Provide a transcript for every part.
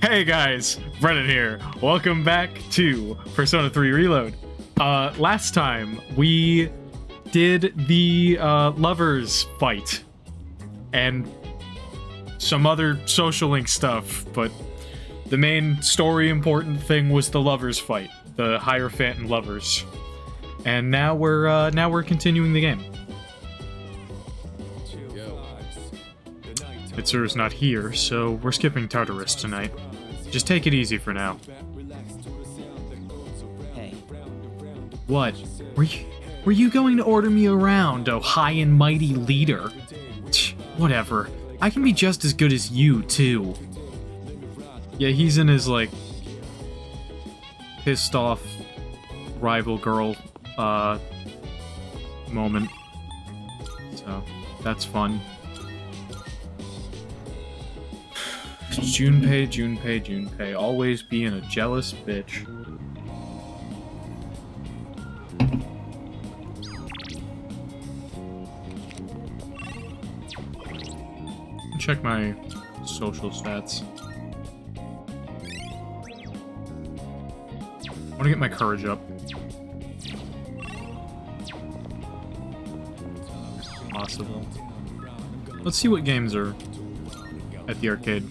Hey guys, Brennan here. Welcome back to Persona 3 Reload. Last time we did the lovers fight and some other social link stuff, but the main story important thing was the lovers fight, the Hierophant and lovers. And now we're continuing the game. Mitsuru's not here, so we're skipping Tartarus tonight. Just take it easy for now. Hey. What? Were you going to order me around, oh high and mighty leader? Whatever. I can be just as good as you, too. Yeah, he's in his, like, pissed off rival girl, moment. So, that's fun. Junpei, always being a jealous bitch. Check my social stats. I want to get my courage up. Possible. Let's see what games are at the arcade.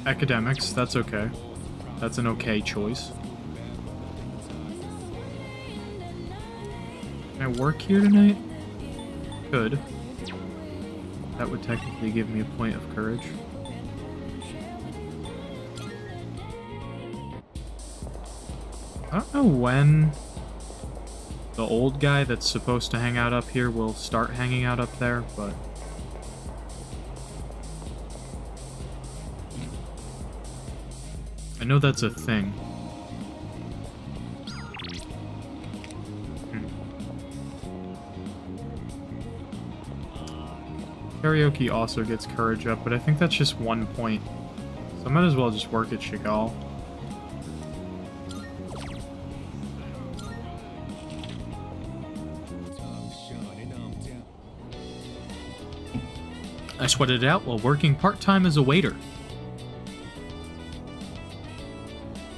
Academics, that's okay. That's an okay choice. Can I work here tonight? Could. That would technically give me a point of courage. I don't know when the old guy that's supposed to hang out up here will start hanging out up there, but... I know that's a thing. Karaoke also gets courage up, but I think that's just 1 point. So I might as well just work at Chagall. I sweated it out while working part-time as a waiter.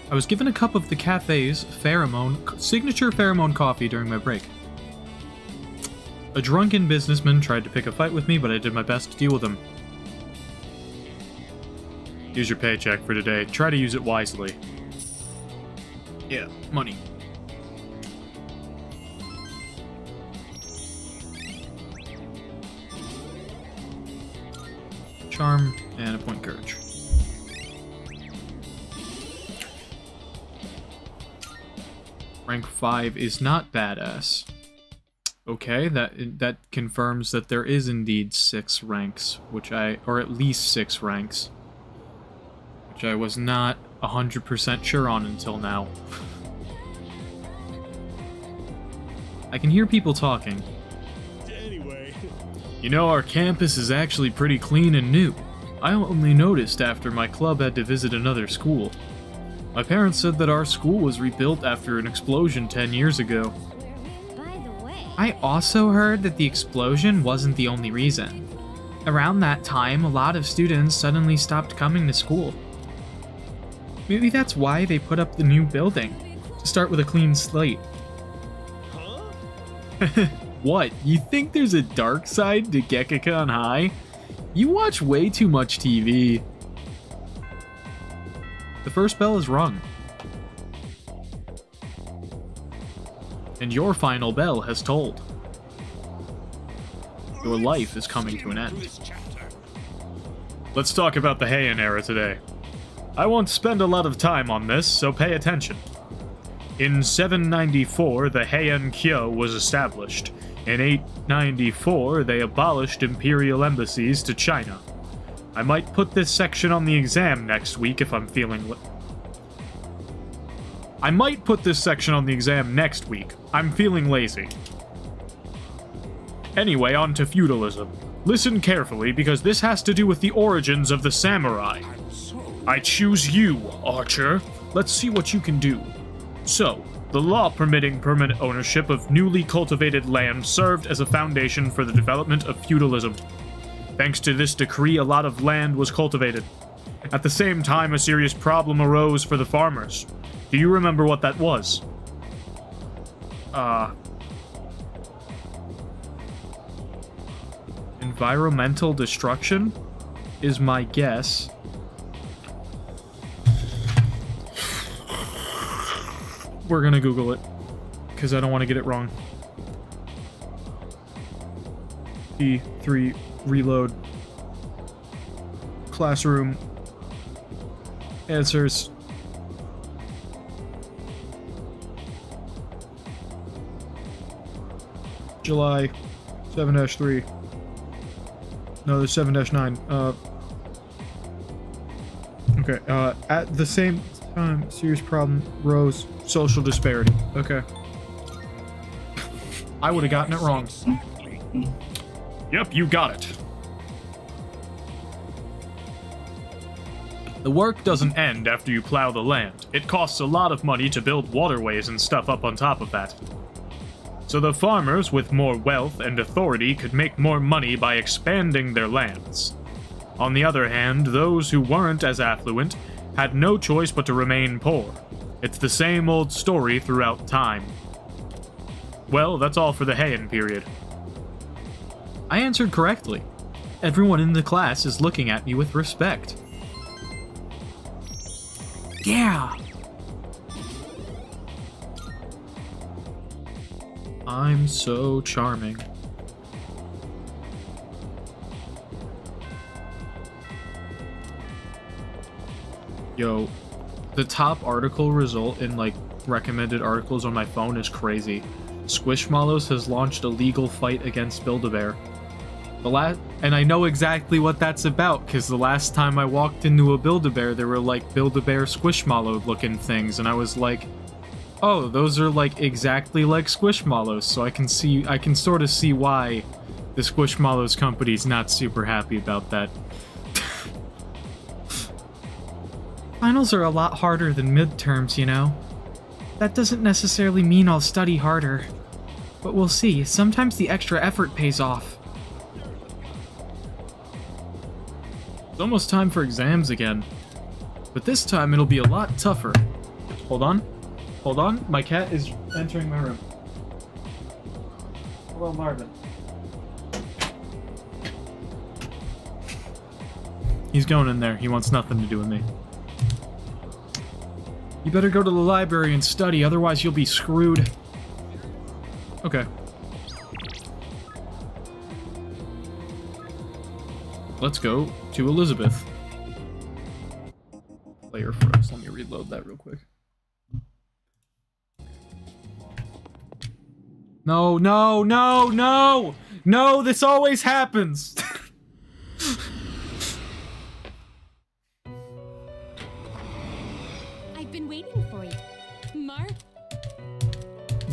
I was given a cup of the cafe's signature pheromone coffee during my break. A drunken businessman tried to pick a fight with me, but I did my best to deal with him. Here's your paycheck for today. Try to use it wisely. Yeah, money. Charm and a point courage. Rank 5 is not badass. Okay, that confirms that there is indeed 6 ranks, or at least 6 ranks, which I was not 100% sure on until now. I can hear people talking. Anyway. You know, our campus is actually pretty clean and new. I only noticed after my club had to visit another school. My parents said that our school was rebuilt after an explosion 10 years ago. By the way, I also heard that the explosion wasn't the only reason. Around that time, a lot of students suddenly stopped coming to school. Maybe that's why they put up the new building, to start with a clean slate. Huh? What, you think there's a dark side to Gekkoukan High? You watch way too much TV. The first bell is rung. And your final bell has tolled. Your life is coming to an end. Let's talk about the Heian era today. I won't spend a lot of time on this, so pay attention. In 794, the Heian Kyo was established. In 894, they abolished imperial embassies to China. I might put this section on the exam next week if I'm feeling I might put this section on the exam next week. I'm feeling lazy. Anyway, on to feudalism. Listen carefully, because this has to do with the origins of the samurai. I choose you, archer. Let's see what you can do. So, The law permitting permanent ownership of newly cultivated land served as a foundation for the development of feudalism. Thanks to this decree, a lot of land was cultivated. At the same time, a serious problem arose for the farmers. Do you remember what that was? Environmental destruction is my guess. We're gonna Google it, because I don't want to get it wrong. P3 reload. Classroom. Answers. July 7-3. No, there's 7-9. Okay, at the same time, serious problem rose. Social disparity. Okay. I would have gotten it wrong. Yep, you got it. The work doesn't end after you plow the land. It costs a lot of money to build waterways and stuff up on top of that. So the farmers with more wealth and authority could make more money by expanding their lands. On the other hand, those who weren't as affluent had no choice but to remain poor. It's the same old story throughout time. Well, that's all for the Heian period. I answered correctly. Everyone in the class is looking at me with respect. Yeah! I'm so charming. Yo, the top article result in, like, recommended articles on my phone is crazy. Squishmallows has launched a legal fight against Build-A-Bear. And I know exactly what that's about, because the last time I walked into a Build-A-Bear, there were, like, Build-A-Bear Squishmallow-looking things, and I was like, oh, those are, like, exactly like Squishmallows, so I can sort of see why the Squishmallows company's not super happy about that. Finals are a lot harder than midterms, you know? That doesn't necessarily mean I'll study harder. But we'll see. Sometimes the extra effort pays off. It's almost time for exams again. But this time it'll be a lot tougher. Hold on. Hold on. My cat is entering my room. Hello, Marvin. He's going in there. He wants nothing to do with me. You better go to the library and study, otherwise you'll be screwed. Okay. Let's go to Elizabeth. Player first. Let me reload that real quick. No, no, no, no! No, this always happens!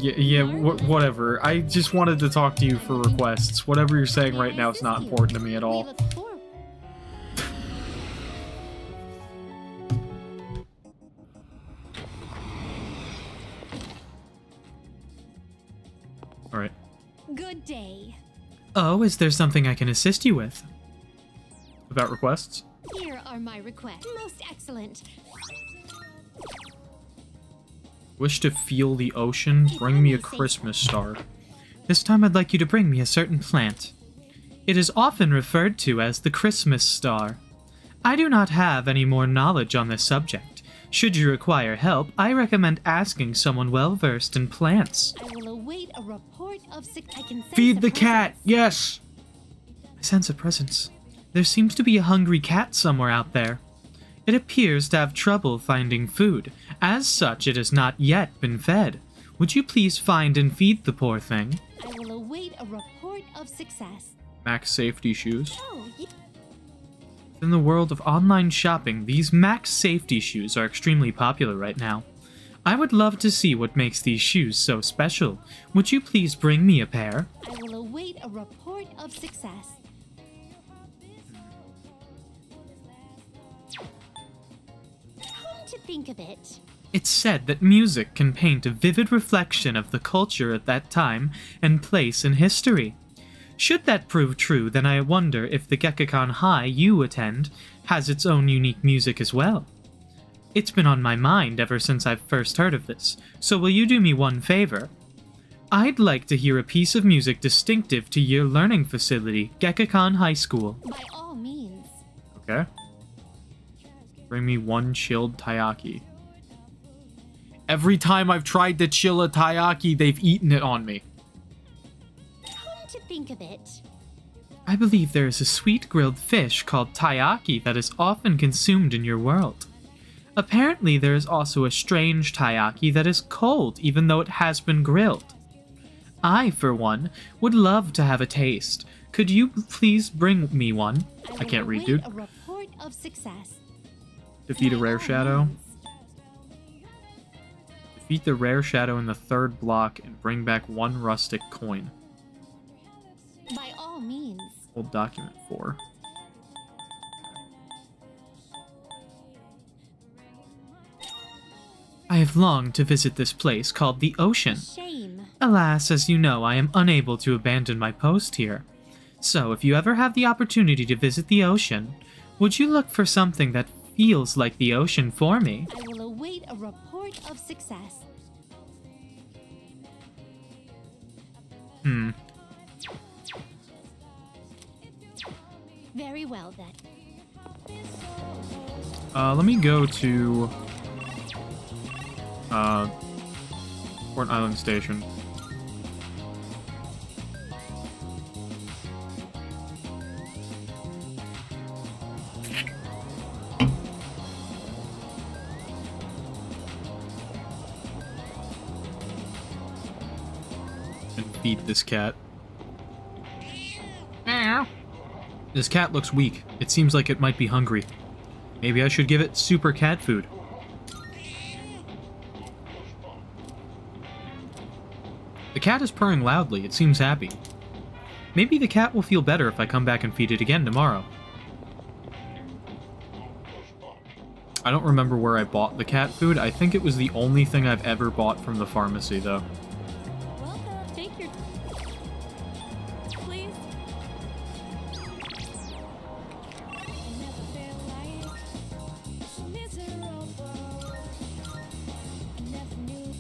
Yeah, whatever. I just wanted to talk to you for requests. Whatever you're saying right now is not important to me at all. Alright. Good day. Oh, is there something I can assist you with? About requests? Here are my requests. Most excellent. Wish to feel the ocean? Bring me a Christmas star. This time I'd like you to bring me a certain plant. It is often referred to as the Christmas star. I do not have any more knowledge on this subject. Should you require help, I recommend asking someone well-versed in plants. I will await a report of I can Feed the cat! Yes! I sense a presence. There seems to be a hungry cat somewhere out there. It appears to have trouble finding food. As such, it has not yet been fed. Would you please find and feed the poor thing? I will await a report of success. Max safety shoes. Oh, In the world of online shopping, these Max safety shoes are extremely popular right now. I would love to see what makes these shoes so special. Would you please bring me a pair? I will await a report of success. Come to think of it, It's said that music can paint a vivid reflection of the culture at that time and place in history. Should that prove true, then I wonder if the Gekkoukan High you attend has its own unique music as well. It's been on my mind ever since I've first heard of this, so will you do me one favor? I'd like to hear a piece of music distinctive to your learning facility, Gekkoukan High School. By all means. Okay. Bring me one chilled taiyaki. Every time I've tried to chill a taiyaki, they've eaten it on me. Come to think of it. I believe there is a sweet grilled fish called taiyaki that is often consumed in your world. Apparently there is also a strange taiyaki that is cold even though it has been grilled. I, for one, would love to have a taste. Could you please bring me one? I can't read, dude. A report of success. Defeat a By rare all shadow. means. Defeat the rare shadow in the third block and bring back one rustic coin. By all means. Old document 4. I have longed to visit this place called the Ocean. Shame. Alas, as you know, I am unable to abandon my post here. So, if you ever have the opportunity to visit the ocean, would you look for something that feels like the ocean for me? I will await a report of success. Very well then. Let me go to Port Island Station. And feed this cat. This cat looks weak. It seems like it might be hungry. Maybe I should give it super cat food. The cat is purring loudly. It seems happy. Maybe the cat will feel better if I come back and feed it again tomorrow. I don't remember where I bought the cat food. I think it was the only thing I've ever bought from the pharmacy, though. Welcome. Take your... Please.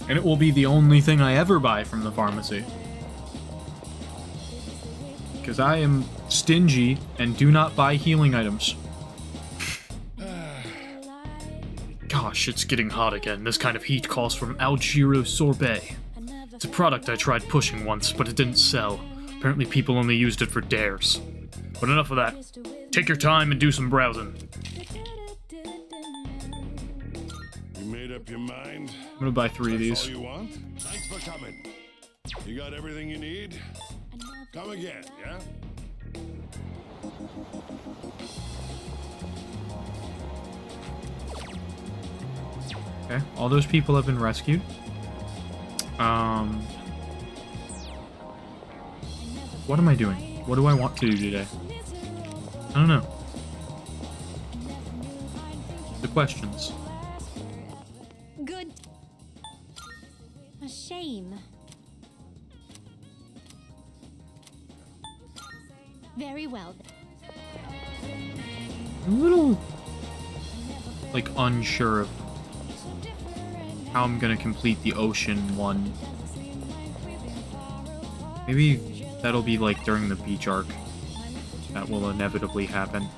And it will be the only thing I ever buy from the pharmacy. Because I am stingy and do not buy healing items. Gosh, it's getting hot again. This kind of heat calls for Algero sorbet. It's a product I tried pushing once, but it didn't sell. Apparently people only used it for dares. But enough of that. Take your time and do some browsing. You made up your mind? I'm gonna buy 3 of That's these. all you want? Thanks for coming. You got everything you need? Come again, yeah? Okay, all those people have been rescued. What am I doing? What do I want to do today? I don't know. The questions. Good. A shame. Very well then. I'm a little, like, unsure of how I'm gonna complete the ocean one. Maybe that'll be, like, during the beach arc. That will inevitably happen.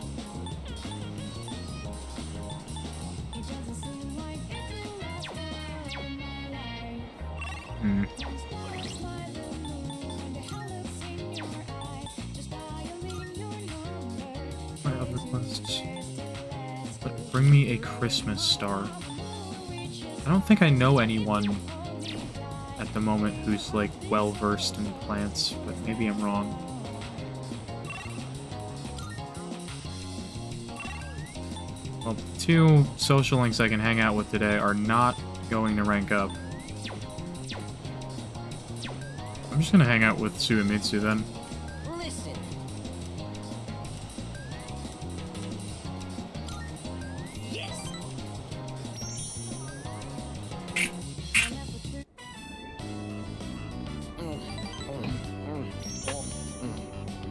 My other quests. But bring me a Christmas star. I don't think I know anyone at the moment who's, like, well-versed in plants, but maybe I'm wrong. Well, 2 social links I can hang out with today are not going to rank up. I'm just gonna hang out with Suemitsu then. Listen. Yes.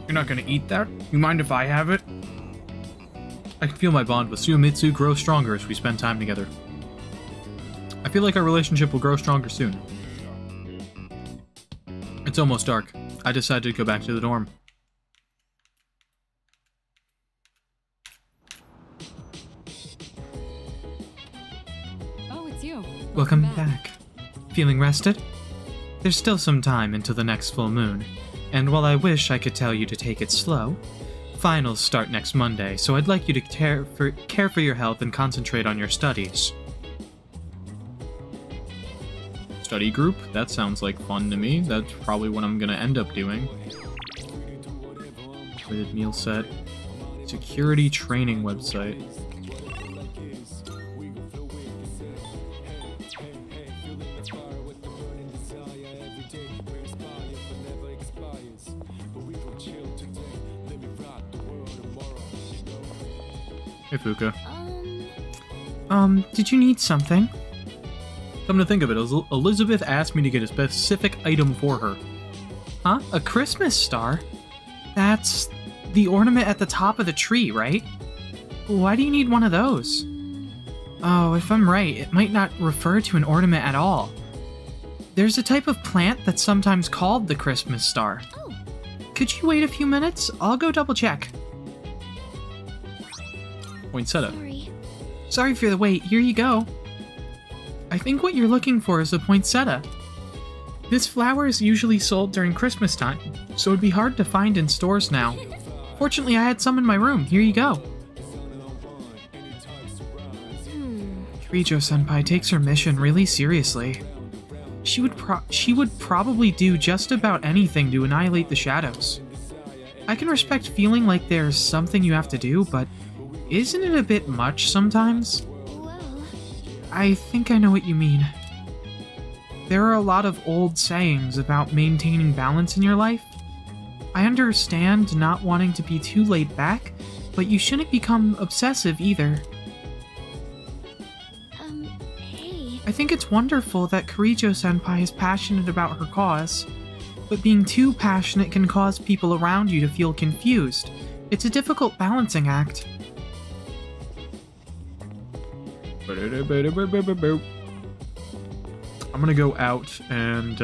You're not gonna eat that? You mind if I have it? I can feel my bond with Suimitsu grow stronger as we spend time together. I feel like our relationship will grow stronger soon. It's almost dark. I decided to go back to the dorm. Oh, it's you. Welcome back. Feeling rested? There's still some time until the next full moon, and while I wish I could tell you to take it slow, finals start next Monday, so I'd like you to care for your health and concentrate on your studies. Study group? That sounds like fun to me. That's probably what I'm gonna end up doing. Rated meal set. Security training website. Hey, Fuka. Did you need something? Come to think of it, Elizabeth asked me to get a specific item for her. Huh? A Christmas star? That's the ornament at the top of the tree, right? Why do you need one of those? Oh, if I'm right, it might not refer to an ornament at all. There's a type of plant that's sometimes called the Christmas star. Oh. Could you wait a few minutes? I'll go double check. Poinsettia. Sorry for the wait, here you go. I think what you're looking for is a poinsettia. This flower is usually sold during Christmas time, so it'd be hard to find in stores now. Fortunately, I had some in my room. Here you go. Kirijo-senpai takes her mission really seriously. She would probably do just about anything to annihilate the shadows. I can respect feeling like there's something you have to do, but isn't it a bit much sometimes? I think I know what you mean. There are a lot of old sayings about maintaining balance in your life. I understand not wanting to be too laid back, but you shouldn't become obsessive either. Hey. I think it's wonderful that Kirijo-senpai is passionate about her cause, but being too passionate can cause people around you to feel confused. It's a difficult balancing act. I'm gonna go out and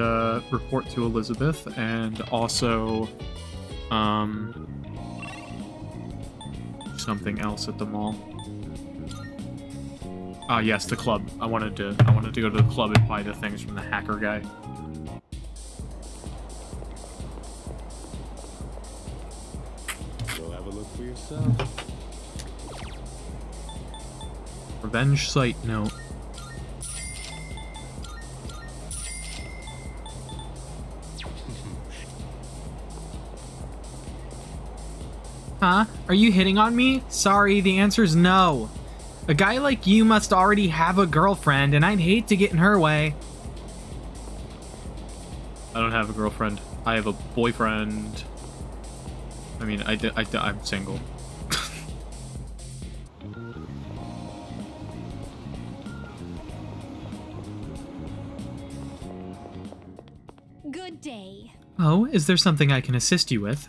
report to Elizabeth, and also something else at the mall. Ah, yes, the club. I wanted to go to the club and buy the things from the hacker guy. Go have a look for yourself. Revenge site note. Huh? Are you hitting on me? Sorry, the answer's no. A guy like you must already have a girlfriend, and I'd hate to get in her way. I don't have a girlfriend. I have a boyfriend. I mean, I'm single. Good day. Oh, is there something I can assist you with?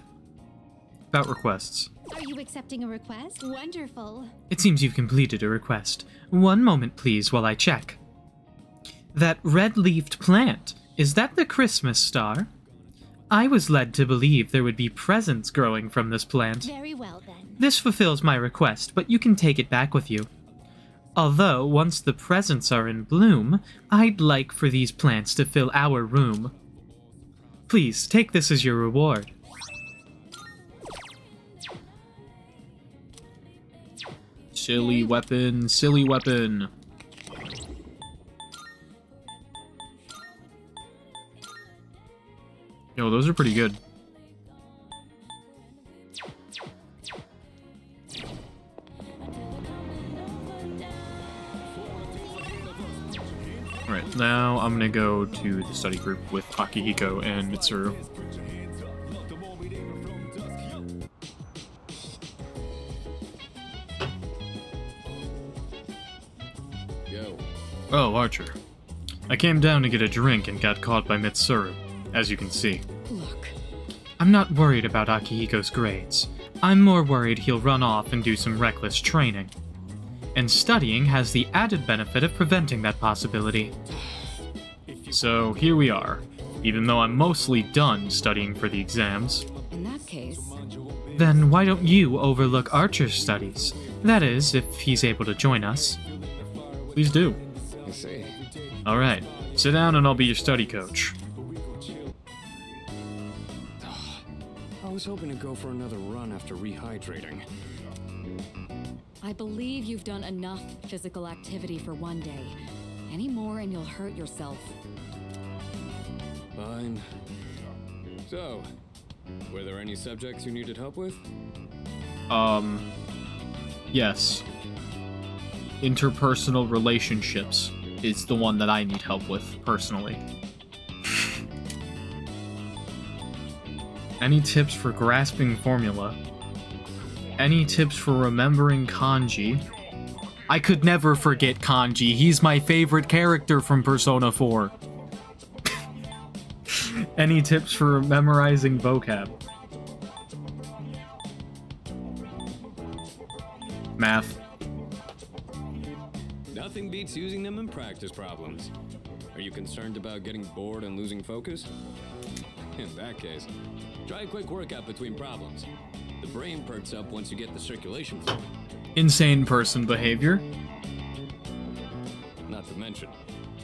About requests. Are you accepting a request? Wonderful. It seems you've completed a request. One moment, please, while I check. That red-leafed plant, is that the Christmas star? I was led to believe there would be presents growing from this plant. Very well, then. This fulfills my request, but you can take it back with you. Although, once the presents are in bloom, I'd like for these plants to fill our room. Please, take this as your reward. Silly weapon, silly weapon. Yo, those are pretty good. Alright, now I'm gonna go to the study group with Akihiko and Mitsuru. Oh, Archer. I came down to get a drink and got caught by Mitsuru, as you can see. Look. I'm not worried about Akihiko's grades. I'm more worried he'll run off and do some reckless training. And studying has the added benefit of preventing that possibility. So here we are, even though I'm mostly done studying for the exams. In that case, Then why don't you overlook Archer's studies? That is, if he's able to join us. Please do. I see. Alright, sit down and I'll be your study coach. I was hoping to go for another run after rehydrating. I believe you've done enough physical activity for one day. Any more and you'll hurt yourself. Fine. So, were there any subjects you needed help with? Yes. Interpersonal relationships is the one that I need help with, personally. Any tips for grasping formula? Any tips for remembering kanji? I could never forget kanji. He's my favorite character from Persona 4. Any tips for memorizing vocab? Math. Nothing beats using them in practice problems. Are you concerned about getting bored and losing focus? In that case, try a quick workout between problems. The brain perks up once you get the circulation flowing. Insane person behavior. Not to mention,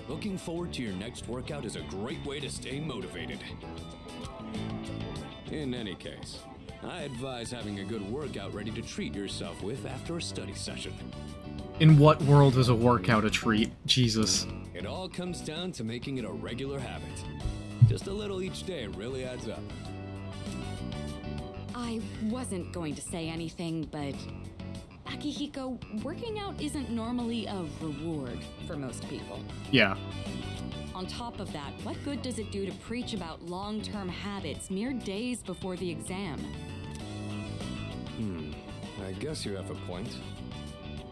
looking forward to your next workout is a great way to stay motivated. In any case, I advise having a good workout ready to treat yourself with after a study session. In what world is a workout a treat? Jesus. It all comes down to making it a regular habit. Just a little each day really adds up. I wasn't going to say anything, but Akihiko, working out isn't normally a reward for most people. Yeah. On top of that, what good does it do to preach about long-term habits mere days before the exam? I guess you have a point.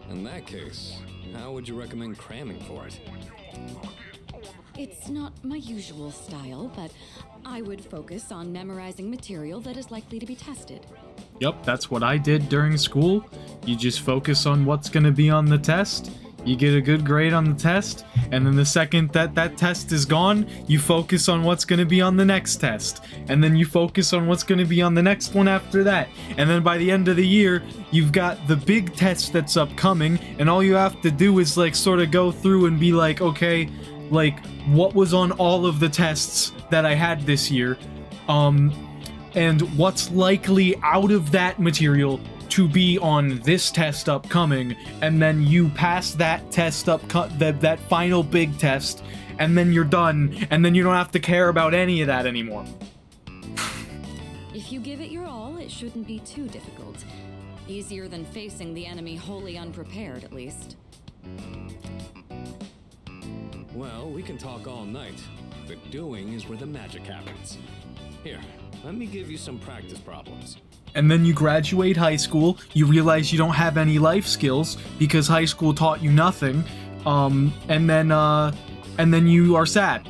In that case, how would you recommend cramming for it? It's not my usual style, but I would focus on memorizing material that is likely to be tested. Yep, that's what I did during school. You just focus on what's gonna be on the test, you get a good grade on the test, and then the second that that test is gone, you focus on what's gonna be on the next test, and then you focus on what's gonna be on the next one after that, and then by the end of the year, you've got the big test that's upcoming, and all you have to do is like sort of go through and be like, okay, like what was on all of the tests that I had this year, and what's likely out of that material to be on this test upcoming, and then you pass that test that final big test, and then you're done, and then you don't have to care about any of that anymore. If you give it your all, it shouldn't be too difficult. Easier than facing the enemy wholly unprepared, at least. Well, we can talk all night. The doing is where the magic happens. Here, let me give you some practice problems. And then you graduate high school, you realize you don't have any life skills because high school taught you nothing, and then you are sad.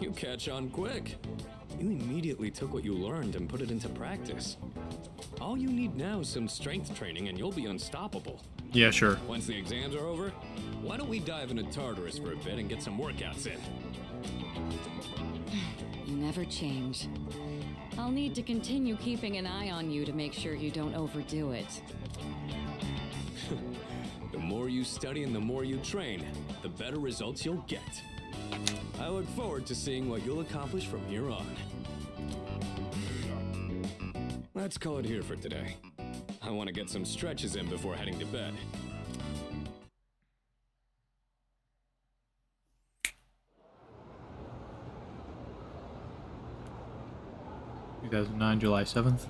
You catch on quick. You immediately took what you learned and put it into practice. All you need now is some strength training and you'll be unstoppable. Yeah, sure. Once the exams are over, why don't we dive into Tartarus for a bit and get some workouts in? You never change. I'll need to continue keeping an eye on you to make sure you don't overdo it. The more you study and the more you train, the better results you'll get. I look forward to seeing what you'll accomplish from here on. Let's call it here for today. I want to get some stretches in before heading to bed. July 7th.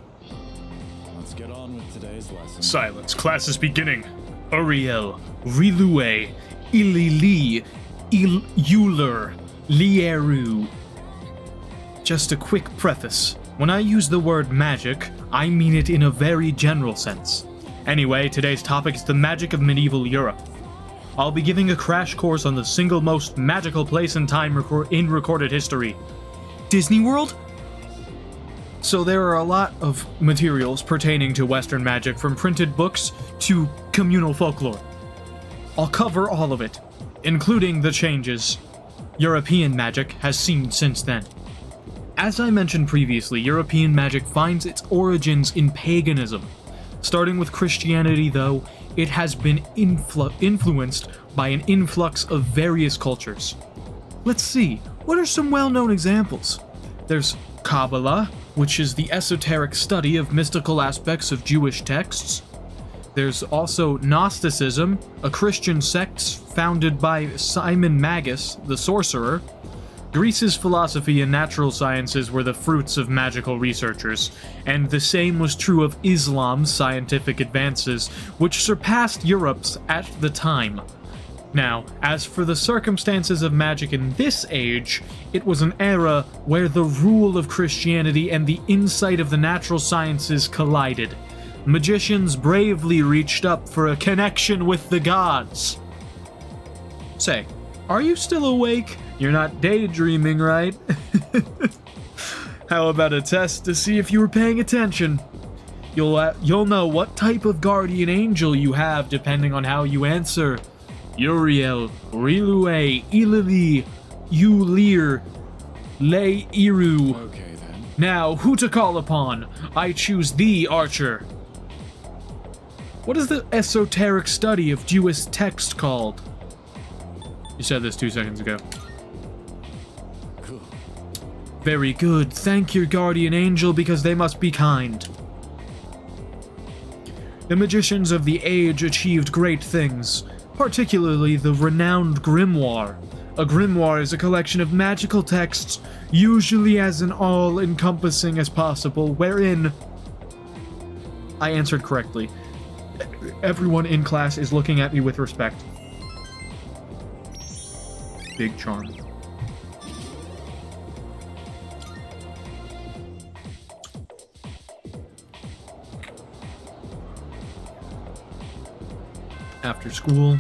Let's get on with today's lesson. Silence. Class is beginning. Uriel, Rilue, Ilili, Euler, Lieru. Just a quick preface. When I use the word magic, I mean it in a very general sense. Anyway, today's topic is the magic of medieval Europe. I'll be giving a crash course on the single most magical place and time in recorded history. Disney World? So there are a lot of materials pertaining to Western magic, from printed books to communal folklore. I'll cover all of it, including the changes European magic has seen since then. As I mentioned previously, European magic finds its origins in paganism. Starting with Christianity, though, it has been influenced by an influx of various cultures. Let's see, what are some well-known examples? There's Kabbalah, which is the esoteric study of mystical aspects of Jewish texts. There's also Gnosticism, a Christian sect founded by Simon Magus, the sorcerer. Greece's philosophy and natural sciences were the fruits of magical researchers, and the same was true of Islam's scientific advances, which surpassed Europe's at the time. Now, as for the circumstances of magic in this age, it was an era where the rule of Christianity and the insight of the natural sciences collided. Magicians bravely reached up for a connection with the gods. Say, are you still awake? You're not daydreaming, right? How about a test to see if you were paying attention? You'll know what type of guardian angel you have depending on how you answer. Uriel, Rilue, Ilili, Ulir, Le Iru. Okay then. Now, who to call upon? I choose thee, Archer. What is the esoteric study of Jewish text called? You said this 2 seconds ago. Cool. Very good. Thank your guardian angel, because they must be kind. The magicians of the age achieved great things, particularly the renowned grimoire. A grimoire is a collection of magical texts, usually as all-encompassing as possible, wherein... I answered correctly. Everyone in class is looking at me with respect. Big charm. After school.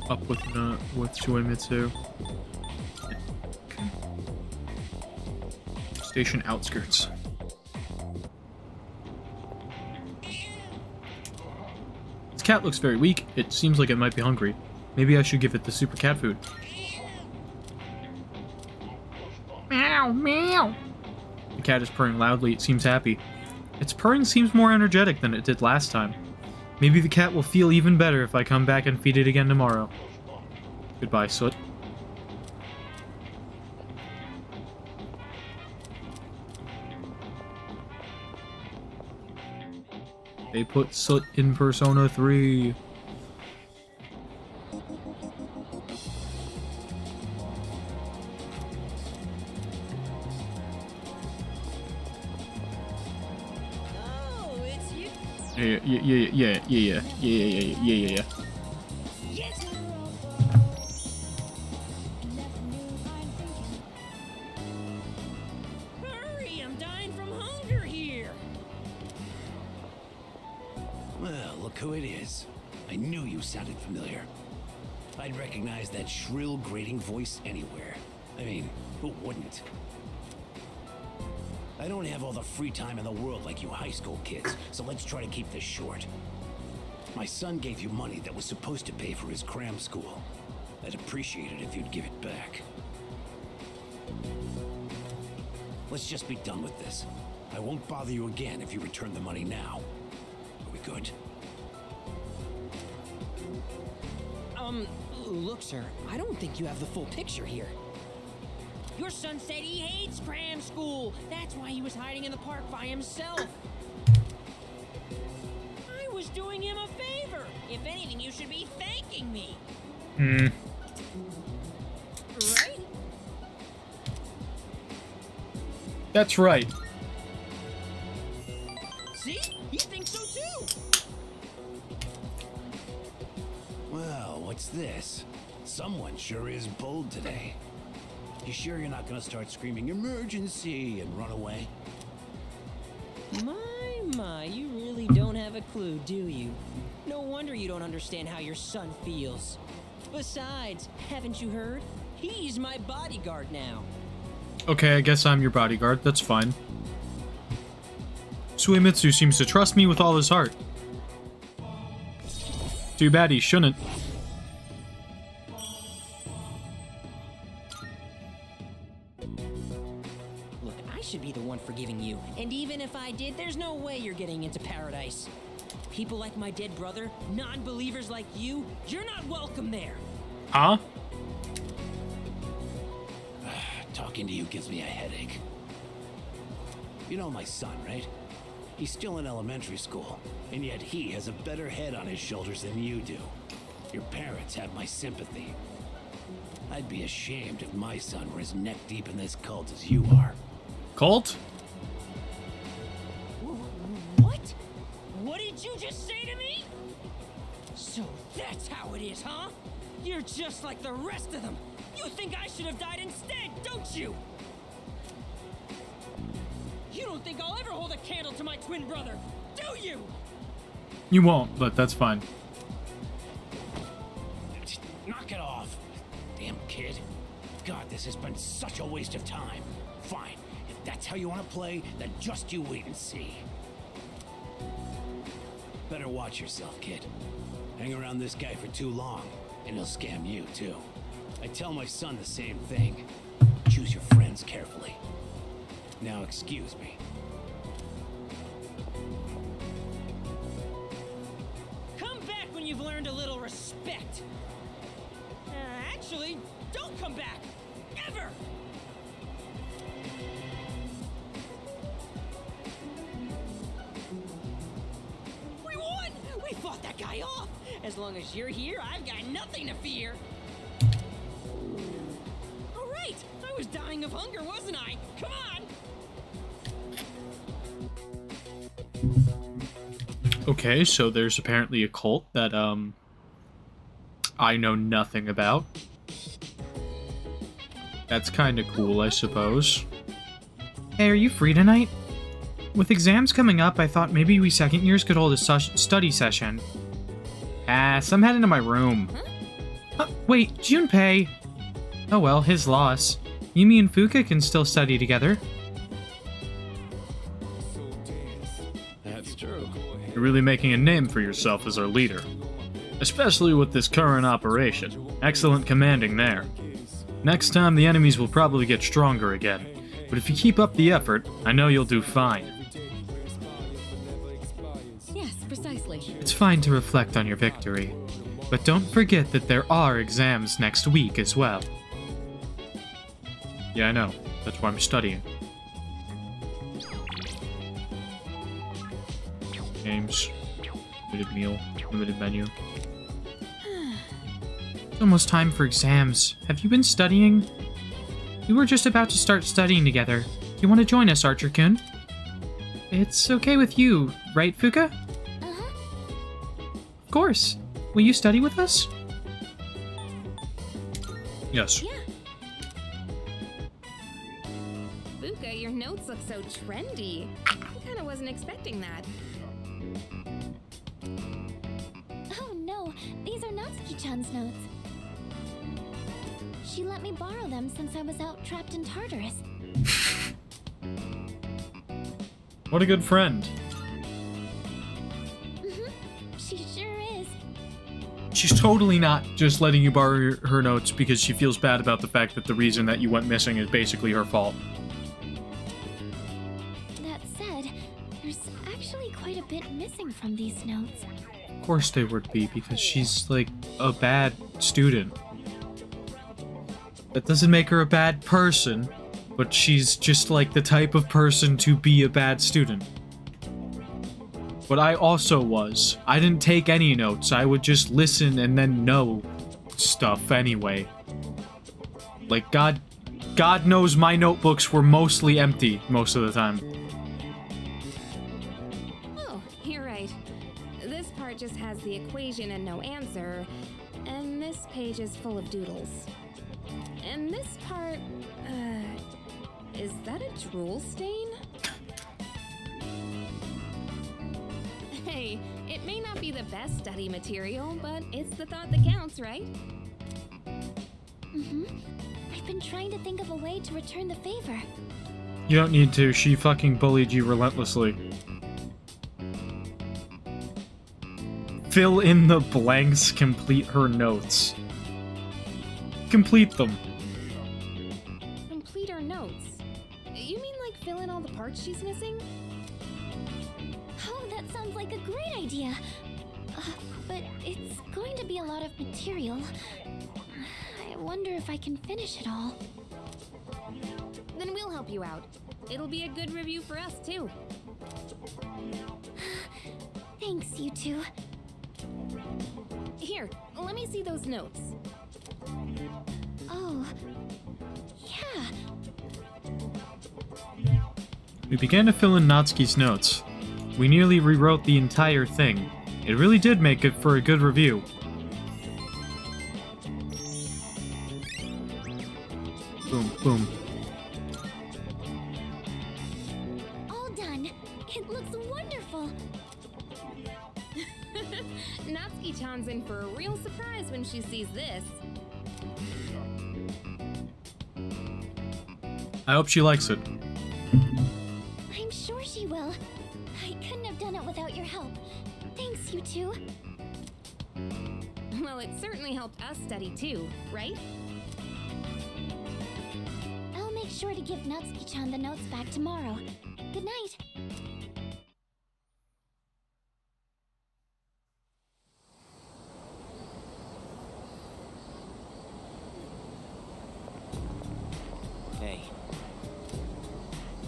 Up with Suemitsu. Okay. Station outskirts. This cat looks very weak. It seems like it might be hungry. Maybe I should give it the super cat food. Meow, meow. The cat is purring loudly. It seems happy. Its purring seems more energetic than it did last time. Maybe the cat will feel even better if I come back and feed it again tomorrow. Goodbye, Soot. They put Soot in Persona 3. Yeah. Hurry, I'm dying from hunger here. Well, look who it is. I knew you sounded familiar. I'd recognize that shrill, grating voice anywhere. I mean, who wouldn't? I don't have all the free time in the world like you high school kids, so let's try to keep this short. My son gave you money that was supposed to pay for his cram school. I'd appreciate it if you'd give it back. Let's just be done with this. I won't bother you again if you return the money now. Are we good? Look, sir, I don't think you have the full picture here. Your son said he hates cram school. That's why he was hiding in the park by himself. I was doing him a favor. If anything, you should be thanking me. Right? That's right. See? He thinks so too. What's this? Someone sure is bold today. You sure you're not gonna start screaming emergency and run away? My, you really don't have a clue, do you? No wonder you don't understand how your son feels. Besides, haven't you heard? He's my bodyguard now. Okay, I guess I'm your bodyguard. That's fine. Suemitsu seems to trust me with all his heart. Too bad he shouldn't. Look, I should be the one forgiving you. And even if I did, there's no way you're getting into paradise. People like my dead brother, non-believers like you, you're not welcome there. Huh? Talking to you gives me a headache. You know my son, right? He's still in elementary school, and yet he has a better head on his shoulders than you do. Your parents have my sympathy. I'd be ashamed if my son were as neck deep in this cult as you are. Cult? What? What did you just say to me? So that's how it is, huh? You're just like the rest of them. You think I should have died instead, don't you? You don't think I'll ever hold a candle to my twin brother, do you? You won't, but that's fine. Knock it off. Damn kid. God, this has been such a waste of time. Fine. If that's how you want to play, then just you wait and see. Better watch yourself, kid. Hang around this guy for too long, and he'll scam you, too. I tell my son the same thing. Choose your friends carefully. Now, excuse me. Come back when you've learned a little respect. Actually, don't come back. Ever! We won! We fought that guy off! As long as you're here, I've got nothing to fear. All right! I was dying of hunger, wasn't I? Come on! Okay, so there's apparently a cult that, I know nothing about. That's kind of cool, I suppose. Hey, are you free tonight? With exams coming up, I thought maybe we second years could hold a study session. So I'm heading to my room. Wait, Junpei! Oh well, his loss. Yumi and Fuka can still study together. That's true. You're really making a name for yourself as our leader. Especially with this current operation. Excellent commanding there. Next time, the enemies will probably get stronger again. But if you keep up the effort, I know you'll do fine. Yes, precisely. It's fine to reflect on your victory. But don't forget that there are exams next week as well. Yeah, I know. That's why I'm studying. Games. Limited meal. Limited menu. It's almost time for exams. Have you been studying? We were just about to start studying together. You want to join us, Archer-kun? It's okay with you, right, Fuka? Of course. Will you study with us? Yes. Yeah. Fuka, your notes look so trendy. I kind of wasn't expecting that. Oh no, these are Natsuki-chan's notes. She let me borrow them since I was out trapped in Tartarus. What a good friend. She sure is. She's totally not just letting you borrow her notes because she feels bad about the fact that the reason that you went missing is basically her fault. That said, there's actually quite a bit missing from these notes. Of course they would be, because she's, like, a bad student. That doesn't make her a bad person, but she's just, like, the type of person to be a bad student. But I also was. I didn't take any notes. I would just listen and then know stuff anyway. Like, God knows my notebooks were mostly empty most of the time. Oh, you're right. This part just has the equation and no answer. And this page is full of doodles. And this part, is that a drool stain? Hey, it may not be the best study material, but it's the thought that counts, right? I've been trying to think of a way to return the favor. You don't need to. She fucking bullied you relentlessly. Fill in the blanks, complete her notes. Complete them. Complete her notes? You mean like fill in all the parts she's missing? Oh, that sounds like a great idea. But it's going to be a lot of material. I wonder if I can finish it all. Then we'll help you out. It'll be a good review for us, too. Thanks, you two. Here, let me see those notes. Oh, yeah. We began to fill in Natsuki's notes. We nearly rewrote the entire thing. It really did make it for a good review. Boom, boom. All done. It looks wonderful. Natsuki-chan's in for a real surprise when she sees this. I hope she likes it. I'm sure she will. I couldn't have done it without your help. Thanks, you two. Well, it certainly helped us study too, right? I'll make sure to give Natsuki-chan the notes back tomorrow. Good night. Hey.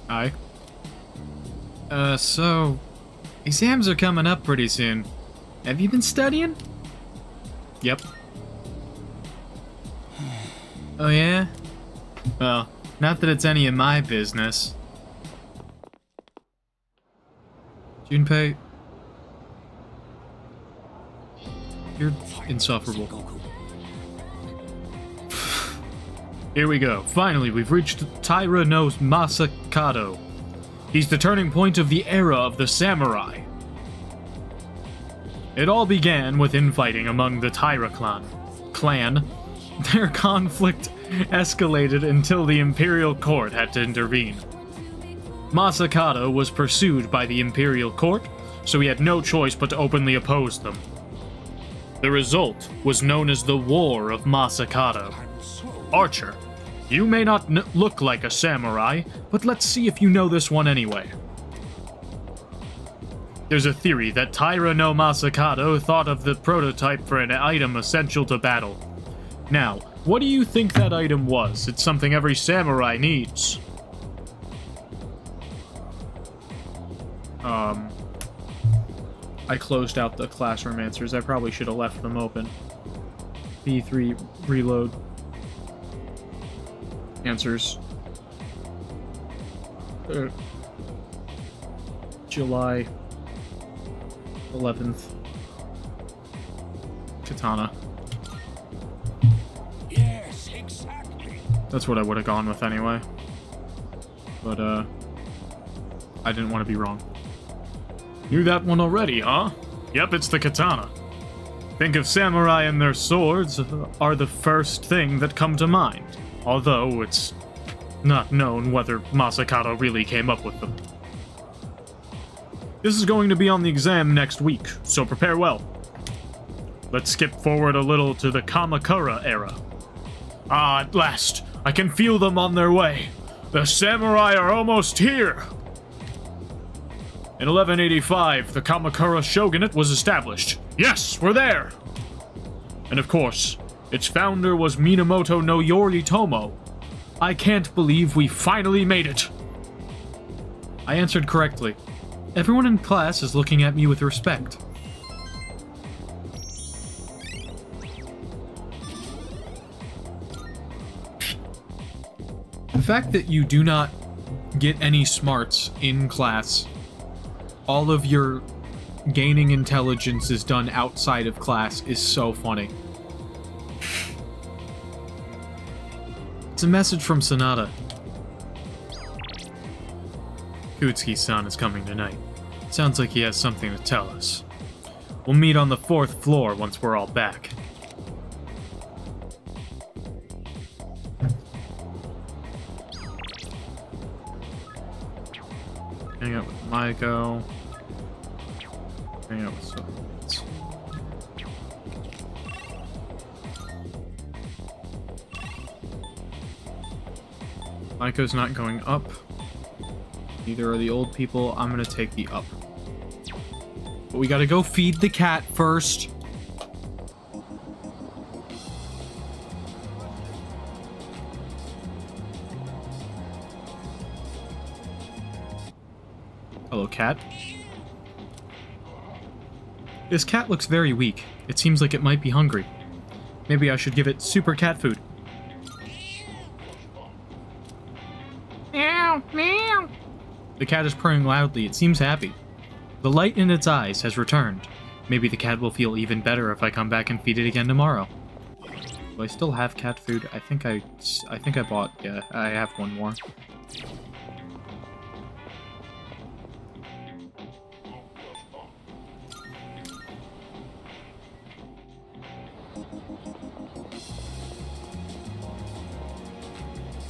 Hi. So... exams are coming up pretty soon. Have you been studying? Yep. Oh yeah? Well, not that it's any of my business. Junpei... you're insufferable. Here we go. Finally, we've reached Taira no Masakado. He's the turning point of the era of the samurai. It all began with infighting among the Taira clan. Their conflict escalated until the imperial court had to intervene. Masakado was pursued by the imperial court, so he had no choice but to openly oppose them. The result was known as the War of Masakado. Archer, you may not look like a samurai, but let's see if you know this one anyway. There's a theory that Taira no Masakado thought of the prototype for an item essential to battle. Now, what do you think that item was? It's something every samurai needs. I closed out the classroom answers. I probably should have left them open. B3 reload. Answers. July 11th. Katana. Yes, exactly. That's what I would have gone with anyway. But, I didn't want to be wrong. Knew that one already, huh? Yep, it's the katana. Think of samurai and their swords are the first thing that come to mind. Although it's not known whether Masakado really came up with them. This is going to be on the exam next week, so prepare well. Let's skip forward a little to the Kamakura era. Ah, at last! I can feel them on their way. The samurai are almost here! In 1185, the Kamakura shogunate was established. Yes, we're there! And of course, its founder was Minamoto no Yoritomo. I can't believe we finally made it! I answered correctly. Everyone in class is looking at me with respect. The fact that you do not get any smarts in class, all of your gaining intelligence is done outside of class, is so funny. It's a message from Sonata. Kutsuki-san is coming tonight. Sounds like he has something to tell us. We'll meet on the 4th floor once we're all back. Hang out with Maiko. Hang out with Soviets. Maiko's not going up. Neither are the old people. I'm gonna take the up. But we gotta go feed the cat first. Hello, cat. This cat looks very weak. It seems like it might be hungry. Maybe I should give it super cat food. Meow, meow. The cat is purring loudly. It seems happy. The light in its eyes has returned. Maybe the cat will feel even better if I come back and feed it again tomorrow. Do I still have cat food? I think I bought. Yeah, I have one more.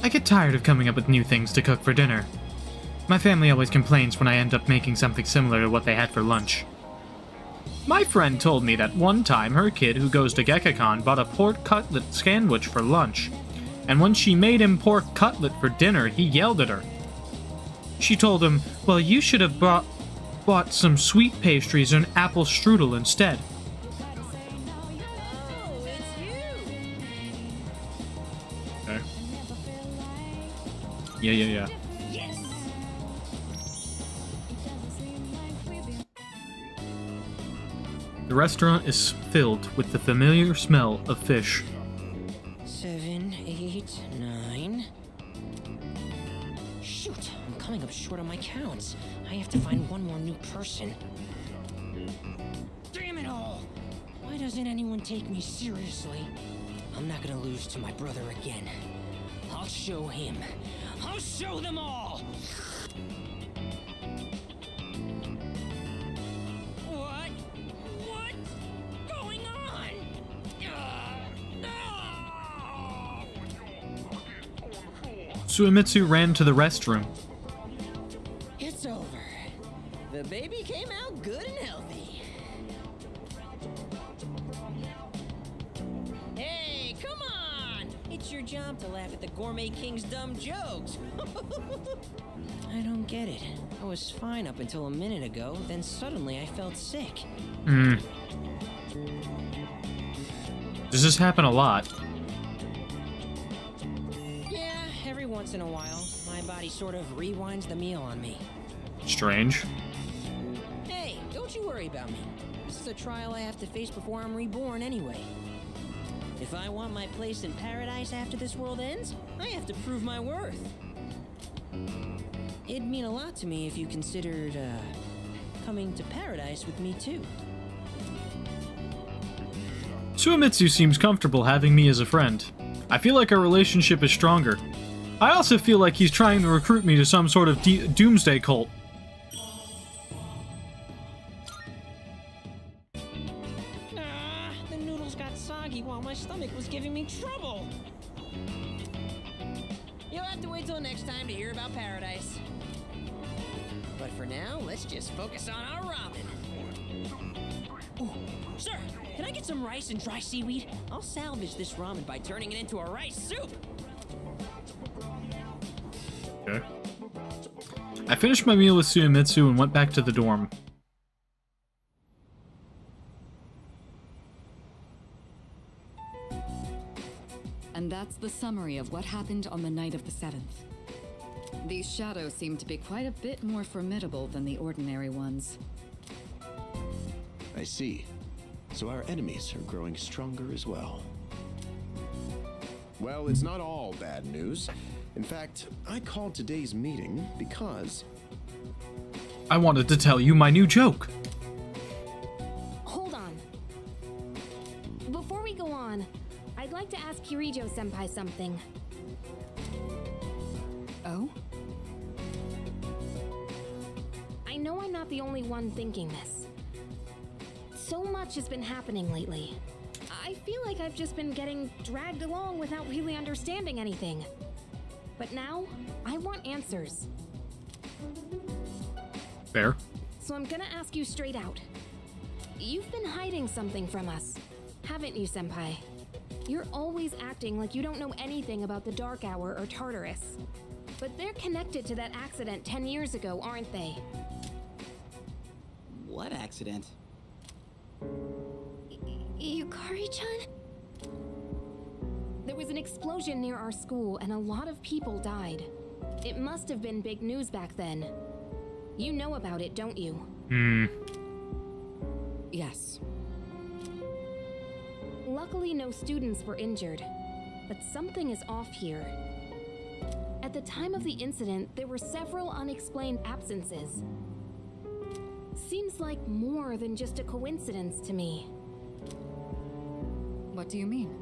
I get tired of coming up with new things to cook for dinner. My family always complains when I end up making something similar to what they had for lunch. My friend told me that one time her kid who goes to Gekkakon bought a pork cutlet sandwich for lunch, and when she made him pork cutlet for dinner, he yelled at her. She told him, well, you should have bought some sweet pastries and apple strudel instead. Okay. Yeah. The restaurant is filled with the familiar smell of fish. 7, 8, 9. Shoot, I'm coming up short on my counts. I have to find one more new person. Damn it all! Why doesn't anyone take me seriously? I'm not gonna lose to my brother again. I'll show him. I'll show them all! What's going on? Suemitsu ran to the restroom. It's over. The baby came out good and healthy. Hey, come on! It's your job to laugh at the Gourmet King's dumb jokes. I don't get it. I was fine up until a minute ago, then suddenly I felt sick. Does this happen a lot? Yeah, every once in a while, my body sort of rewinds the meal on me. Strange. Hey, don't you worry about me. This is a trial I have to face before I'm reborn anyway. If I want my place in paradise after this world ends, I have to prove my worth. It'd mean a lot to me if you considered, coming to paradise with me too. Suemitsu seems comfortable having me as a friend. I feel like our relationship is stronger. I also feel like he's trying to recruit me to some sort of doomsday cult. The noodles got soggy while my stomach was giving me trouble. You'll have to wait till next time to hear about paradise. But for now, let's just focus on our ramen. Ooh, sir, can I get some rice and dry seaweed? I'll salvage this ramen by turning it into a rice soup. Okay. I finished my meal with Suemitsu and went back to the dorm. And that's the summary of what happened on the night of the 7th. These shadows seem to be quite a bit more formidable than the ordinary ones. I see. So our enemies are growing stronger as well. Well, it's not all bad news. In fact, I called today's meeting because... I wanted to tell you my new joke. Hold on. Before we go on, I'd like to ask Kirijo-senpai something. the only one thinking this. So much has been happening lately. I feel like I've just been getting dragged along without really understanding anything. But now, I want answers. Fair. So I'm gonna ask you straight out. You've been hiding something from us, haven't you, Senpai? You're always acting like you don't know anything about the Dark Hour or Tartarus. But they're connected to that accident 10 years ago, aren't they? What accident? Yukari-chan? There was an explosion near our school and a lot of people died. It must have been big news back then. You know about it, don't you? Yes. Luckily, no students were injured, but something is off here. At the time of the incident, there were several unexplained absences. Seems like more than just a coincidence to me. What do you mean?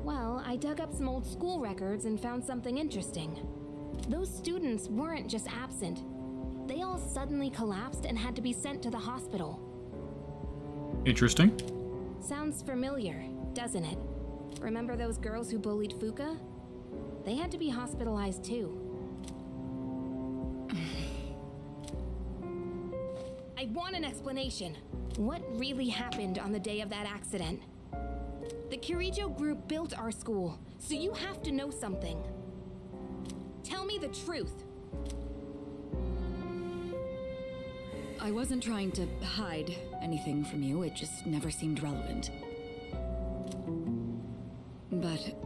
Well, I dug up some old school records and found something interesting. Those students weren't just absent. They all suddenly collapsed and had to be sent to the hospital. Interesting. Sounds familiar, doesn't it? Remember those girls who bullied Fuka? They had to be hospitalized too. I want an explanation. What really happened on the day of that accident? The Kirijo group built our school, so you have to know something. Tell me the truth. I wasn't trying to hide anything from you, it just never seemed relevant. But...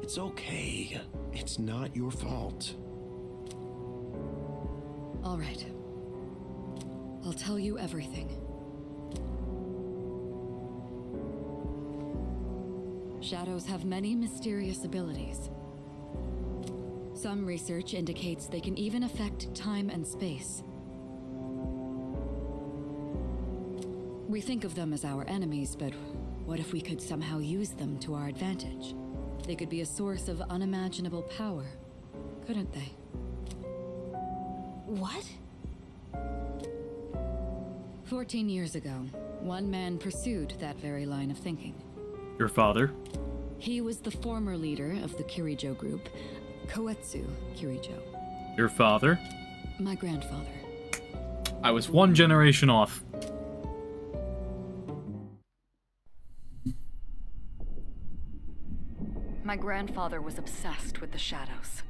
It's okay. It's not your fault. all right. I'll tell you everything. Shadows have many mysterious abilities. Some research indicates they can even affect time and space. We think of them as our enemies, but what if we could somehow use them to our advantage? They could be a source of unimaginable power, couldn't they? What? 14 years ago, one man pursued that very line of thinking. Your father? He was the former leader of the Kirijo group, Koetsu Kirijo. Your father? My grandfather. I was one generation off. My grandfather was obsessed with the shadows.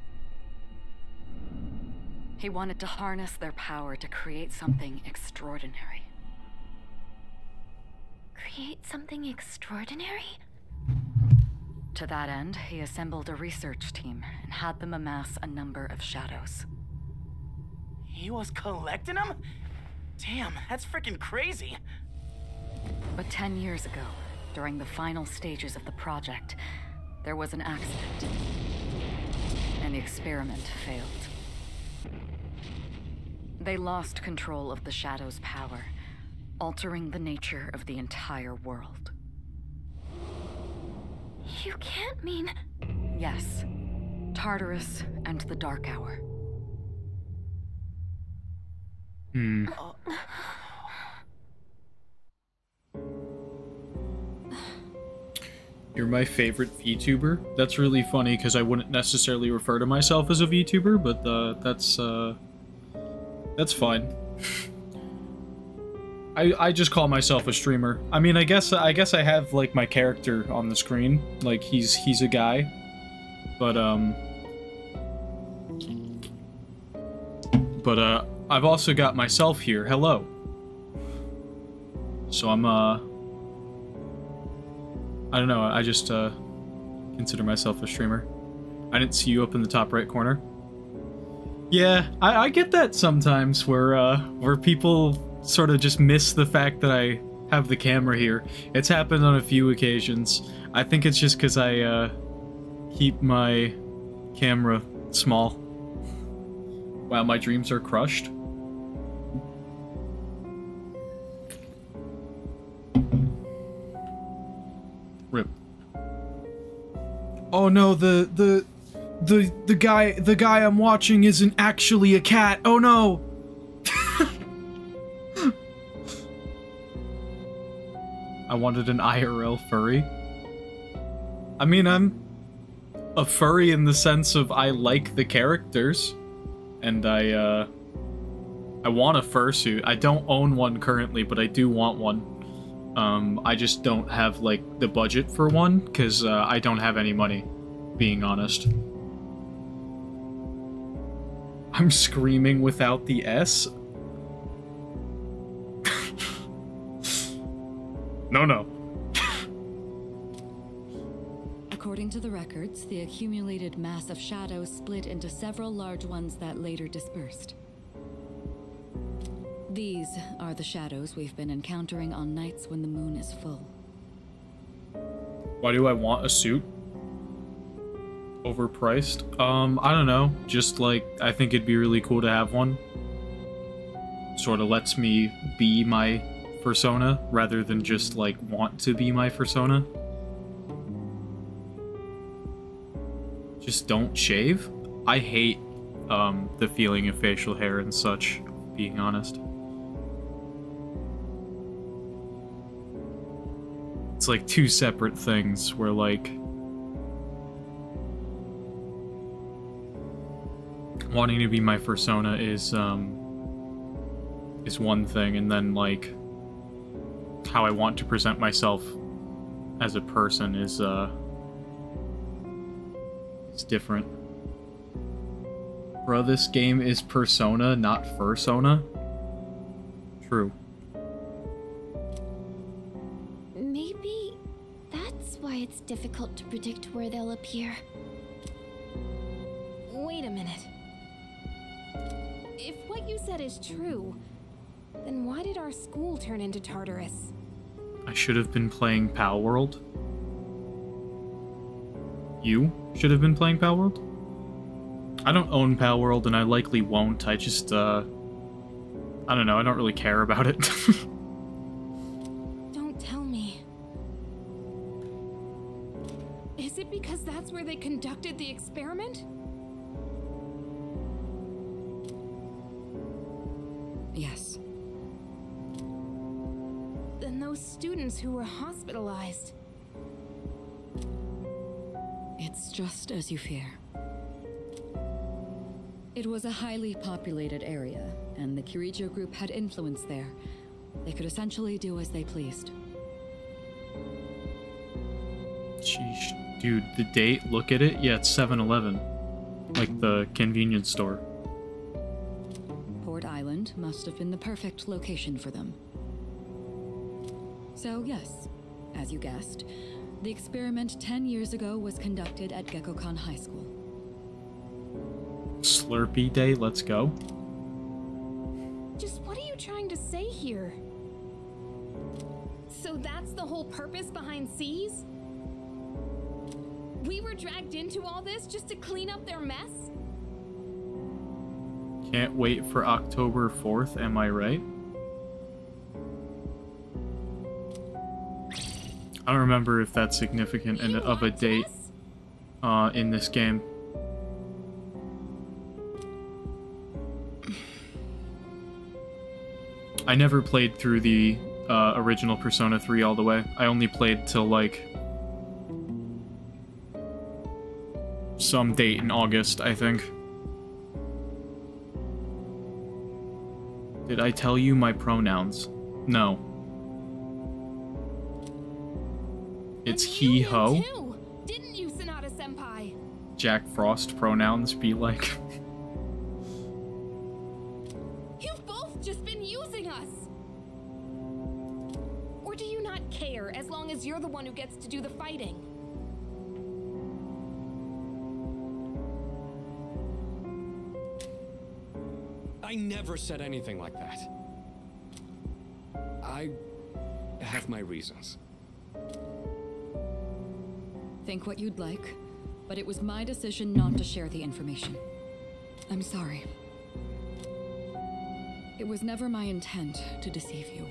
He wanted to harness their power to create something extraordinary. Create something extraordinary? To that end, he assembled a research team and had them amass a number of shadows. He was collecting them? Damn, that's freaking crazy. But 10 years ago, during the final stages of the project, there was an accident, and the experiment failed. They lost control of the Shadow's power, altering the nature of the entire world. You can't mean... Yes. Tartarus and the Dark Hour. You're my favorite VTuber. That's really funny because I wouldn't necessarily refer to myself as a VTuber, but that's fine. I just call myself a streamer. I mean, I guess I have like my character on the screen, like he's a guy, but I've also got myself here. Hello. So I'm I don't know, I just consider myself a streamer. I didn't see you up in the top right corner. Yeah, I get that sometimes where people sort of just miss the fact that I have the camera here. It's happened on a few occasions. I think it's just because I keep my camera small. Wow, my dreams are crushed. Rip. Oh no, the the guy I'm watching isn't actually a cat. Oh no. I wanted an IRL furry. I mean, I'm a furry in the sense of I like the characters, and I want a fursuit. I don't own one currently, but I do want one. I just don't have, like, the budget for one, because I don't have any money, being honest. I'm screaming without the S? No. According to the records, the accumulated mass of shadows split into several large ones that later dispersed. These are the shadows we've been encountering on nights when the moon is full. Why do I want a suit? Overpriced? I don't know. Just, like, I think it'd be really cool to have one. Sort of lets me be my persona, rather than just, like, want to be my persona. Just don't shave? I hate, the feeling of facial hair and such, being honest. It's like two separate things where, like, wanting to be my persona is one thing, and then, like, how I want to present myself as a person is it's different. Bro, this game is Persona, not Fursona. True. Maybe that's why it's difficult to predict where they'll appear. Wait a minute. If what you said is true, then why did our school turn into Tartarus? I should have been playing Pal World. You should have been playing Pal World? I don't own Pal World, and I likely won't. I just, I don't know, I don't really care about it. Don't tell me. Is it because that's where they conducted the experiment? Yes. Then those students who were hospitalized. It's just as you fear. It was a highly populated area, and the Kirijo group had influence there. They could essentially do as they pleased. Sheesh. Dude, the date, look at it. Yeah, it's 7-Eleven. Like the convenience store. Port Island must have been the perfect location for them. So yes, as you guessed, the experiment 10 years ago was conducted at Gekkokan High School. Slurpee Day, let's go. Just what are you trying to say here? So that's the whole purpose behind C's? We were dragged into all this just to clean up their mess? Can't wait for October 4th, am I right? I don't remember if that's significant of a date in this game. I never played through the original Persona 3 all the way. I only played till, like, some date in August, I think. Did I tell you my pronouns? No. It's he, ho. Didn't you, Sonata-senpai? Jack Frost pronouns be like. You've both just been using us! Or do you not care as long as you're the one who gets to do the fighting? I never said anything like that. I have my reasons. Think what you'd like, but it was my decision not to share the information. I'm sorry. It was never my intent to deceive you.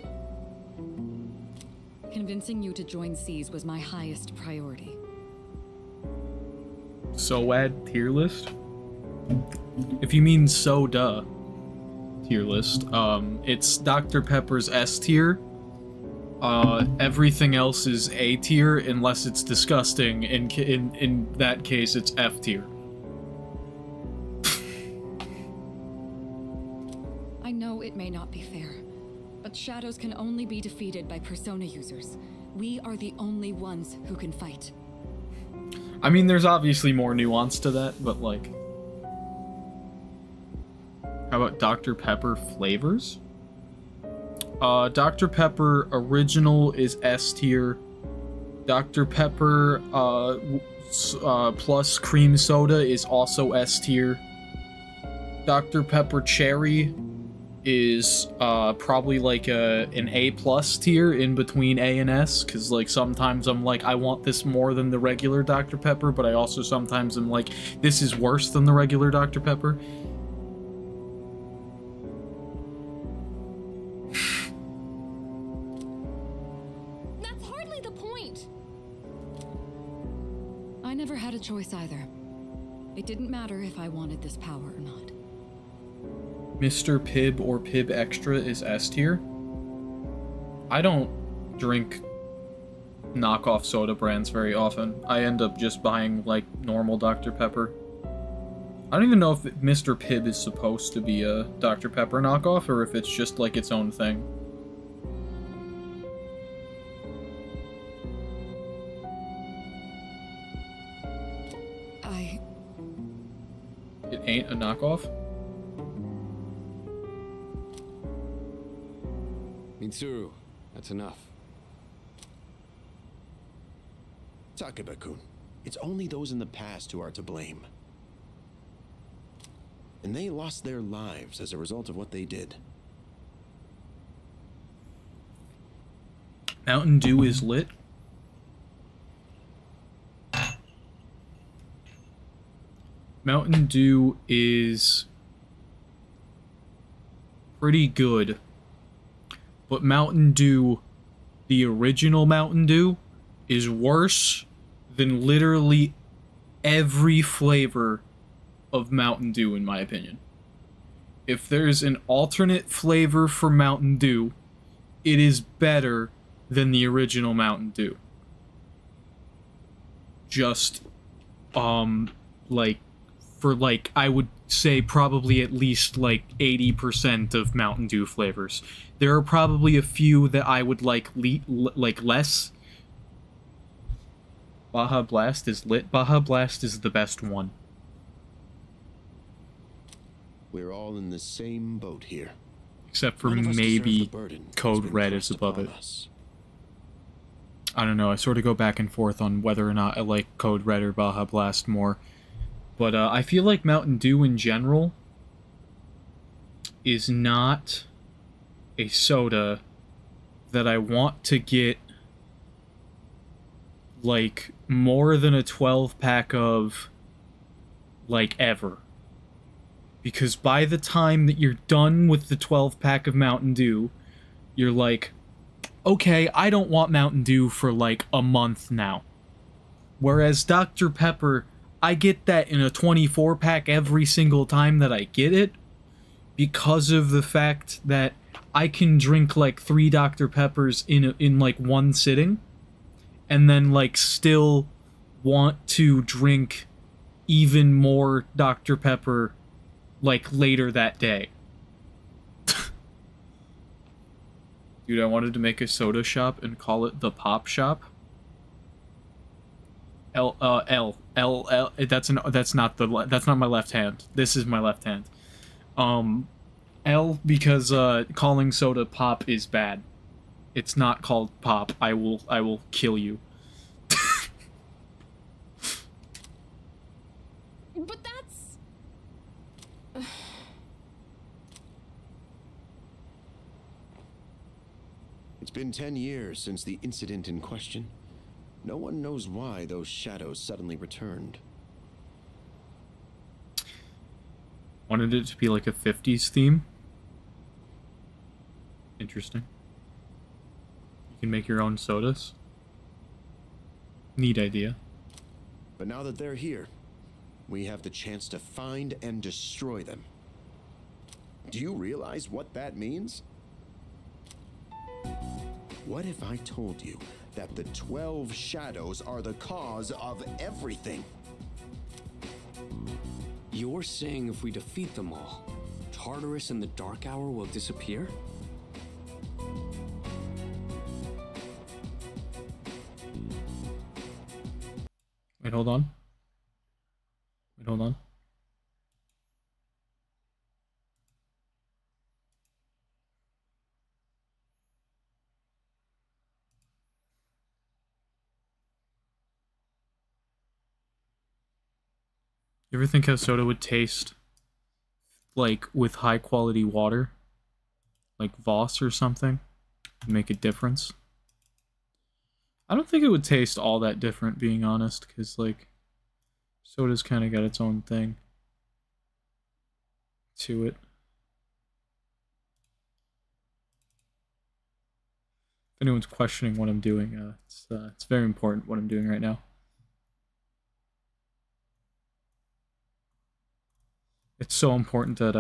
Convincing you to join C's was my highest priority. SOAD tier list? If you mean soda tier list, it's Dr. Pepper's S tier. Everything else is A tier unless it's disgusting. In that case, it's F tier. I know it may not be fair, but shadows can only be defeated by persona users. We are the only ones who can fight. I mean, there's obviously more nuance to that, but like... How about Dr. Pepper flavors? Dr. Pepper Original is S tier. Dr. Pepper plus cream soda is also S tier. Dr. Pepper Cherry is probably like an A plus tier in between A and S, because like sometimes I'm like, I want this more than the regular Dr. Pepper, but I also sometimes am like, this is worse than the regular Dr. Pepper. That's hardly the point. I never had a choice either. It didn't matter if I wanted this power or not. Mr. Pibb or Pibb Extra is S tier. I don't drink knockoff soda brands very often. I end up just buying like normal Dr. Pepper. I don't even know if Mr. Pibb is supposed to be a Dr. Pepper knockoff or if it's just like its own thing. It ain't a knockoff? Mitsuru, that's enough. Takeba-kun, it's only those in the past who are to blame. And they lost their lives as a result of what they did. Mountain Dew is lit. Mountain Dew is pretty good. But Mountain Dew, the original Mountain Dew, is worse than literally every flavor of Mountain Dew, in my opinion. If there's an alternate flavor for Mountain Dew, it is better than the original Mountain Dew. Just, like, for, like, I would say probably at least, like, 80% of Mountain Dew flavors. There are probably a few that I would like less. Baja Blast is lit. Baja Blast is the best one. We're all in the same boat here. Except for maybe Code Red is above it. I don't know, I sort of go back and forth on whether or not I like Code Red or Baja Blast more. But I feel like Mountain Dew in general is not a soda that I want to get, like, more than a 12-pack of, like, ever. Because by the time that you're done with the 12-pack of Mountain Dew, you're like, okay, I don't want Mountain Dew for, like, a month now. Whereas Dr. Pepper, I get that in a 24-pack every single time that I get it, because of the fact that I can drink like 3 Dr. Peppers in like one sitting, and then like still want to drink even more Dr. Pepper like later that day. Dude, I wanted to make a soda shop and call it the Pop Shop. That's not my left hand. This is my left hand. L, because calling soda pop is bad. It's not called pop. I will kill you. But that's... It's been 10 years since the incident in question. No one knows why those shadows suddenly returned. Wanted it to be like a 50s theme. Interesting. You can make your own sodas. Neat idea. But now that they're here, we have the chance to find and destroy them. Do you realize what that means? What if I told you that the 12 shadows are the cause of everything? You're saying if we defeat them all, Tartarus and the Dark Hour will disappear? Wait, hold on. Wait, hold on. You ever think how soda would taste, like, with high-quality water? Like Voss or something? Make a difference? I don't think it would taste all that different, being honest, because, like, soda's kind of got its own thing to it. If anyone's questioning what I'm doing, it's very important what I'm doing right now. It's so important that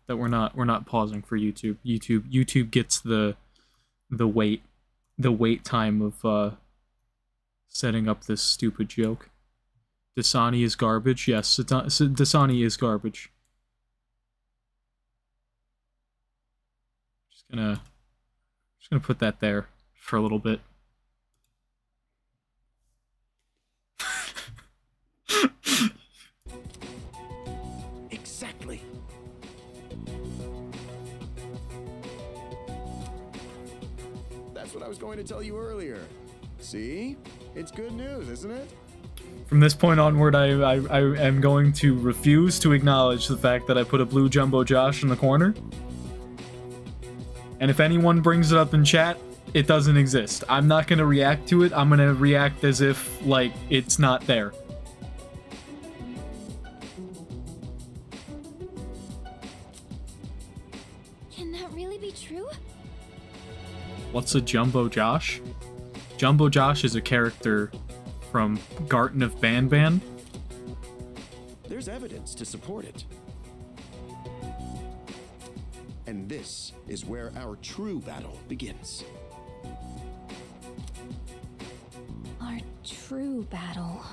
that we're not pausing for YouTube. YouTube gets the wait time of setting up this stupid joke. Dasani is garbage. Yes, Dasani is garbage. Just gonna put that there for a little bit. Exactly. That's what I was going to tell you earlier. See? It's good news, isn't it? From this point onward, I am going to refuse to acknowledge the fact that I put a blue Jumbo Josh in the corner. And if anyone brings it up in chat, it doesn't exist. I'm not going to react to it. I'm going to react as if, like, it's not there. Can that really be true? What's a Jumbo Josh? Jumbo Josh is a character from Garten of Banban. There's evidence to support it. And this is where our true battle begins. Our true battle.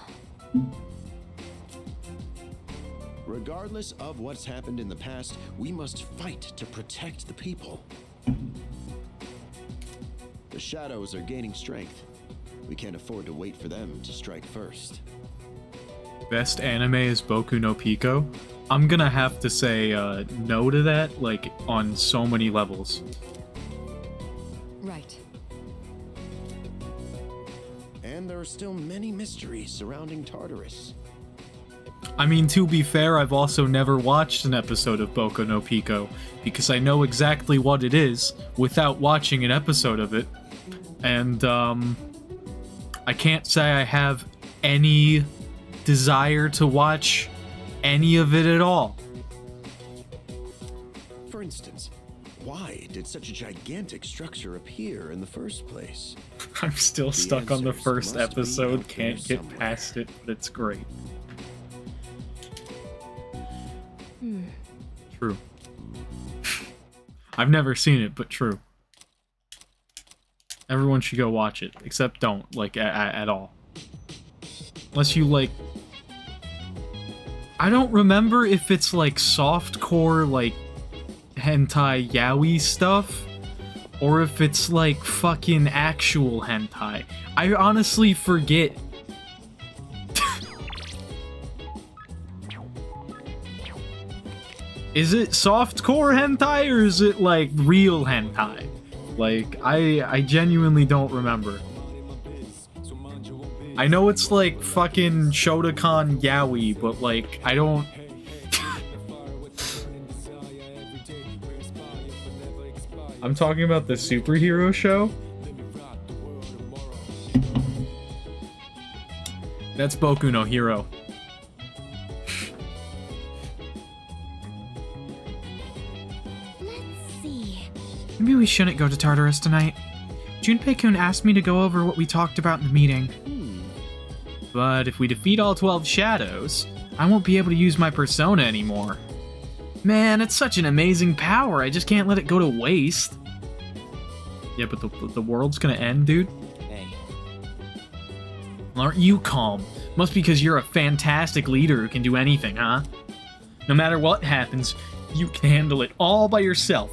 Regardless of what's happened in the past, we must fight to protect the people. The shadows are gaining strength. We can't afford to wait for them to strike first. Best anime is Boku no Pico. I'm gonna have to say no to that, like, on so many levels. Right. And there are still many mysteries surrounding Tartarus. I mean, to be fair, I've also never watched an episode of Boku no Pico, because I know exactly what it is without watching an episode of it. And, I can't say I have any desire to watch any of it at all. For instance, why did such a gigantic structure appear in the first place? I'm still stuck on the first episode, can't get past it, but it's great. True. I've never seen it, but true. Everyone should go watch it, except don't, like, at all. Unless you, like... I don't remember if it's, like, softcore, like, hentai yaoi stuff, or if it's, like, fucking actual hentai. I honestly forget. Is it softcore hentai, or is it, like, real hentai? Like, I genuinely don't remember. I know it's like fucking Shotokan yaoi, but like, I don't... I'm talking about the superhero show? That's Boku no Hero. Maybe we shouldn't go to Tartarus tonight. Junpei-kun asked me to go over what we talked about in the meeting. But if we defeat all 12 shadows, I won't be able to use my persona anymore. Man, it's such an amazing power. I just can't let it go to waste. Yeah, but the world's gonna end, dude. Hey. Aren't you calm? Must be because you're a fantastic leader who can do anything, huh? No matter what happens, you can handle it all by yourself.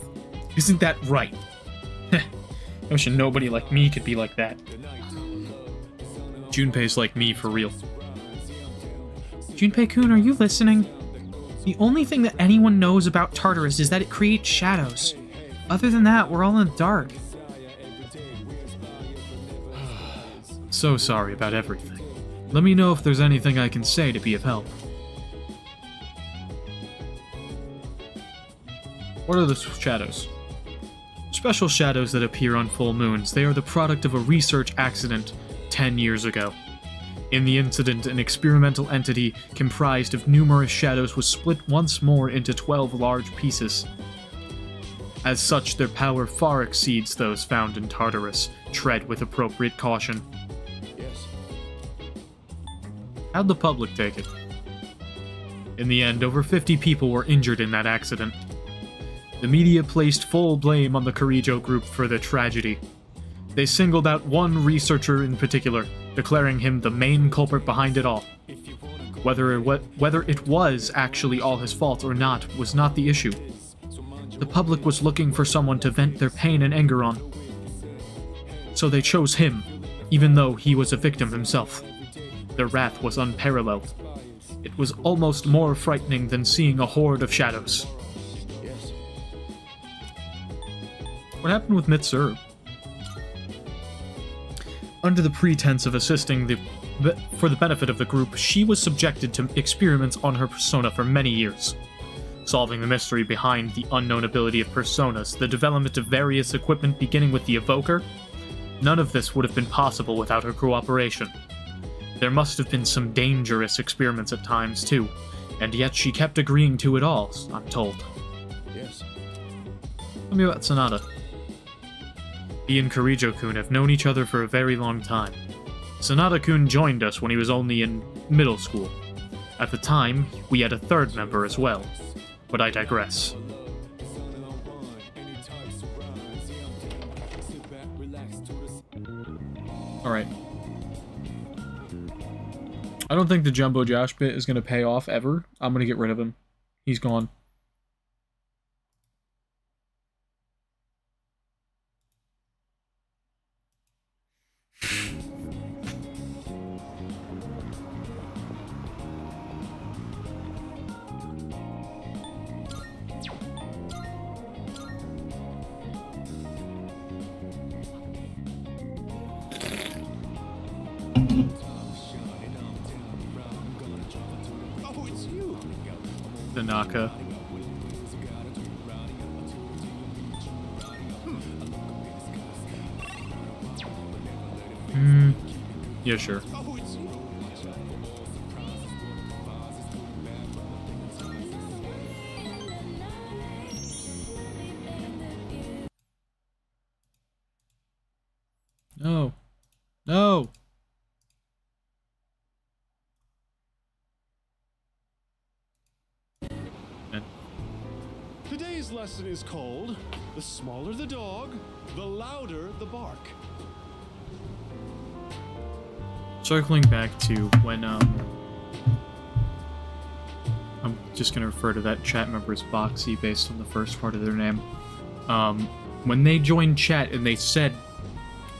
Isn't that right? Wish nobody like me could be like that. Junpei's like me for real. Junpei-kun, are you listening? The only thing that anyone knows about Tartarus is that it creates shadows. Other than that, we're all in the dark. So sorry about everything. Let me know if there's anything I can say to be of help. What are the shadows? Special shadows that appear on full moons. They are the product of a research accident 10 years ago. In the incident, an experimental entity comprised of numerous shadows was split once more into 12 large pieces. As such, their power far exceeds those found in Tartarus. Tread with appropriate caution. Yes. How'd the public take it? In the end, over 50 people were injured in that accident. The media placed full blame on the Kirijo group for the tragedy. They singled out one researcher in particular, declaring him the main culprit behind it all. Whether it was actually all his fault or not was not the issue. The public was looking for someone to vent their pain and anger on. So they chose him, even though he was a victim himself. Their wrath was unparalleled. It was almost more frightening than seeing a horde of shadows. Yes. What happened with Mitsuru? Under the pretense of assisting for the benefit of the group, she was subjected to experiments on her persona for many years. Solving the mystery behind the unknown ability of personas, the development of various equipment beginning with the evoker, none of this would have been possible without her cooperation. There must have been some dangerous experiments at times, too, and yet she kept agreeing to it all, I'm told. Yes. Tell me about Sonata. He and Kirijo-kun have known each other for a very long time. Sonata-kun joined us when he was only in middle school. At the time, we had a third member as well, but I digress. Alright. I don't think the Jumbo Josh bit is going to pay off ever. I'm going to get rid of him. He's gone. Tanaka. Yeah, sure. No. No! Today's lesson is called, the smaller the dog, the louder the bark. Circling back to when, I'm just gonna refer to that chat member as Boxy based on the first part of their name. When they joined chat and they said,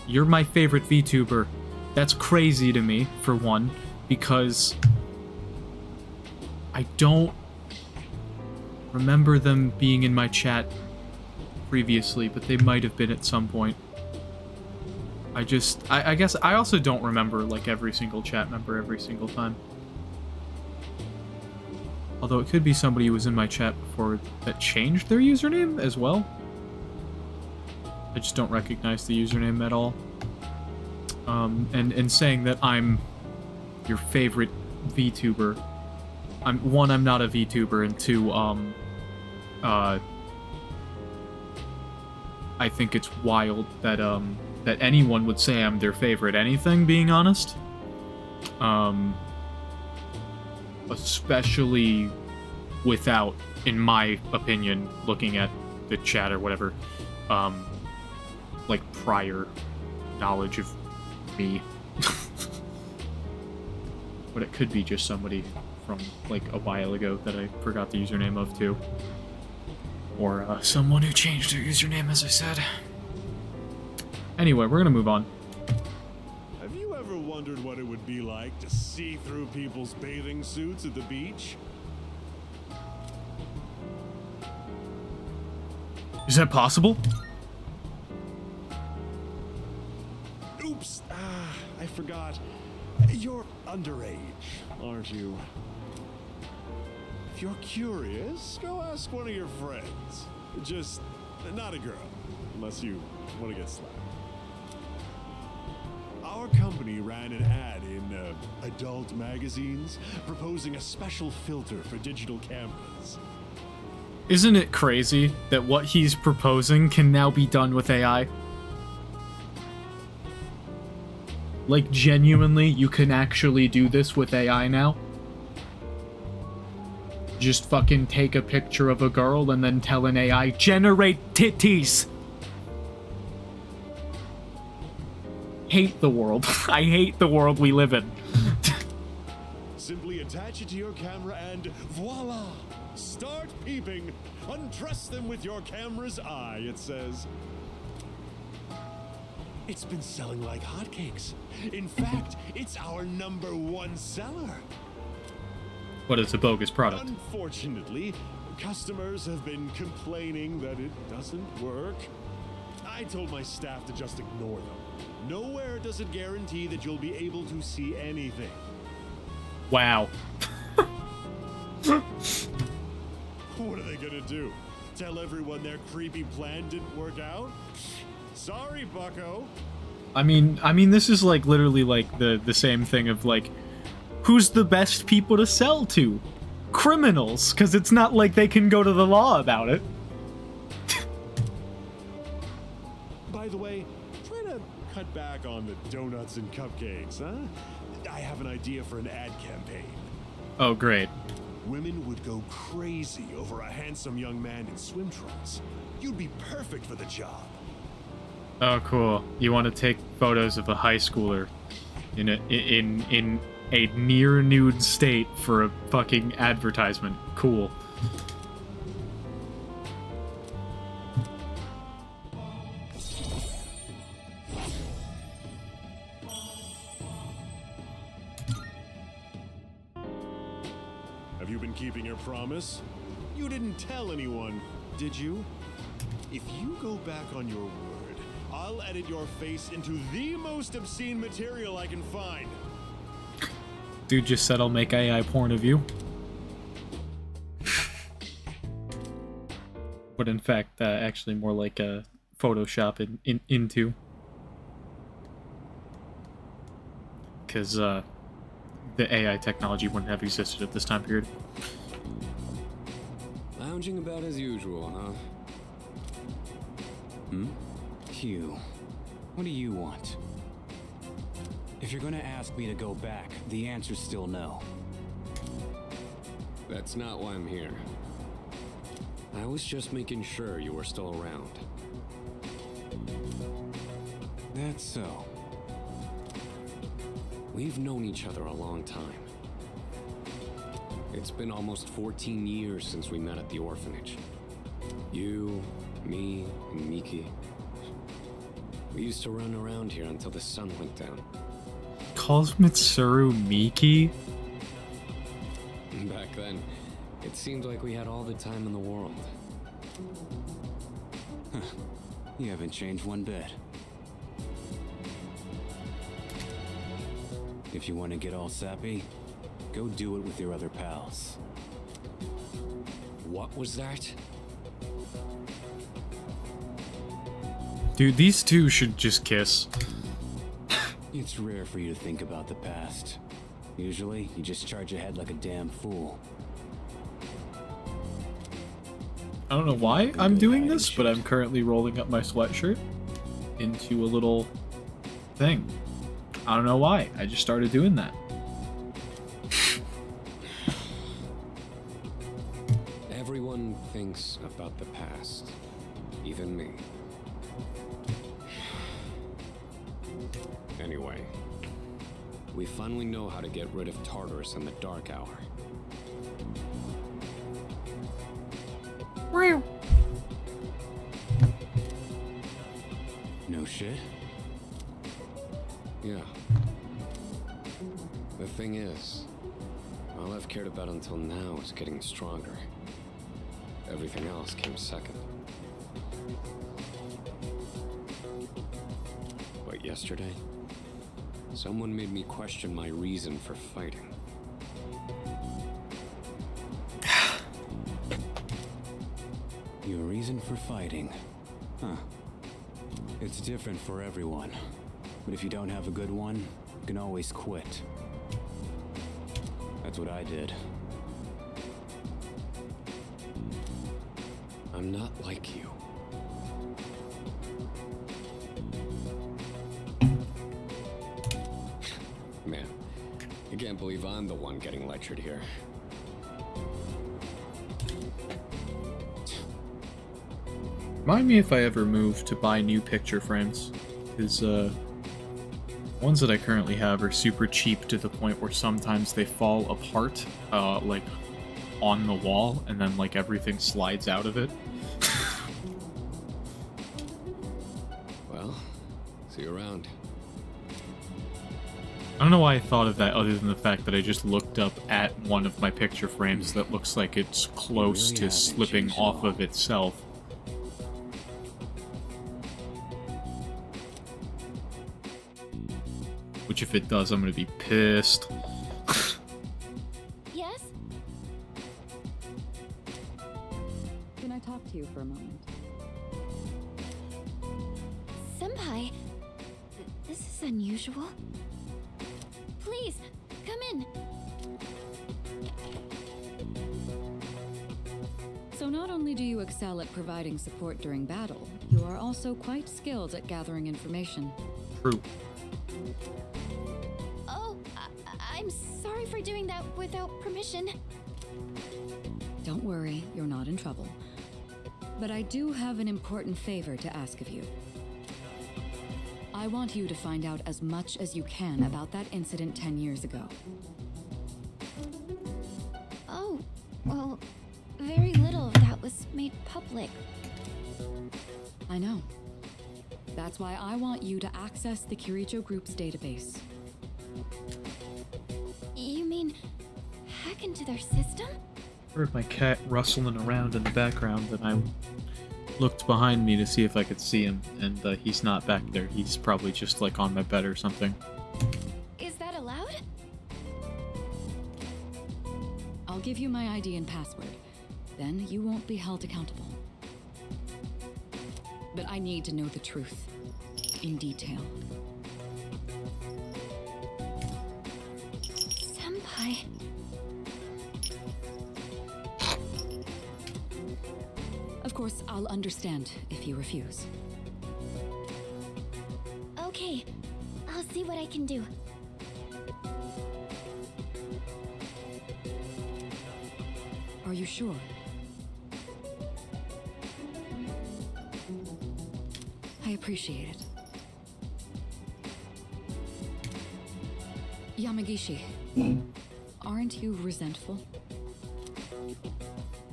"You're my favorite VTuber," that's crazy to me, for one, because I don't remember them being in my chat previously, but they might have been at some point. I guess I also don't remember, like, every single chat member every single time. Although it could be somebody who was in my chat before that changed their username as well. I just don't recognize the username at all. And saying that I'm your favorite VTuber, one, I'm not a VTuber, and two, I think it's wild that, that anyone would say I'm their favorite anything, being honest. especially without, in my opinion, looking at the chat or whatever, like prior knowledge of me. But it could be just somebody from like a while ago that I forgot the username of too. Or someone who changed their username, as I said. Anyway, we're gonna move on. Have you ever wondered what it would be like to see through people's bathing suits at the beach? Is that possible? Oops! I forgot. You're underage, aren't you? If you're curious, go ask one of your friends. Just not a girl, unless you want to get slapped. Our company ran an ad in adult magazines proposing a special filter for digital cameras. Isn't it crazy that what he's proposing can now be done with AI? Like, genuinely, you can actually do this with AI now? Just fucking take a picture of a girl and then tell an AI, generate titties! Hate the world. I hate the world we live in. Simply attach it to your camera and voila! Start peeping! Undress them with your camera's eye, it says. It's been selling like hotcakes. In fact, it's our #1 seller. But it's a bogus product. Unfortunately, customers have been complaining that it doesn't work. I told my staff to just ignore them. Nowhere does it guarantee that you'll be able to see anything. Wow. What are they gonna do? Tell everyone their creepy plan didn't work out? Sorry, bucko. I mean, this is like literally like the same thing of like, who's the best people to sell to? Criminals, because it's not like they can go to the law about it. By the way, try to cut back on the donuts and cupcakes, huh? I have an idea for an ad campaign. Oh, great. Women would go crazy over a handsome young man in swim trunks. You'd be perfect for the job. Oh, cool. You want to take photos of a high schooler in a near nude state for a fucking advertisement. Cool. Have you been keeping your promise? You didn't tell anyone, did you? If you go back on your word, I'll edit your face into the most obscene material I can find. Dude just said I'll make AI porn of you. But in fact, actually more like a Photoshop into. Because the AI technology wouldn't have existed at this time period. Lounging about as usual, huh? Hugh, what do you want? If you're gonna ask me to go back, the answer's still no. That's not why I'm here. I was just making sure you were still around. That's so. We've known each other a long time. It's been almost 14 years since we met at the orphanage. You, me, and Miki. We used to run around here until the sun went down. Calls Mitsuru Miki? Back then, it seemed like we had all the time in the world. You haven't changed one bit. If you want to get all sappy, go do it with your other pals. What was that? Dude, these two should just kiss. It's rare for you to think about the past. Usually, you just charge ahead like a damn fool. I don't know why I'm doing this, but I'm currently rolling up my sweatshirt into a little thing. I don't know why. I just started doing that. thinks about the past. Even me. Anyway, we finally know how to get rid of Tartarus in the Dark Hour. No shit? Yeah. The thing is, all I've cared about until now is getting stronger. Everything else came second. But yesterday, someone made me question my reason for fighting. Your reason for fighting? Huh. It's different for everyone. But if you don't have a good one, you can always quit. That's what I did. I'm not like you. Man, I can't believe I'm the one getting lectured here. Remind me if I ever move to buy new picture frames, because ones that I currently have are super cheap to the point where sometimes they fall apart, like on the wall, and then like everything slides out of it. Well, see you around. I don't know why I thought of that other than the fact that I just looked up at one of my picture frames that looks like it's close to slipping off of itself. Which if it does, I'm gonna be pissed. Yes? Can I talk to you for a moment? Senpai, this is unusual. Please, come in. So not only do you excel at providing support during battle, you are also quite skilled at gathering information. True. Oh, I'm sorry for doing that without permission. Don't worry, you're not in trouble. But I do have an important favor to ask of you. I want you to find out as much as you can about that incident 10 years ago. Oh, well, very little of that was made public. I know. That's why I want you to access the Kiricho Group's database. You mean hack into their system? Heard my cat rustling around in the background, and I looked behind me to see if I could see him, and he's not back there. He's probably just like on my bed or something. Is that allowed? I'll give you my ID and password. Then you won't be held accountable. But I need to know the truth. In detail. Senpai. Of course, I'll understand if you refuse. Okay, I'll see what I can do. Are you sure? I appreciate it. Yamagishi, aren't you resentful?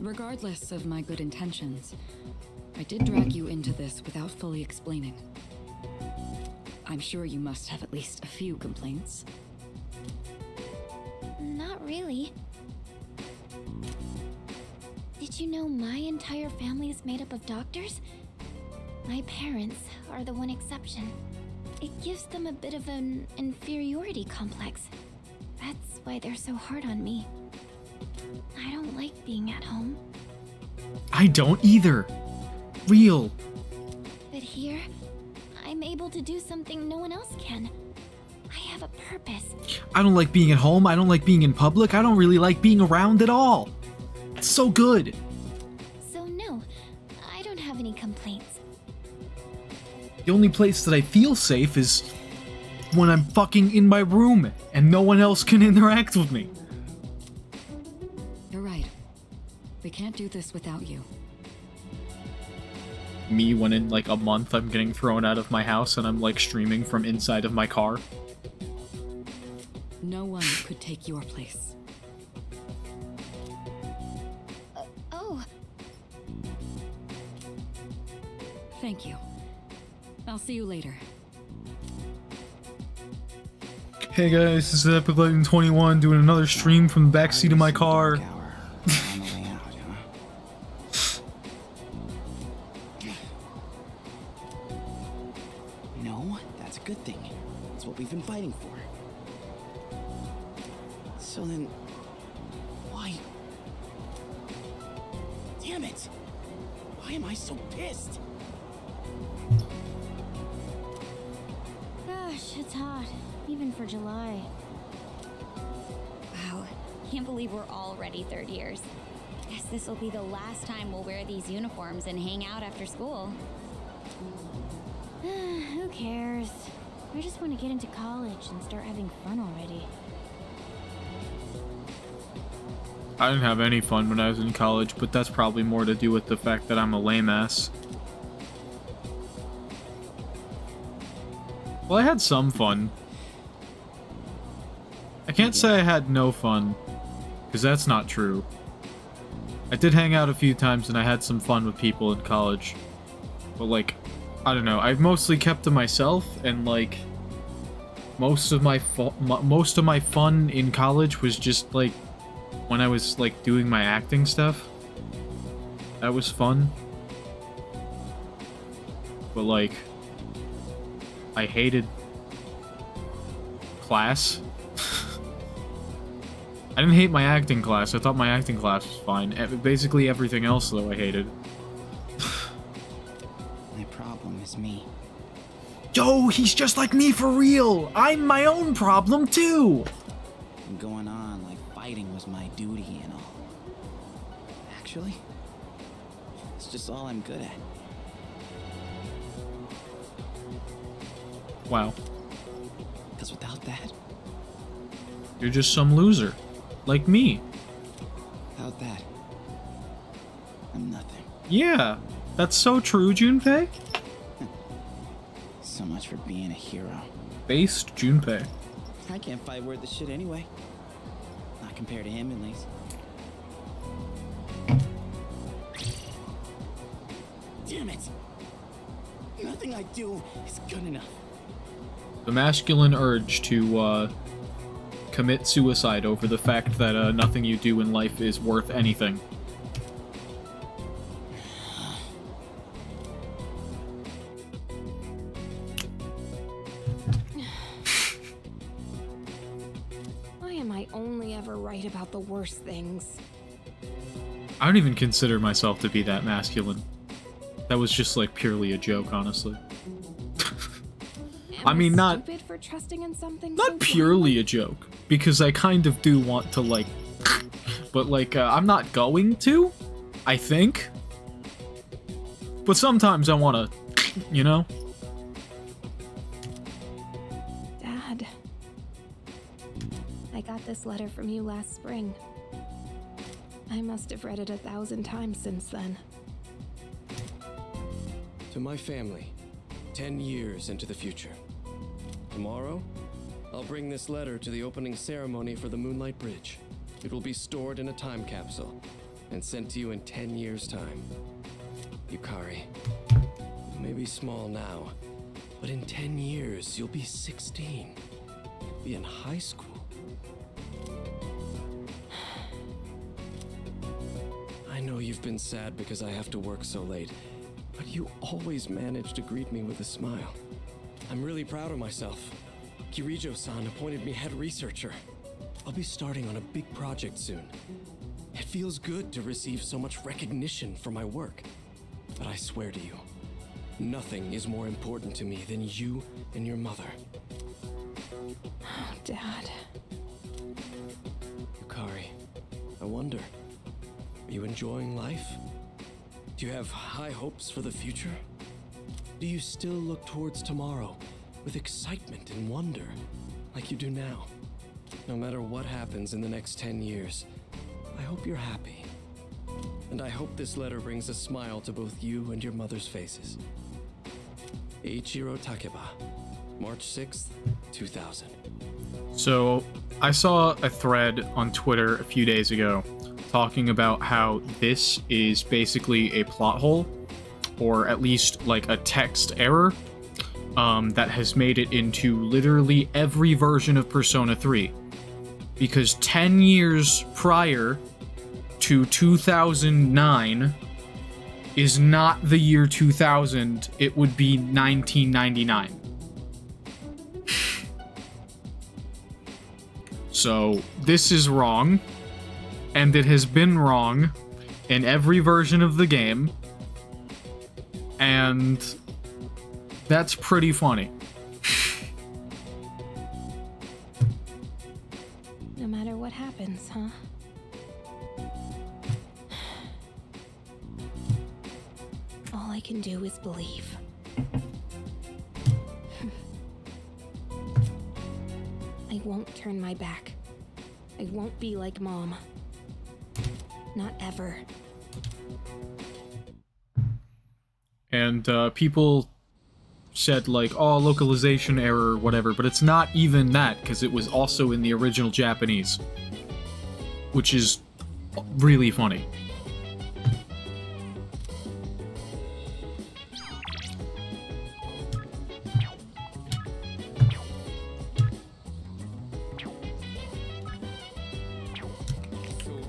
Regardless of my good intentions, I did drag you into this without fully explaining. I'm sure you must have at least a few complaints. Not really. Did you know my entire family is made up of doctors? My parents are the one exception. It gives them a bit of an inferiority complex. That's why they're so hard on me. I don't like being at home. I don't either. Real. But here, I'm able to do something no one else can. I have a purpose. I don't like being at home. I don't like being in public. I don't really like being around at all. It's so good. So no, I don't have any complaints. The only place that I feel safe is when I'm fucking in my room and no one else can interact with me. You're right. We can't do this without you. Me when in like a month I'm getting thrown out of my house and I'm like streaming from inside of my car. No one could take your place. Oh. Thank you. I'll see you later. Hey guys, this is Epic Legend 21 doing another stream from the backseat of my car. No, that's a good thing. That's what we've been fighting for. So then, why? Damn it! Why am I so pissed? Gosh, it's hot. Even for July. Wow. Can't believe we're already third years. Guess this will be the last time we'll wear these uniforms and hang out after school. Who cares? I just want to get into college and start having fun already. I didn't have any fun when I was in college, but that's probably more to do with the fact that I'm a lame ass. Well, I had some fun. I can't say I had no fun, because that's not true. I did hang out a few times and I had some fun with people in college. But like, I don't know, I've mostly kept to myself, and like, most of my fun in college was just like, when I was like doing my acting stuff. That was fun. But like, I hated class. I didn't hate my acting class. I thought my acting class was fine. Basically everything else, though, I hated. My problem is me. Yo, he's just like me for real! I'm my own problem, too! I'm going on like fighting was my duty and all. Actually, it's just all I'm good at. Wow. Because without that... You're just some loser. Like me. Without that... I'm nothing. Yeah, that's so true, Junpei. So much for being a hero. Based Junpei. I can't fight worth the shit anyway. Not compared to him, at least. Damn it! Nothing I do is good enough. The masculine urge to, commit suicide over the fact that, nothing you do in life is worth anything. Why am I only ever right about the worst things? I don't even consider myself to be that masculine. That was just, like, purely a joke, honestly. I mean, not for trusting in something not purely a joke, because I kind of do want to, like, but, like, I'm not going to, I think. But sometimes I want to, you know? Dad, I got this letter from you last spring. I must have read it 1,000 times since then. To my family, 10 years into the future. Tomorrow, I'll bring this letter to the opening ceremony for the Moonlight Bridge. It will be stored in a time capsule and sent to you in 10 years' time. Yukari, you may be small now, but in 10 years, you'll be 16. You'll be in high school. I know you've been sad because I have to work so late, but you always manage to greet me with a smile. I'm really proud of myself. Kirijo-san appointed me head researcher. I'll be starting on a big project soon. It feels good to receive so much recognition for my work. But I swear to you, nothing is more important to me than you and your mother. Oh, Dad. Yukari, I wonder, are you enjoying life? Do you have high hopes for the future? Do you still look towards tomorrow with excitement and wonder like you do now? No matter what happens in the next 10 years, I hope you're happy. and I hope this letter brings a smile to both you and your mother's faces. Eiichiro Takeba, March 6th, 2000. So, I saw a thread on Twitter a few days ago talking about how this is basically a plot hole, or at least like a text error, that has made it into literally every version of Persona 3. Because 10 years prior to 2009 is not the year 2000, it would be 1999. So, this is wrong, and it has been wrong in every version of the game, and that's pretty funny. No matter what happens, huh? All I can do is believe. I won't turn my back. I won't be like Mom. Not ever. And people said like, oh, localization error or whatever, but it's not even that, because it was also in the original Japanese. Which is really funny.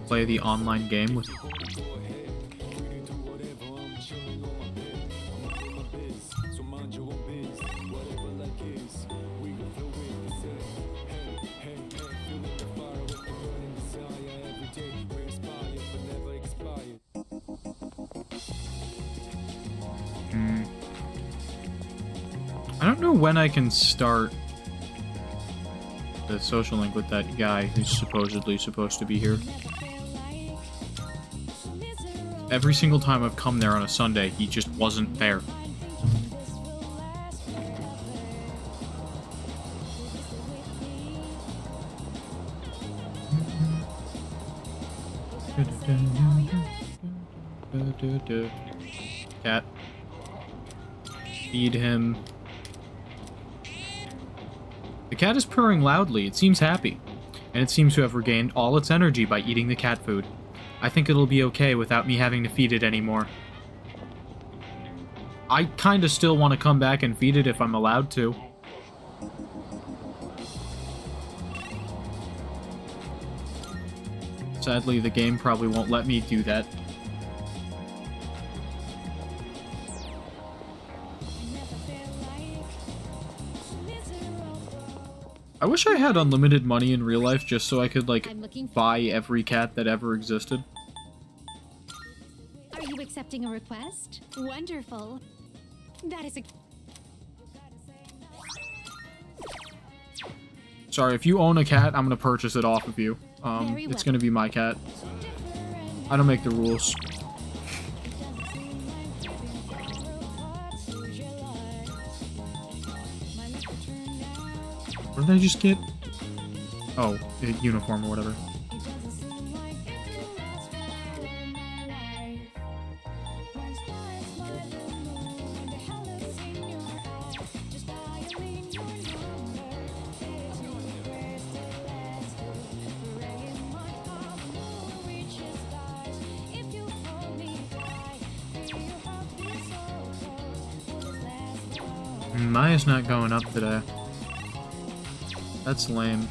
Play the online game with... I don't know when I can start the social link with that guy who's supposedly supposed to be here. Every single time I've come there on a Sunday, he just wasn't there. Cat. Feed him. The cat is purring loudly. It seems happy, and it seems to have regained all its energy by eating the cat food. I think it'll be okay without me having to feed it anymore. I kinda still want to come back and feed it if I'm allowed to. Sadly, the game probably won't let me do that. I wish I had unlimited money in real life just so I could, like, buy every cat that ever existed. Are you accepting a request? Wonderful. That is a... Sorry, if you own a cat, I'm gonna purchase it off of you. It's gonna be my cat. I don't make the rules. What did I just get? Oh, a uniform or whatever. Maya's not going up today. That's lame.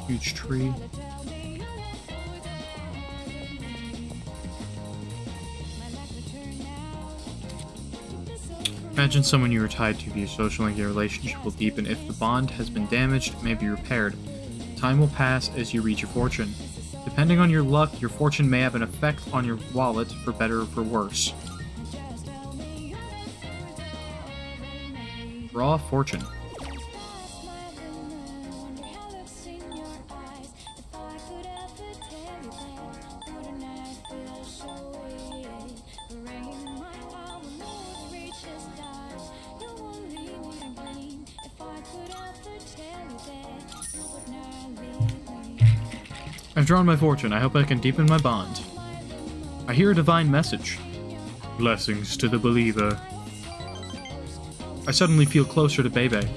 Huge tree. Imagine someone you were tied to via social link. Your relationship will deepen. If the bond has been damaged, it may be repaired. Time will pass as you reach your fortune. Depending on your luck, your fortune may have an effect on your wallet, for better or for worse. Raw fortune. I've drawn my fortune. I hope I can deepen my bond. I hear a divine message. Blessings to the believer. I suddenly feel closer to Bebe.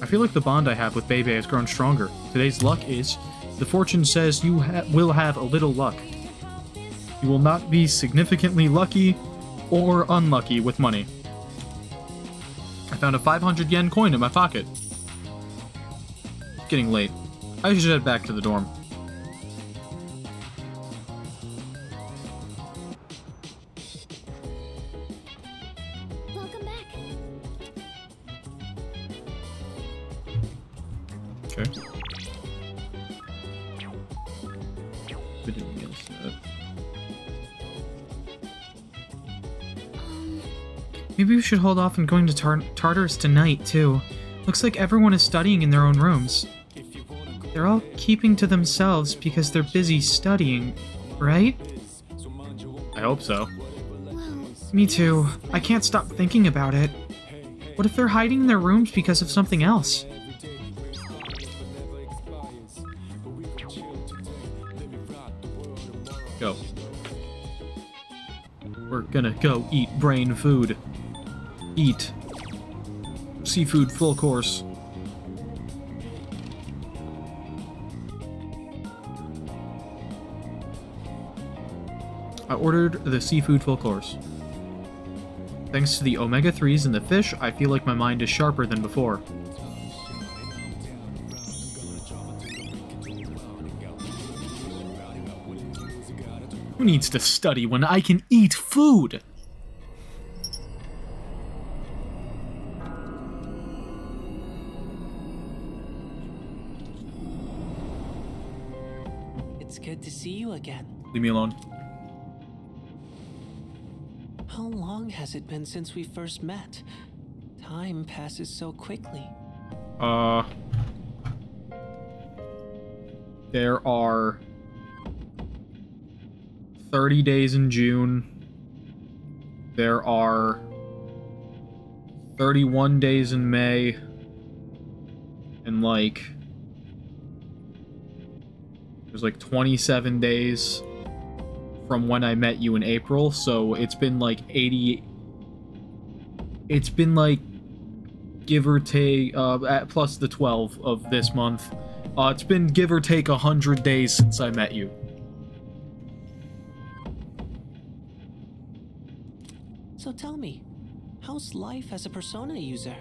I feel like the bond I have with Bebe has grown stronger. Today's luck is, the fortune says you will have a little luck. You will not be significantly lucky or unlucky with money. I found a 500 yen coin in my pocket. It's getting late. I should head back to the dorm. Okay. Maybe we should hold off on going to Tartarus tonight, too. Looks like everyone is studying in their own rooms. They're all keeping to themselves because they're busy studying, right? I hope so. Me too. I can't stop thinking about it. What if they're hiding in their rooms because of something else? Go. We're gonna go eat brain food. Eat. Seafood full course. I ordered the seafood full course. Thanks to the omega-3s in the fish, I feel like my mind is sharper than before. Who needs to study when I can eat food? It's good to see you again. Leave me alone. How long has it been since we first met? Time passes so quickly. There are 30 days in June. There are 31 days in May. And there's like 27 days from when I met you in April, so it's been like 80... It's been like, give or take, plus the 12 of this month. It's been give or take 100 days since I met you. So tell me, how's life as a Persona user?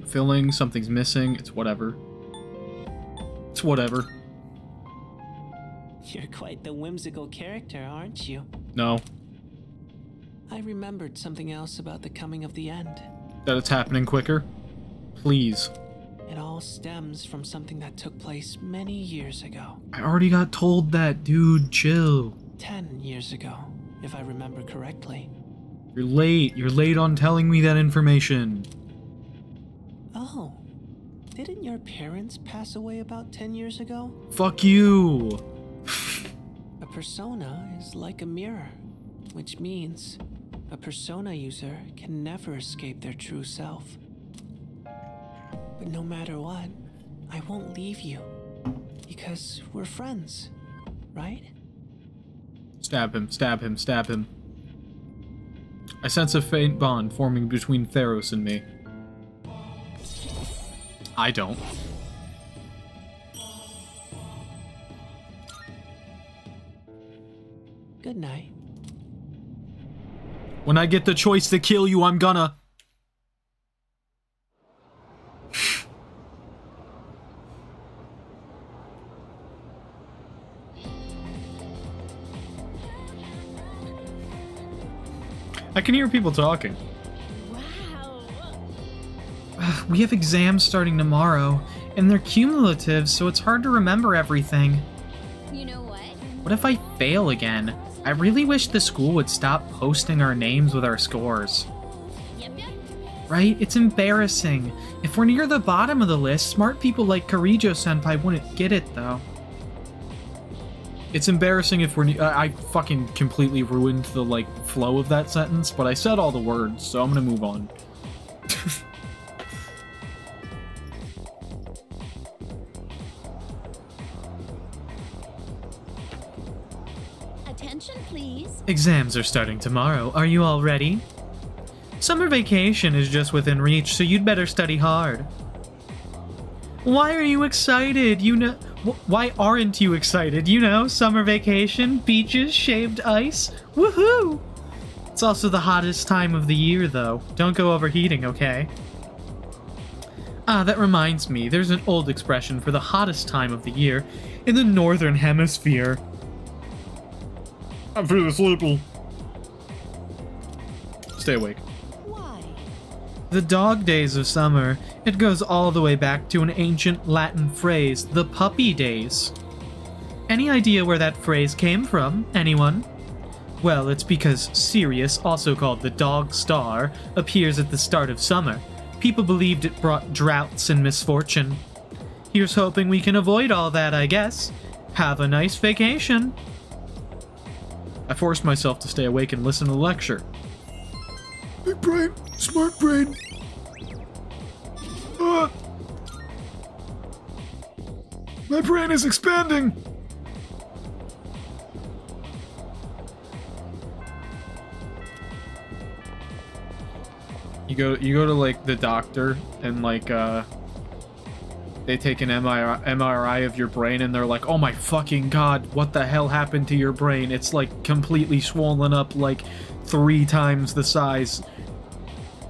Filling, something's missing, it's whatever. It's whatever. You're quite the whimsical character, aren't you? No. I remembered something else about the coming of the end. That it's happening quicker? Please. It all stems from something that took place many years ago. I already got told that, dude. Chill. 10 years ago, if I remember correctly. You're late. You're late on telling me that information. Oh. Didn't your parents pass away about 10 years ago? Fuck you. A persona is like a mirror, which means a persona user can never escape their true self. But no matter what, I won't leave you, because we're friends, right? Stab him, stab him, stab him. I sense a faint bond forming between Theros and me. I don't. Good night. When I get the choice to kill you, I'm gonna... I can hear people talking. We have exams starting tomorrow, and they're cumulative, so it's hard to remember everything. You know what? What if I fail again? I really wish the school would stop posting our names with our scores. Yep. Right? It's embarrassing. If we're near the bottom of the list, smart people like Karijo-senpai wouldn't get it, though. It's embarrassing if we're I fucking completely ruined the, like, flow of that sentence, but I said all the words, so I'm gonna move on. Attention, please. Exams are starting tomorrow. Are you all ready? Summer vacation is just within reach, so you'd better study hard. Why are you excited? You know... Why aren't you excited? You know, summer vacation, beaches, shaved ice. Woohoo! It's also the hottest time of the year, though. Don't go overheating, okay? Ah, that reminds me. There's an old expression for the hottest time of the year in the northern hemisphere. I'm feeling sleepy. Stay awake. The dog days of summer. It goes all the way back to an ancient Latin phrase, the puppy days. Any idea where that phrase came from? Anyone? Well, it's because Sirius, also called the dog star, appears at the start of summer. People believed it brought droughts and misfortune. Here's hoping we can avoid all that, I guess. Have a nice vacation. I forced myself to stay awake and listen to the lecture. Big brain, smart brain. My brain is expanding. You go to like the doctor and like they take an MRI of your brain and they're like, oh my fucking god, what the hell happened to your brain? It's like completely swollen up like 3 times the size.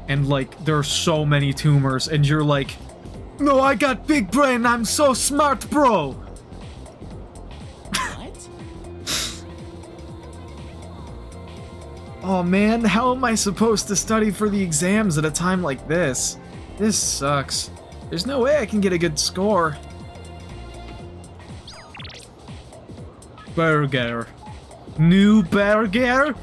And like there's so many tumors and you're like, no, I got big brain, I'm so smart, bro. What? Oh man, how am I supposed to study for the exams at a time like this? This sucks. There's no way I can get a good score. Burger. New burger?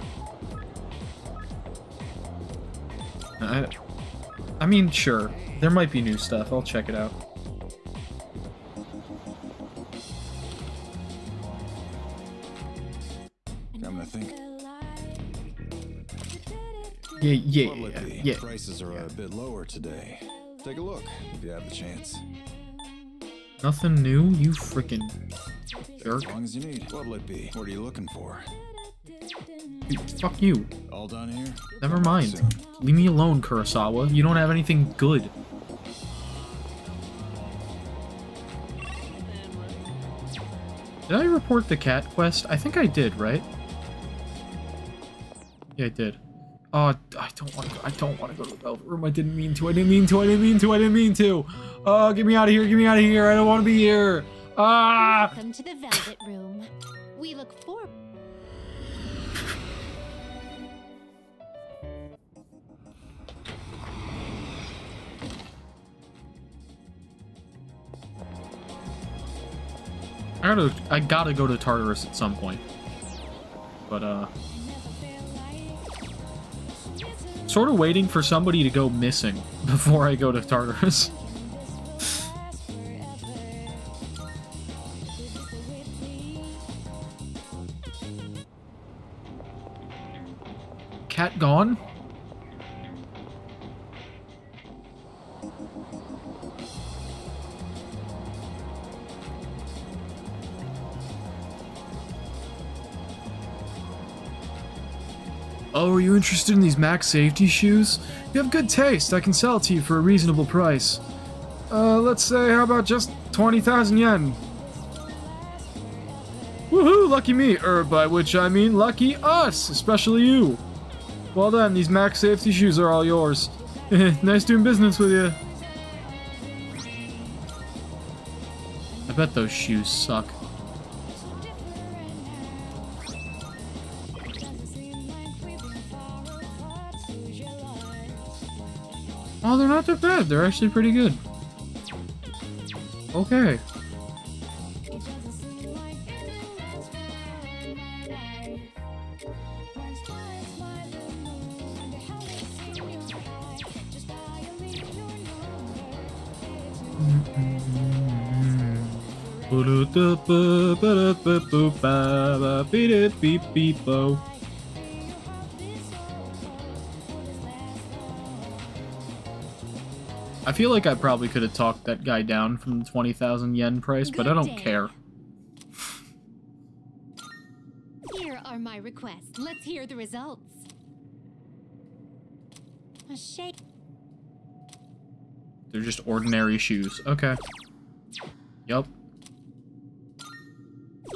I mean, sure. There might be new stuff. I'll check it out. Come to think. Yeah. Prices are a bit lower today. Take a look if you have the chance. Nothing new, you freaking jerk. As long as you need. What'll it be? What are you looking for? Fuck you. All done here? Never mind. Leave me alone, Kurosawa. You don't have anything good. Did I report the cat quest? I think I did, right? Yeah, I did. Oh, I don't want to go to the velvet room. I didn't mean to. Oh, get me out of here. I don't want to be here. Ah! Welcome to the velvet room. We look forward. I gotta go to Tartarus at some point. But, sort of waiting for somebody to go missing before I go to Tartarus. Cat gone? Oh, are you interested in these max safety shoes? You have good taste. I can sell it to you for a reasonable price. Let's say, how about just 20,000 yen? Woohoo, lucky me, by which I mean lucky us, especially you. Well done, these max safety shoes are all yours. Nice doing business with you. I bet those shoes suck. Oh, they're not that bad. They're actually pretty good. Okay. I feel like I probably could have talked that guy down from the 20,000 yen price, but I don't care. Here are my requests. Let's hear the results. A shake. They're just ordinary shoes. Okay. Yup.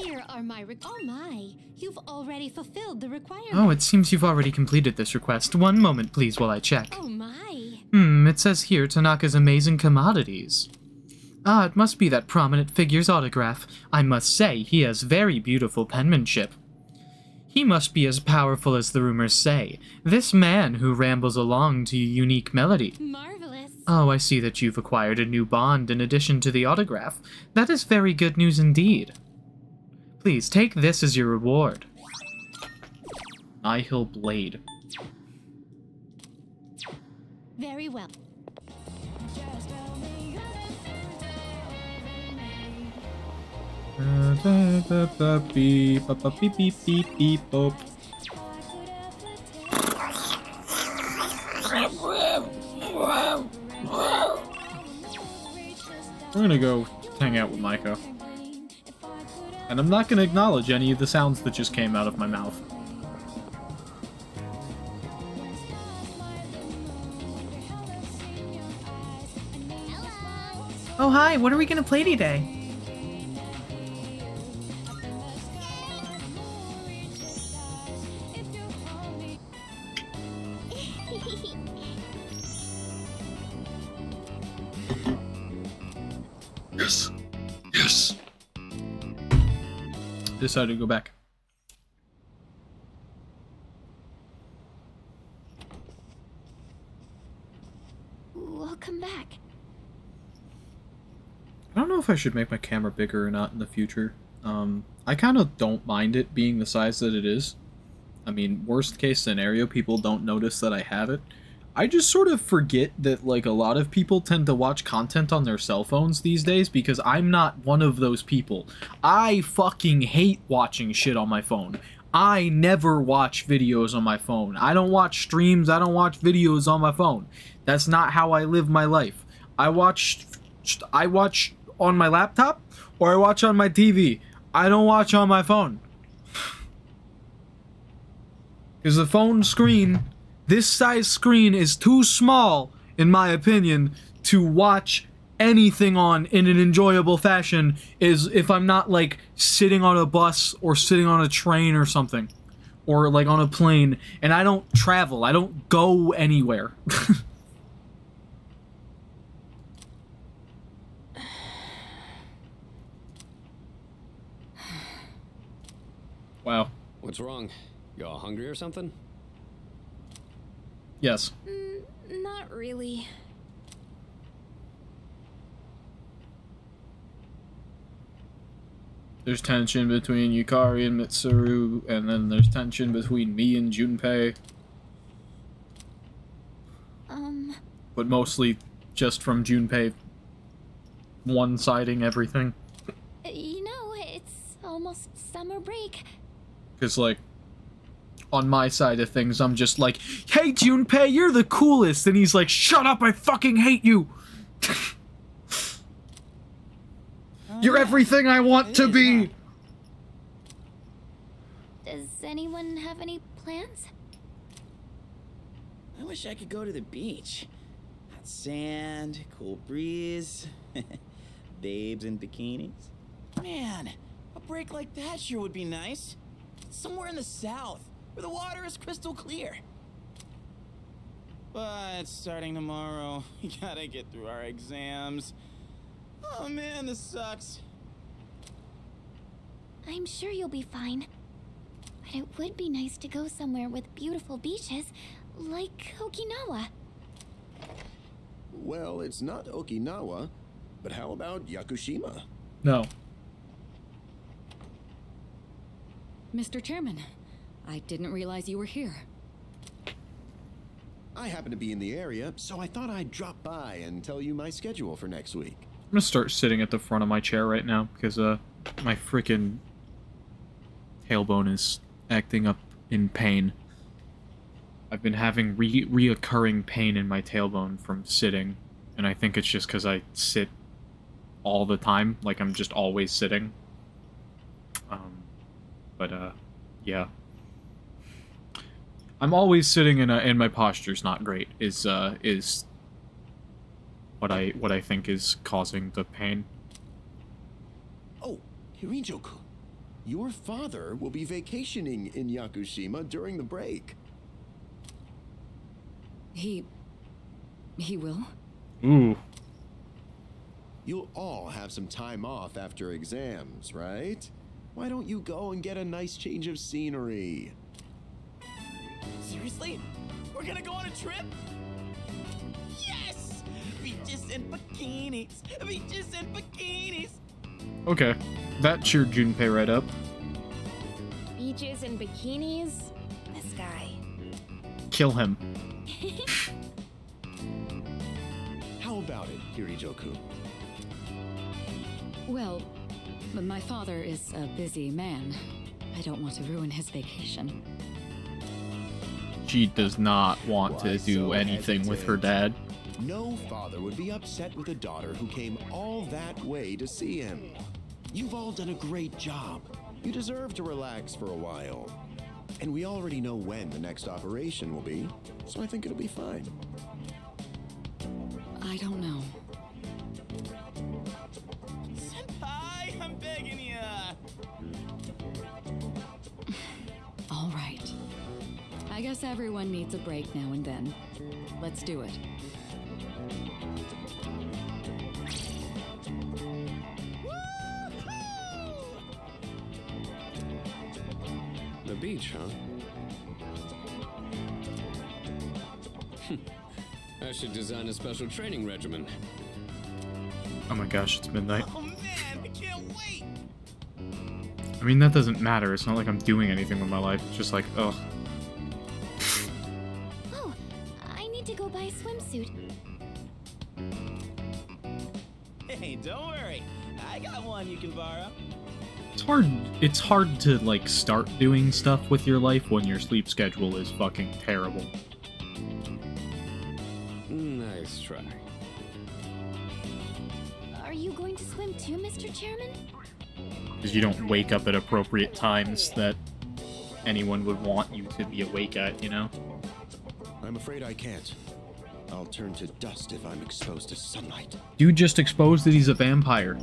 Here are my oh my, you've already fulfilled the requirement. Oh, it seems you've already completed this request. One moment, please, while I check. Oh my. It says here Tanaka's amazing commodities. Ah, it must be that prominent figure's autograph. I must say, he has very beautiful penmanship. He must be as powerful as the rumors say. This man who rambles along to a unique melody. Marvelous. Oh, I see that you've acquired a new bond in addition to the autograph. That is very good news indeed. Please, take this as your reward. Nihil Blade. Very well. We're gonna go hang out with Micah. And I'm not gonna acknowledge any of the sounds that just came out of my mouth. Oh, hi, what are we gonna play today? Yes. Yes. Decided to go back. Welcome back. I don't know if I should make my camera bigger or not in the future. I kind of don't mind it being the size that it is. I mean, worst case scenario, people don't notice that I have it. I just sort of forget that, like, a lot of people tend to watch content on their cell phones these days because I'm not one of those people. I fucking hate watching shit on my phone. I never watch videos on my phone. I don't watch streams. I don't watch videos on my phone. That's not how I live my life. I watch on my laptop or I watch on my TV. I don't watch on my phone. Because the phone screen, this size screen is too small, in my opinion, to watch anything on in an enjoyable fashion is if I'm not, like, sitting on a bus or sitting on a train or something. Or, like, on a plane. And I don't travel. I don't go anywhere. Wow. What's wrong? You all hungry or something? Yes. Not really. There's tension between Yukari and Mitsuru, and then there's tension between me and Junpei. But mostly just from Junpei one-siding everything. You know, it's almost summer break. Because, like, on my side of things, I'm just like, hey, Junpei, you're the coolest! And he's like, shut up, I fucking hate you! You're everything I want to be! Does anyone have any plans? I wish I could go to the beach. Hot sand, cool breeze, babes in bikinis. Man, a break like that sure would be nice. Somewhere in the south, where the water is crystal clear. But starting tomorrow, we gotta get through our exams. Oh man, this sucks. I'm sure you'll be fine. But it would be nice to go somewhere with beautiful beaches, like Okinawa. well, it's not Okinawa, but how about Yakushima? No. Mr. Chairman, I didn't realize you were here. I happen to be in the area, so I thought I'd drop by and tell you my schedule for next week. I'm gonna start sitting at the front of my chair right now because my freaking tailbone is acting up in pain. I've been having reoccurring pain in my tailbone from sitting, and I think it's just because I sit all the time, like I'm just always sitting. Yeah. I'm always sitting and my posture's not great, is what I think is causing the pain. Oh, Hirijo-kun, your father will be vacationing in Yakushima during the break. He will? Ooh. You'll all have some time off after exams, right? Why don't you go and get a nice change of scenery? Seriously? We're gonna go on a trip? Yes! Beaches and bikinis! Beaches and bikinis! Okay. That cheered Junpei right up. Beaches and bikinis? This guy. Kill him. How about it, Hirijo-kun? Well, my father is a busy man. I don't want to ruin his vacation. She does not want to do anything with her dad. No father would be upset with a daughter who came all that way to see him. You've all done a great job. You deserve to relax for a while. And we already know when the next operation will be, so I think it'll be fine. I don't know. Senpai, I'm begging ya! All right. I guess everyone needs a break now and then. Let's do it. The beach, huh? I should design a special training regimen. Oh my gosh, it's midnight. Oh man, I can't wait! I mean, that doesn't matter. It's not like I'm doing anything with my life. It's just like, ugh. Oh, I need to go buy a swimsuit. Hey, don't worry. I got one you can borrow. It's hard to, like, start doing stuff with your life when your sleep schedule is fucking terrible. Nice try. Are you going to swim too, Mr. Chairman? Because you don't wake up at appropriate times that anyone would want you to be awake at, you know? I'm afraid I can't. I'll turn to dust if I'm exposed to sunlight. Dude just exposed that he's a vampire.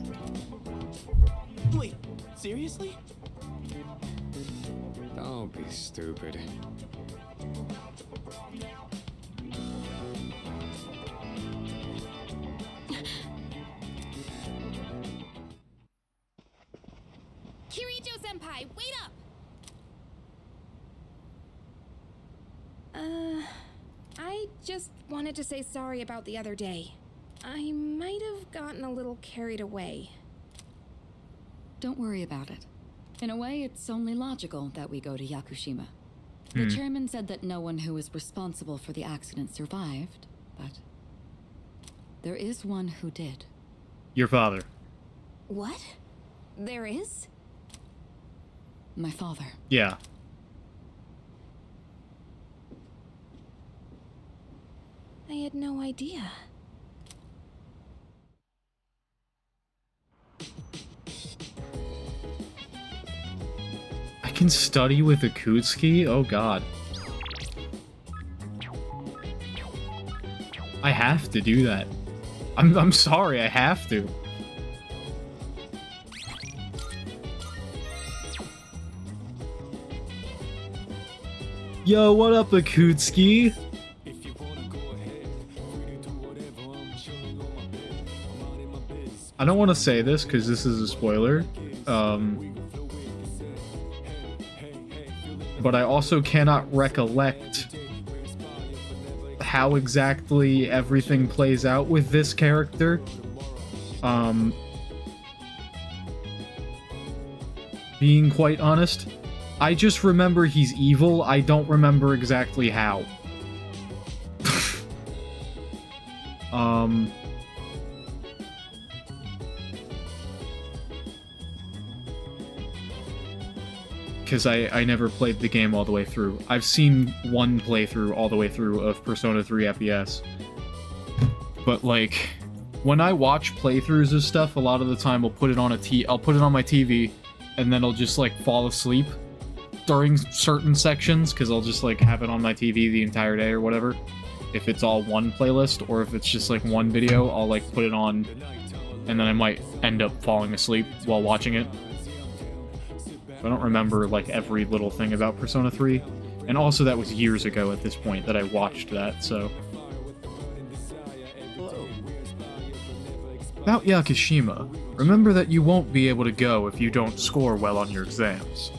Wait, seriously? Don't be stupid. Kirijo-senpai, wait up! I just wanted to say sorry about the other day. I might have gotten a little carried away. Don't worry about it. In a way, it's only logical that we go to Yakushima. The chairman said that no one who was responsible for the accident survived, but there is one who did. Your father. What? There is? My father. Yeah. I had no idea. I can study with Akutsuki? Oh god. I have to do that. I'm sorry, I have to. Yo, what up, Akutsuki? I don't want to say this because this is a spoiler, but I also cannot recollect how exactly everything plays out with this character. Being quite honest, I just remember he's evil. I don't remember exactly how. Because I never played the game all the way through. I've seen one playthrough all the way through of Persona 3 FES. But, like, when I watch playthroughs of stuff, a lot of the time I'll put it on I'll put it on my TV, and then I'll just, like, fall asleep during certain sections, because I'll just, like, have it on my TV the entire day or whatever. If it's all one playlist, or if it's just, like, one video, I'll, like, put it on, and then I might end up falling asleep while watching it. I don't remember, like, every little thing about Persona 3. And also, that was years ago at this point that I watched that, so... About Yakushima, remember that you won't be able to go if you don't score well on your exams.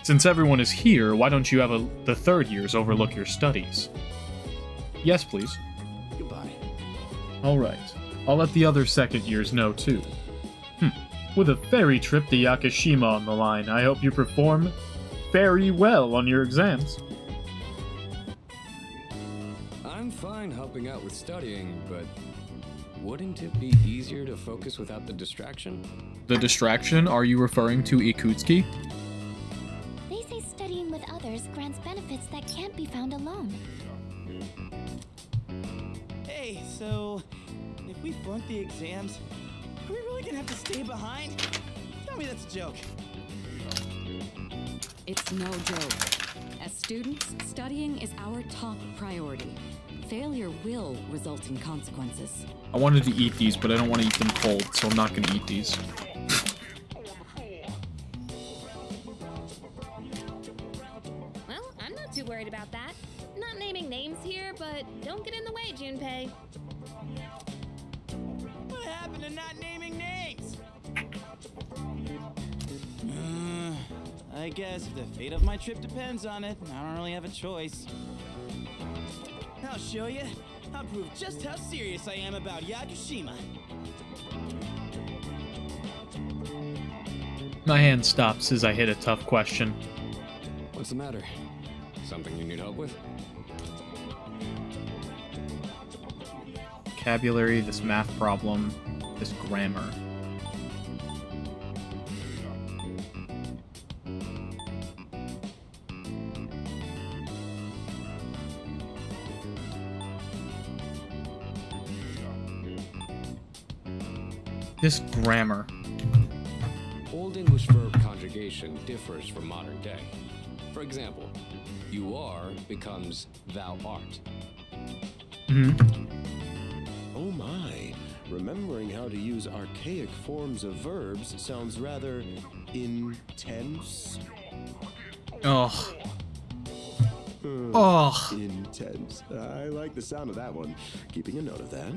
Since everyone is here, why don't you have the third years overlook your studies? Yes, please. Goodbye. Alright. I'll let the other second years know, too. With a ferry trip to Yakushima on the line, I hope you perform very well on your exams. I'm fine helping out with studying, but wouldn't it be easier to focus without the distraction? The distraction? Are you referring to Ikutsuki? They say studying with others grants benefits that can't be found alone. Hey, so if we flunk the exams, are we really gonna have to stay behind? Tell me that's a joke. It's no joke. As students, studying is our top priority. Failure will result in consequences. I wanted to eat these, but I don't want to eat them cold, so I'm not going to eat these. Well, I'm not too worried about that. Not naming names here, but don't get in the way, Junpei. What happened to not naming names? I guess if the fate of my trip depends on it, I don't really have a choice. I'll show you. I'll prove just how serious I am about Yakushima. My hand stops as I hit a tough question. What's the matter? Something you need help with? Vocabulary, this math problem, this grammar. This grammar. Old English verb conjugation differs from modern day. For example, you are becomes thou art. Oh my. Remembering how to use archaic forms of verbs sounds rather intense. Ugh. Ugh. Intense. I like the sound of that one. Keeping a note of that.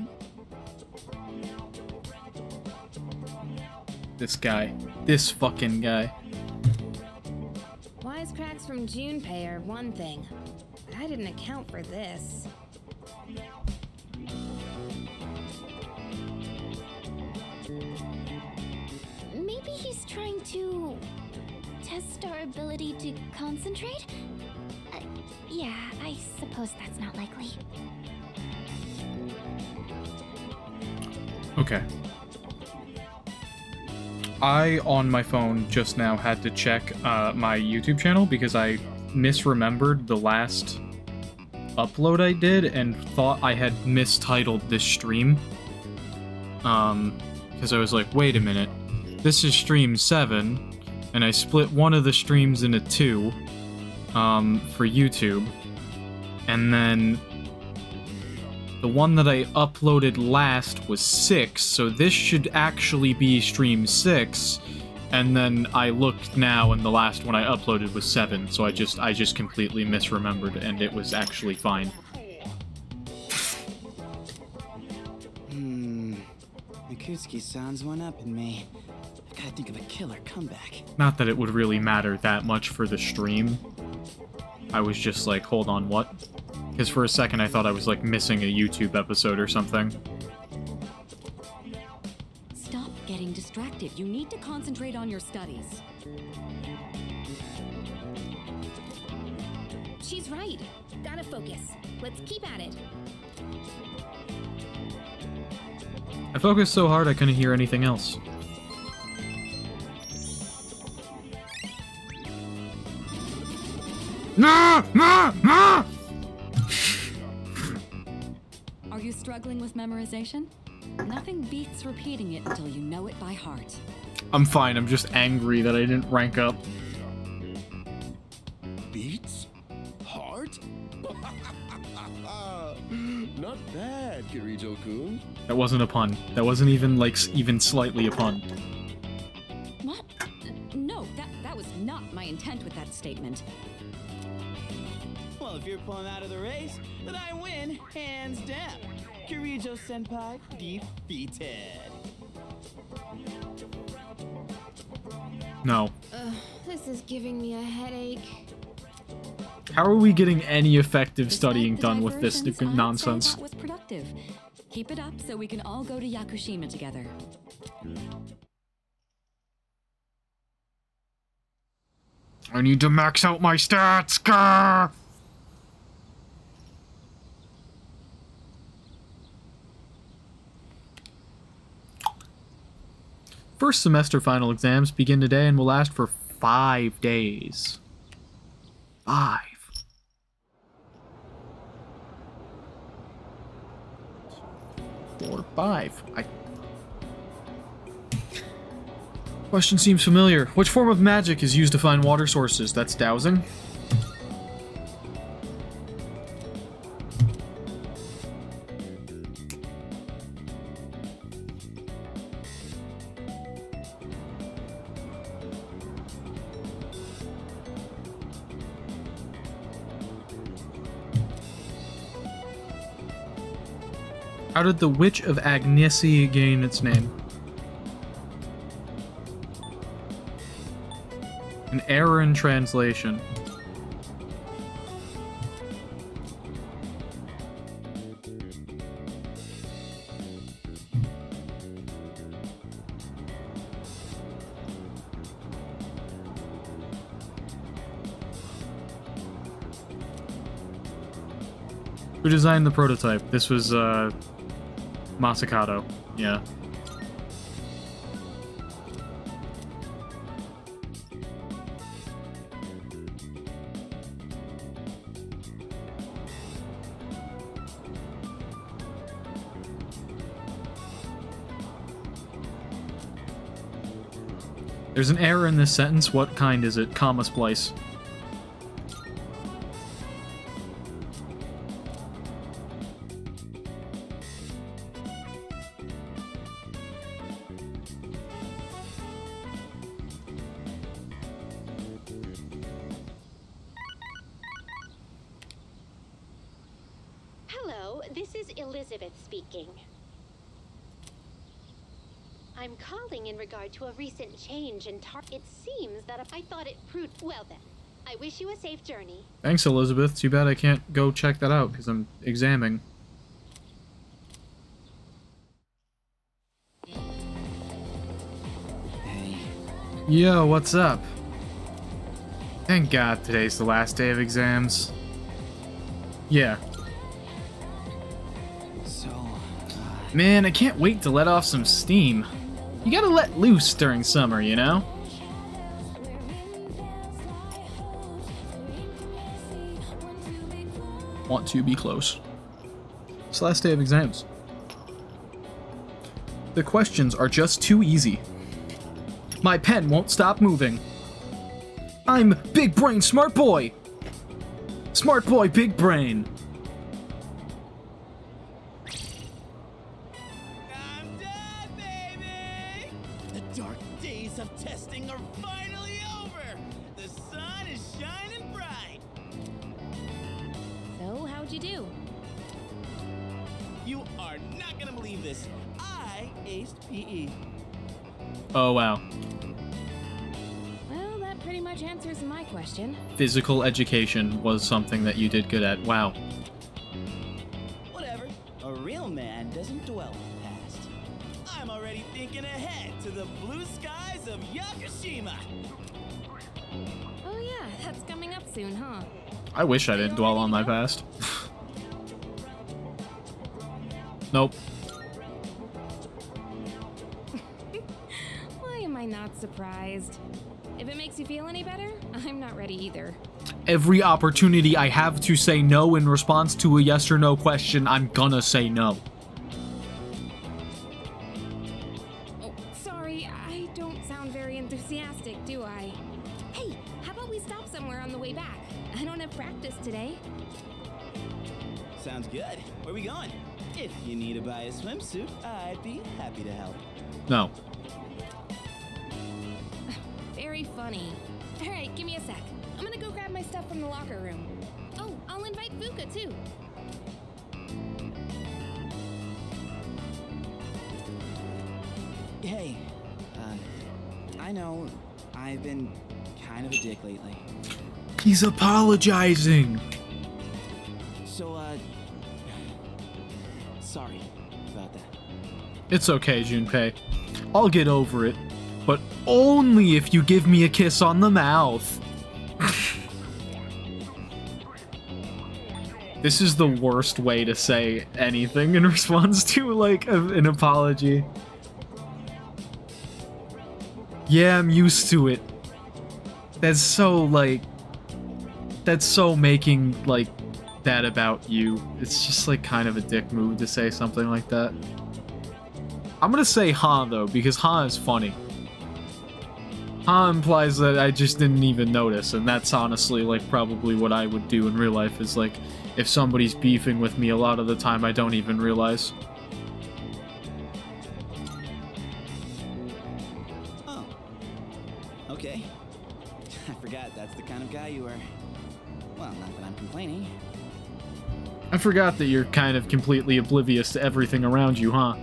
This guy. This fucking guy. Wisecracks from Junpei are one thing, but I didn't account for this. Maybe he's trying to test our ability to concentrate? Yeah, I suppose that's not likely. Okay. I, on my phone, just now had to check my YouTube channel because I misremembered the last upload I did and thought I had mistitled this stream. Because I was like, wait a minute, this is stream 7, and I split one of the streams into 2 for YouTube, and then the one that I uploaded last was 6, so this should actually be stream 6, and then I looked now and the last one I uploaded was 7, so I just completely misremembered and it was actually fine. Yakushima-san's one up in me. I gotta think of a killer comeback. Not that it would really matter that much for the stream. I was just like, hold on, what? Because for a second I thought I was, like, missing a YouTube episode or something. Stop getting distracted. You need to concentrate on your studies. She's right. Gotta focus. Let's keep at it. I focused so hard I couldn't hear anything else. No! No! No! Are you struggling with memorization? Nothing beats repeating it until you know it by heart. I'm fine, I'm just angry that I didn't rank up. Beats? Heart? Not bad, Kirijo-kun. That wasn't a pun. That wasn't even, like, even slightly a pun. What? No, that was not my intent with that statement. Well, if you're pulling out of the race, then I win, hands down. Kirijo-senpai defeated. No. This is giving me a headache. How are we getting any effective Despite studying the done with this diversions, stupid I'd say nonsense? that was productive. Keep it up so we can all go to Yakushima together. I need to max out my stats, grr! First semester final exams begin today and will last for 5 days. 5. Or 5. Question seems familiar. Which form of magic is used to find water sources? That's dowsing. How did the Witch of Agnesi gain its name? An error in translation. Who designed the prototype? This was, Masakato. Yeah. There's an error in this sentence. What kind is it? Comma splice. Hello, this is Elizabeth speaking. I'm calling in regard to a recent change in It seems that I thought it proved... Well then, I wish you a safe journey. Thanks, Elizabeth. Too bad I can't go check that out because I'm examining. Hey. Yo, what's up? Thank God today's the last day of exams. Yeah. So... Man, I can't wait to let off some steam. You gotta let loose during summer, you know? Want to be close. It's the last day of exams. The questions are just too easy. My pen won't stop moving. I'm Big Brain Smart Boy! Smart Boy Big Brain! Of testing are finally over! The sun is shining bright! So, how'd you do? You are not gonna believe this. I aced PE. Oh, wow. Well, that pretty much answers my question. Physical education was something that you did good at. Wow. to the blue skies of Yakushima. Oh yeah, that's coming up soon, huh? I wish I didn't dwell on my past. Nope. Why am I not surprised? If it makes you feel any better, I'm not ready either. Every opportunity I have to say no in response to a yes or no question, I'm gonna say no. Oh, sorry, I don't sound very enthusiastic, do I? Hey, how about we stop somewhere on the way back? I don't have practice today. Sounds good. Where are we going? If you need to buy a swimsuit, I'd be happy to help. No. Very funny. Alright, give me a sec. I'm gonna go grab my stuff from the locker room. Oh, I'll invite Fuka too. Hey, I know I've been kind of a dick lately. He's apologizing. So, sorry about that. It's okay, Junpei. I'll get over it. But only if you give me a kiss on the mouth. This is the worst way to say anything in response to, like, an apology. Yeah, I'm used to it. That's so, like... That's so making, like, that about you. It's just, like, kind of a dick move to say something like that. I'm gonna say ha, though, because ha is funny. Ha implies that I just didn't even notice, and that's honestly, like, probably what I would do in real life, is, like, if somebody's beefing with me, a lot of the time I don't even realize. Oh. Okay. I forgot that's the kind of guy you are. Well, not that I'm complaining. I forgot that you're kind of completely oblivious to everything around you, huh?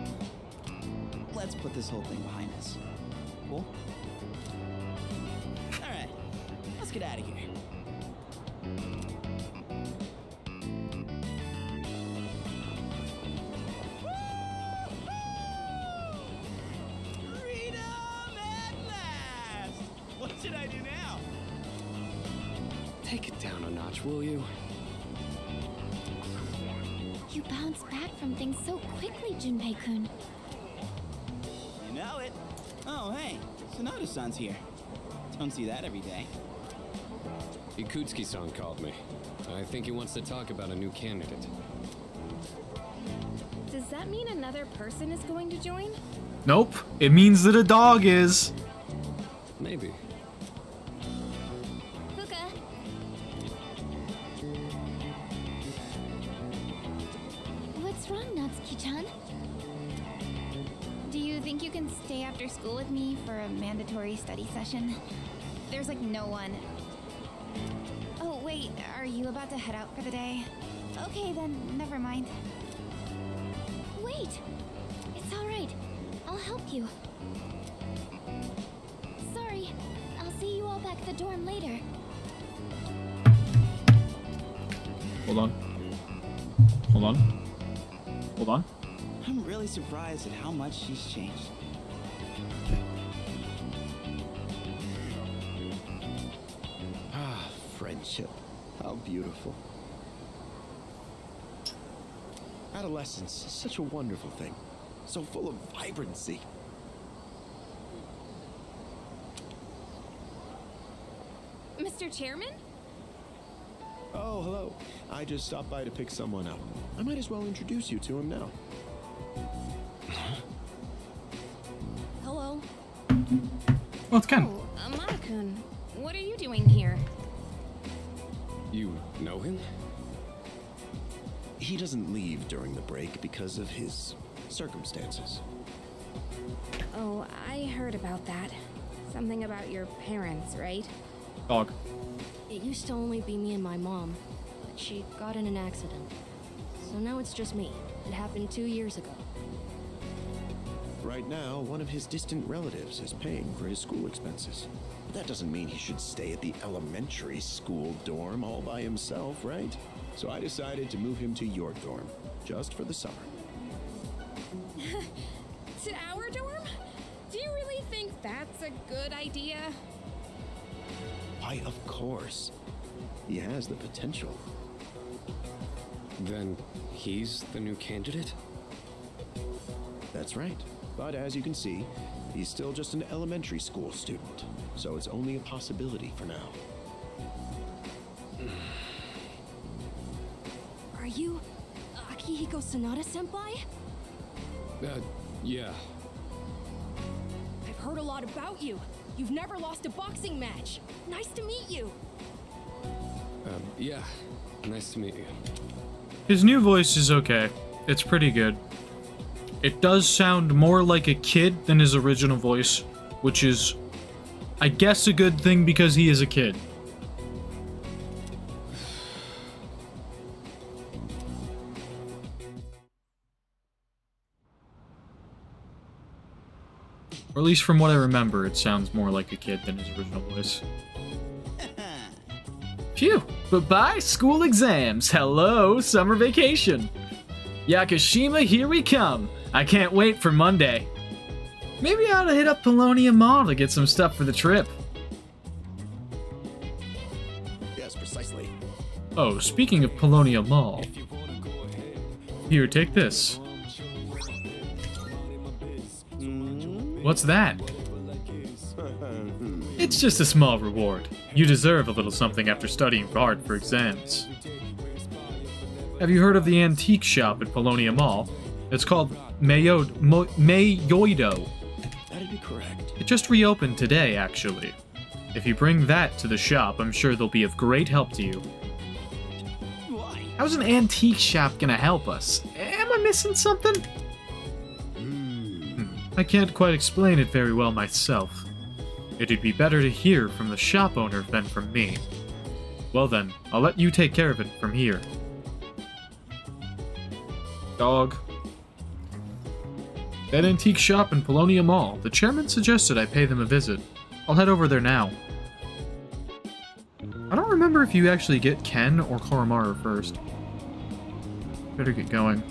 Let's put this whole thing behind us. Cool? Alright, let's get out of here. Freedom at last! What should I do now? Take it down a notch, will you? You bounce back from things so quickly, Junpei-kun. You know it. Oh, hey, Sonata-san's here. Don't see that every day. Ikutsuki-san called me. I think he wants to talk about a new candidate. Does that mean another person is going to join? Nope. It means that a dog is. Maybe. Fuka! What's wrong, Natsuki-chan? Do you think you can stay after school with me for a mandatory study session? There's like no one. Oh, wait, are you about to head out for the day? Okay, then, never mind. Wait! It's alright. I'll help you. Sorry. I'll see you all back at the dorm later. Hold on. Hold on. Hold on. I'm really surprised at how much she's changed. Ah, friendship. How beautiful. Adolescence is such a wonderful thing. So full of vibrancy. Mr. Chairman? Oh, hello. I just stopped by to pick someone up. I might as well introduce you to him now. Hello. Well, it's Ken. Oh, Amada-kun, what are you doing here? You know him? He doesn't leave during the break because of his circumstances. Oh, I heard about that. Something about your parents, right? Dog. It used to only be me and my mom, but she got in an accident. So now it's just me. It happened 2 years ago. Right now, one of his distant relatives is paying for his school expenses. But that doesn't mean he should stay at the elementary school dorm all by himself, right? So I decided to move him to your dorm, just for the summer. To our dorm? Do you really a good idea? Why, of course. He has the potential. Then he's the new candidate? That's right. But as you can see, he's still just an elementary school student, so it's only a possibility for now. Are you Akihiko Sanada-senpai? Yeah. I've heard a lot about you. You've never lost a boxing match. Nice to meet you. Yeah. Nice to meet you. His new voice is okay. It's pretty good. It does sound more like a kid than his original voice, which is, I guess, a good thing because he is a kid. Or at least from what I remember, it sounds more like a kid than his original voice. Phew! Bye-bye school exams! Hello, summer vacation! Yakushima, here we come! I can't wait for Monday. Maybe I ought to hit up Paulownia Mall to get some stuff for the trip. Yes, precisely. Oh, speaking of Paulownia Mall. Here, take this. What's that? It's just a small reward. You deserve a little something after studying hard for exams. Have you heard of the antique shop at Paulownia Mall? It's called Mayoido. That'd be correct. It just reopened today, actually. If you bring that to the shop, I'm sure they'll be of great help to you. How's an antique shop gonna help us? Am I missing something? I can't quite explain it very well myself. It'd be better to hear from the shop owner than from me. Well then, I'll let you take care of it from here. Dog. That antique shop in Paulownia Mall. The chairman suggested I pay them a visit. I'll head over there now. I don't remember if you actually get Ken or Koromaru first. Better get going.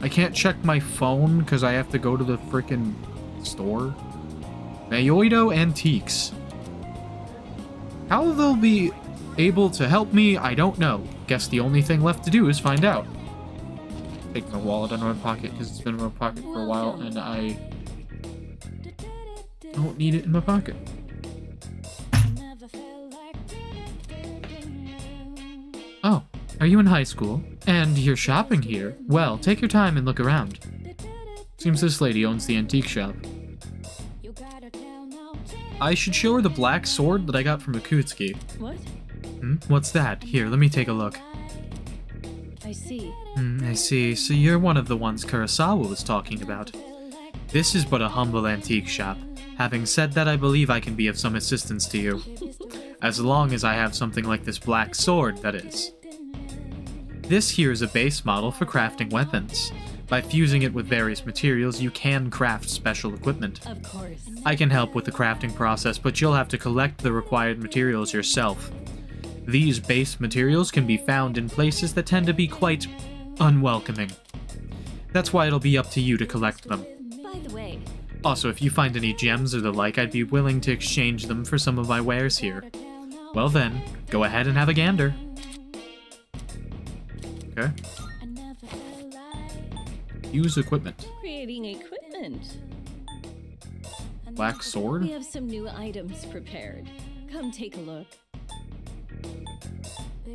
I can't check my phone because I have to go to the frickin' store. Mayoido Antiques. How they'll be able to help me, I don't know. Guess the only thing left to do is find out. Take my wallet out of my pocket because it's been in my pocket for a while and I don't need it in my pocket. Oh, are you in high school? And you're shopping here? Well, take your time and look around. Seems this lady owns the antique shop. I should show her the black sword that I got from Akutsuki. What? What's that? Here, let me take a look. I see. I see. So you're one of the ones Kurosawa was talking about. This is but a humble antique shop. Having said that, I believe I can be of some assistance to you. As long as I have something like this black sword, that is. This here is a base model for crafting weapons. By fusing it with various materials, you can craft special equipment. Of course. I can help with the crafting process, but you'll have to collect the required materials yourself. These base materials can be found in places that tend to be quite unwelcoming. That's why it'll be up to you to collect them. By the way. Also, if you find any gems or the like, I'd be willing to exchange them for some of my wares here. Well then, go ahead and have a gander. Okay. Use equipment. Creating equipment. Black sword? We have some new items prepared. Come take a look.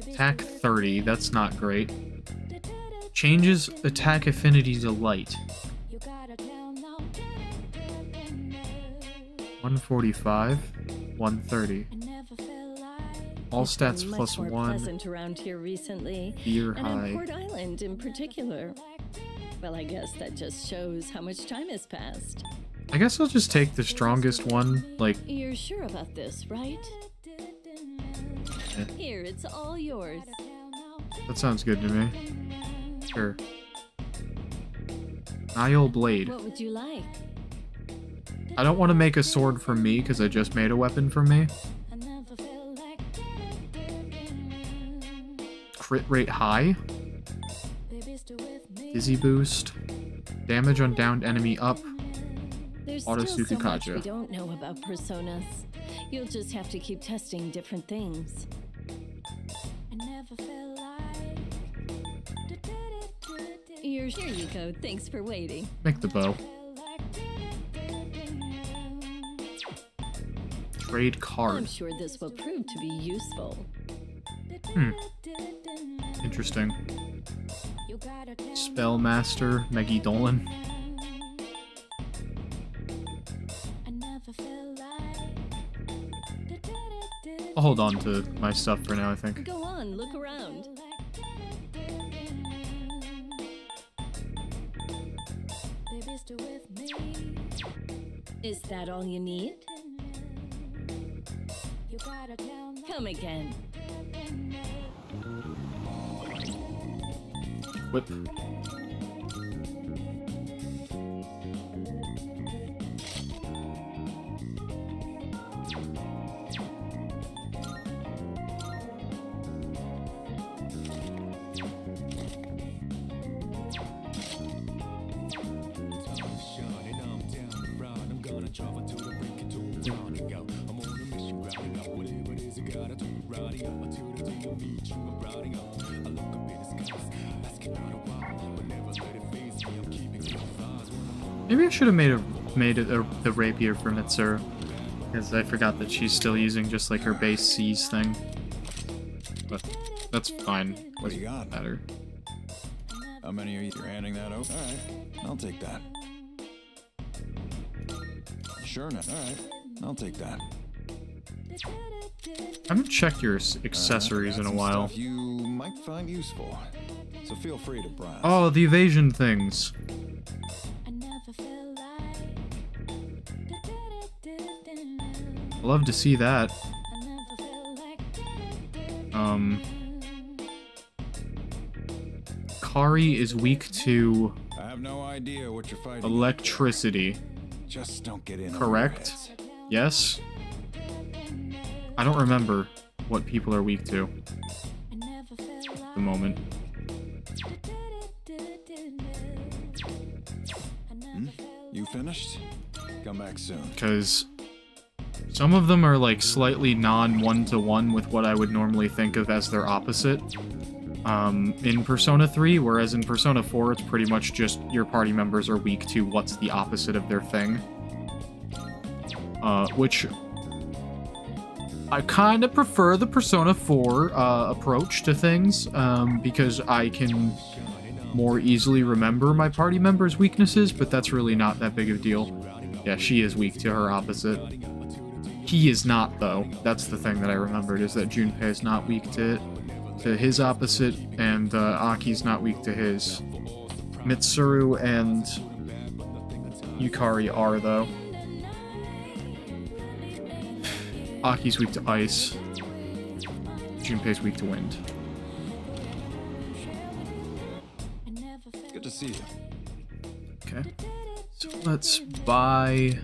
Attack 30, that's not great. Changes attack affinity to light. 145, 130. All stats plus much more 1. Pleasant around here recently. Fear and high. on Port Island in particular. Well, I guess that just shows how much time has passed. I guess I'll just take the strongest one, like... You're sure about this, right? Here, it's all yours. That sounds good to me. Sure. Nile Blade. What would you like? I don't want to make a sword for me, because I just made a weapon for me. Crit rate high. Dizzy boost. Damage on downed enemy up. There's Auto still so much Sukukaja. we don't know about personas. You'll just have to keep testing different things. Here you go. Thanks for waiting. Make the bow. Trade I'm card. sure this will prove to be useful. Interesting. Spellmaster Meggy Dolan. I'll hold on to my stuff for now, I think. Go on, look around. Is that all you need? Come again. Whip. Maybe I should have made the rapier for Mitsuru, because I forgot that she's still using just like her base C's thing. But that's fine. What do you got? Matter. How many are you? You're handing that over? All right, I'll take that. Sure enough. All right, I'll take that. I haven't checked your accessories in a while. Stuff you might find useful, so feel free to browse. Oh, the evasion things. I'd love to see that. Kari is weak to I have no idea what you're fighting. electricity. Just don't get in. Correct? Yes? I don't remember what people are weak to at the moment. You finished? Come back soon. Because some of them are like slightly non-one-to-one with what I would normally think of as their opposite in Persona 3, whereas in Persona 4 it's pretty much just your party members are weak to what's the opposite of their thing. Which I kind of prefer the Persona 4 approach to things because I can more easily remember my party members' weaknesses, but that's really not that big of a deal. Yeah, she is weak to her opposite. He is not, though. That's the thing that I remembered, is that Junpei is not weak to his opposite, and Aki's not weak to his. Mitsuru and Yukari are, though. Aki's weak to ice. Junpei's weak to wind. Good to see you. Okay. So let's buy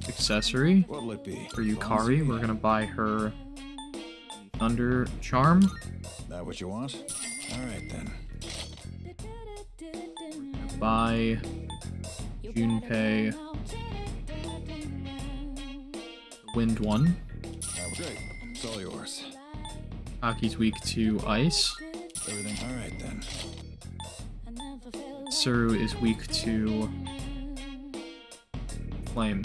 accessory What'll it be? for Yukari. We're gonna buy her Thunder Charm. That what you want? All right then. Buy Junpei Wind 1. That was great. It's all yours. Aki's weak to ice. Everything all right then. Tsuru is weak to flame.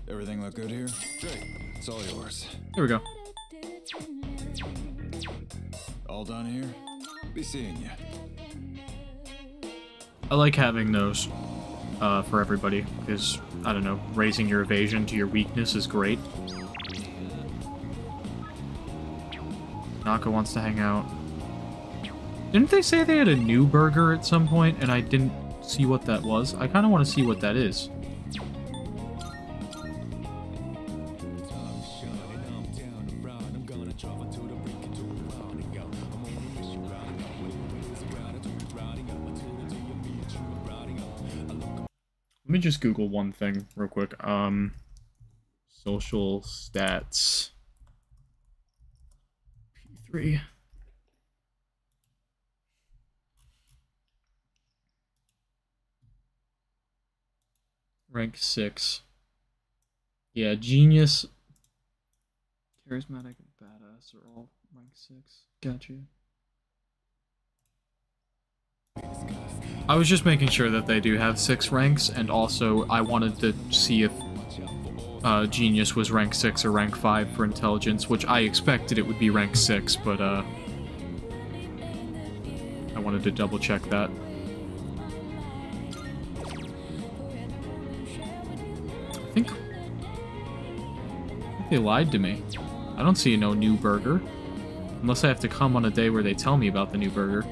Everything look good here? Great. It's all yours. There we go. All done here? Be seeing you. I like having those for everybody, because, I don't know, raising your evasion to your weakness is great. Naka wants to hang out. Didn't they say they had a new burger at some point, and I didn't see what that was? I kind of want to see what that is. Let me just Google one thing real quick. Social stats. P3. Rank 6. Yeah, genius, charismatic, and badass are all rank 6. Gotcha. I was just making sure that they do have 6 ranks, and also I wanted to see if genius was rank 6 or rank 5 for intelligence, which I expected it would be rank 6, but I wanted to double check that. I think they lied to me. I don't see no new burger. Unless I have to come on a day where they tell me about the new burger.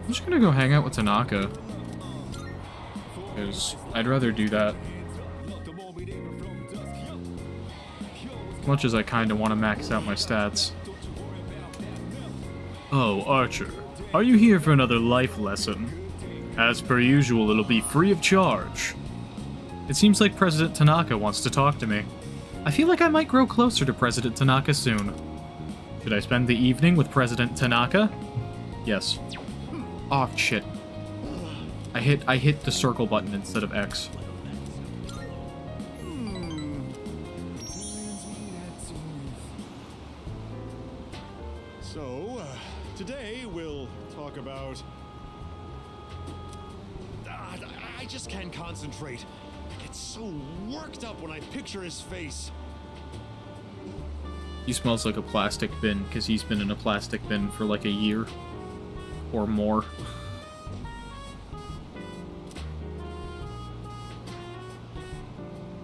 I'm just gonna go hang out with Tanaka. Because I'd rather do that. As much as I kinda want to max out my stats. Oh, Archer. Are you here for another life lesson? As per usual, it'll be free of charge. It seems like President Tanaka wants to talk to me. I feel like I might grow closer to President Tanaka soon. Should I spend the evening with President Tanaka? Yes. Oh, shit. I hit the circle button instead of X. So, today we'll talk about... I just can't concentrate. I get so worked up when I picture his face. He smells like a plastic bin, because he's been in a plastic bin for like a year. Or more.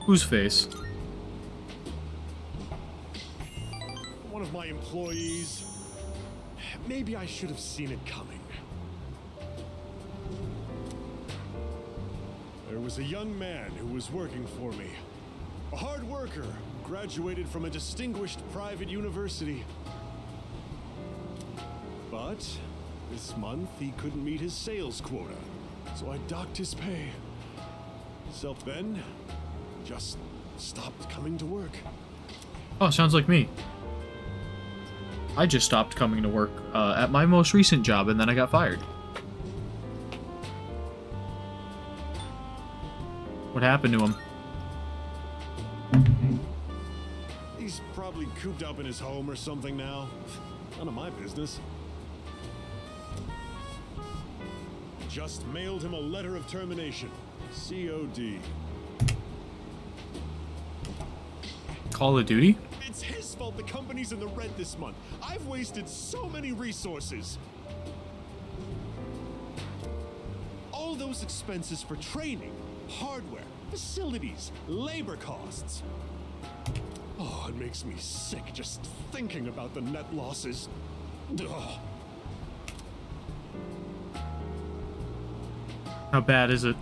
Whose face? One of my employees. Maybe I should have seen it coming. There was a young man who was working for me. A hard worker, graduated from a distinguished private university. But this month he couldn't meet his sales quota, so I docked his pay. So then, just stopped coming to work. Oh, sounds like me. I just stopped coming to work at my most recent job, and then I got fired. What happened to him? He's probably cooped up in his home or something now. None of my business. Just mailed him a letter of termination. COD. Call of Duty? It's his fault the company's in the red this month. I've wasted so many resources. All those expenses for training, hardware, facilities, labor costs. Oh, it makes me sick just thinking about the net losses. Ugh. How bad is it?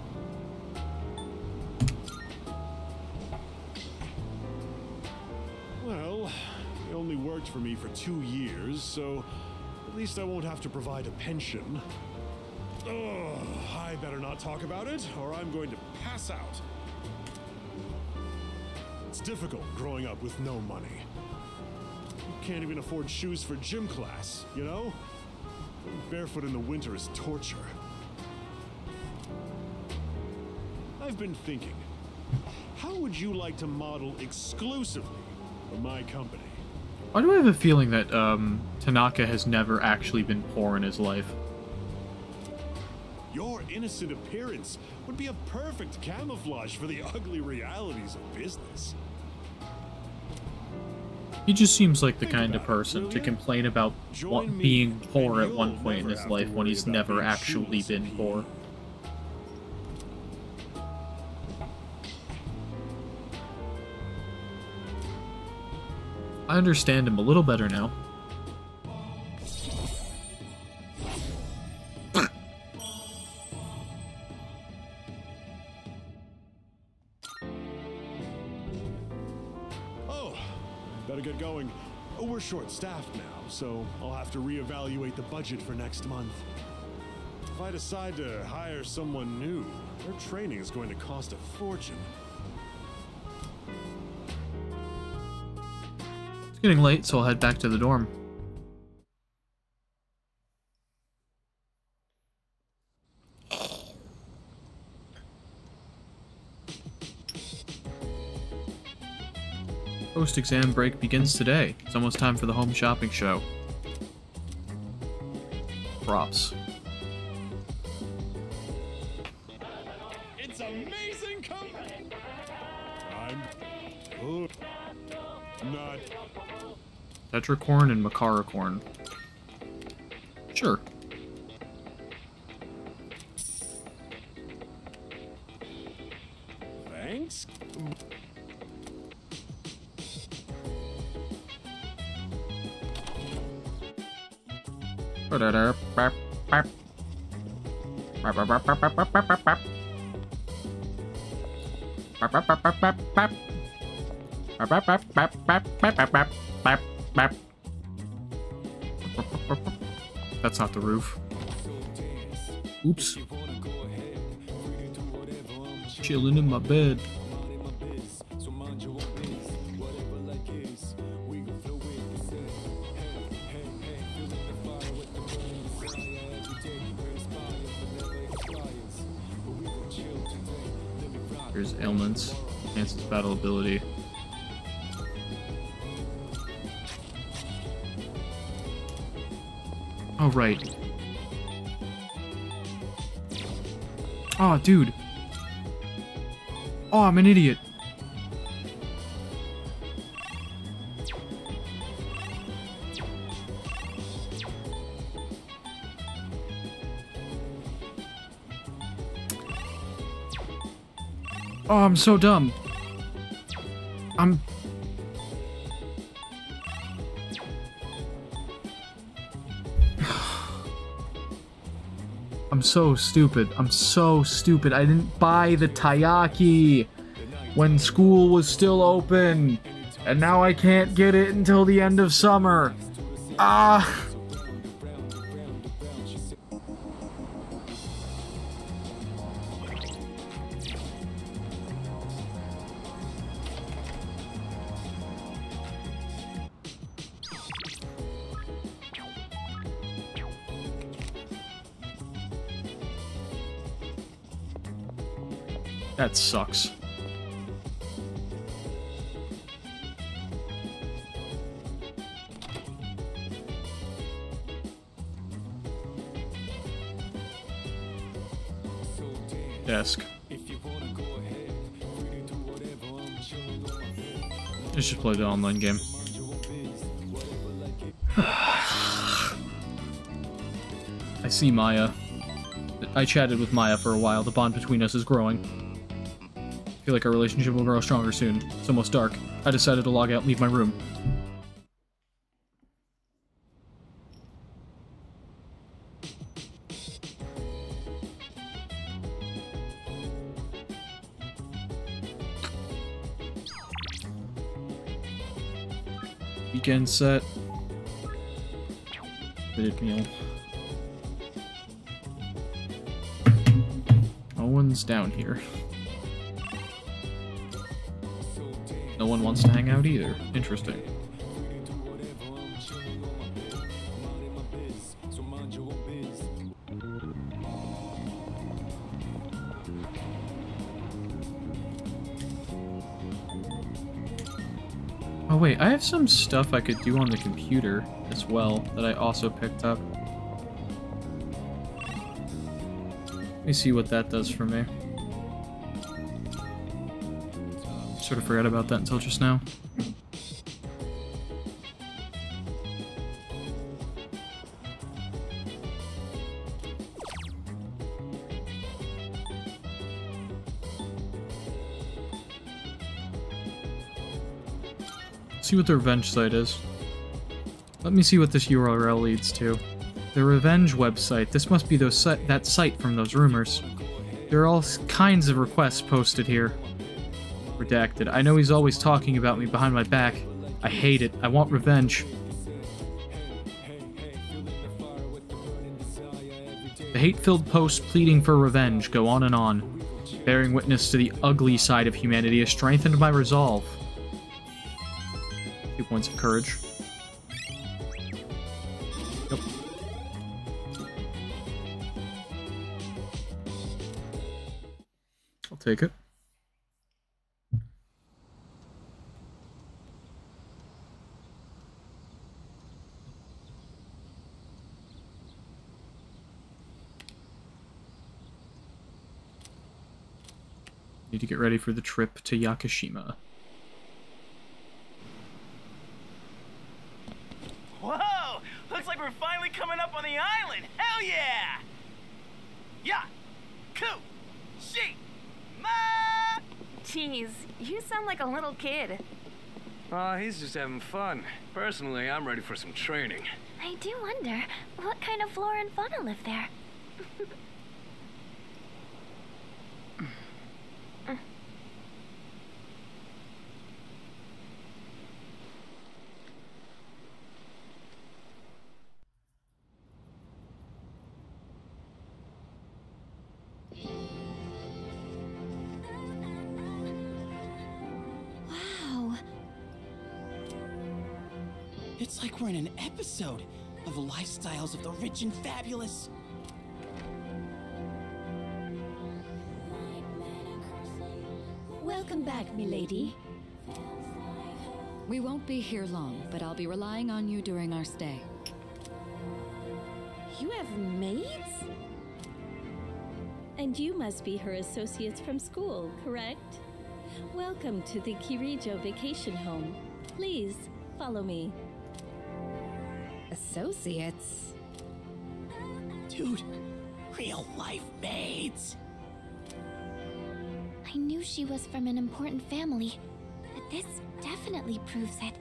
Well, he only worked for me for 2 years, so at least I won't have to provide a pension. Ugh, I better not talk about it, or I'm going to pass out. It's difficult growing up with no money. You can't even afford shoes for gym class, you know? Going barefoot in the winter is torture. I've been thinking, how would you like to model exclusively for my company? Why do I have a feeling that Tanaka has never actually been poor in his life? Your innocent appearance would be a perfect camouflage for the ugly realities of business. He just seems like the kind of person to complain about being poor at one point in his life when he's never actually been poor. I understand him a little better now. Oh, better get going. Oh, we're short-staffed now, so I'll have to reevaluate the budget for next month. If I decide to hire someone new, their training is going to cost a fortune. It's getting late, so I'll head back to the dorm. Post-exam break begins today. It's almost time for the home shopping show. Props. It's amazing. I'm good. Not. Tetracorn and Macaracorn. Sure. Thanks. That's not the roof. Oops. Chilling in my bed. Here's ailments. Enhances battle ability. Oh, right. Oh, dude. Oh, I'm an idiot. Oh, I'm so dumb. I'm so stupid. I'm so stupid. I didn't buy the taiyaki when school was still open. And now I can't get it until the end of summer. Ah! That sucks. Desk. Let's just play the online game. I see Maya. I chatted with Maya for a while. The bond between us is growing. I feel like our relationship will grow stronger soon. It's almost dark. I decided to log out and leave my room. Weekend set. Fitted meal. No one's down here. No one wants to hang out either. Interesting. Oh wait, I have some stuff I could do on the computer as well that I also picked up. Let me see what that does for me. Sort of forgot about that until just now. See what the revenge site is. Let me see what this URL leads to. The revenge website. This must be that site from those rumors. There are all kinds of requests posted here. Redacted. I know he's always talking about me behind my back. I hate it. I want revenge. The hate-filled posts pleading for revenge go on and on. Bearing witness to the ugly side of humanity has strengthened my resolve. 2 points of courage. Yep. I'll take it. Need to get ready for the trip to Yakushima. Whoa! Looks like we're finally coming up on the island! Hell yeah! Yakushima! Jeez, you sound like a little kid. Aw, he's just having fun. Personally, I'm ready for some training. I do wonder, what kind of flora and fauna live there? It's like we're in an episode of the lifestyles of the rich and fabulous. Welcome back, milady. We won't be here long, but I'll be relying on you during our stay. You have maids? And you must be her associates from school, correct? Welcome to the Kirijo vacation home. Please, follow me. Associates? Dude, real life maids. I knew she was from an important family, but this definitely proves it.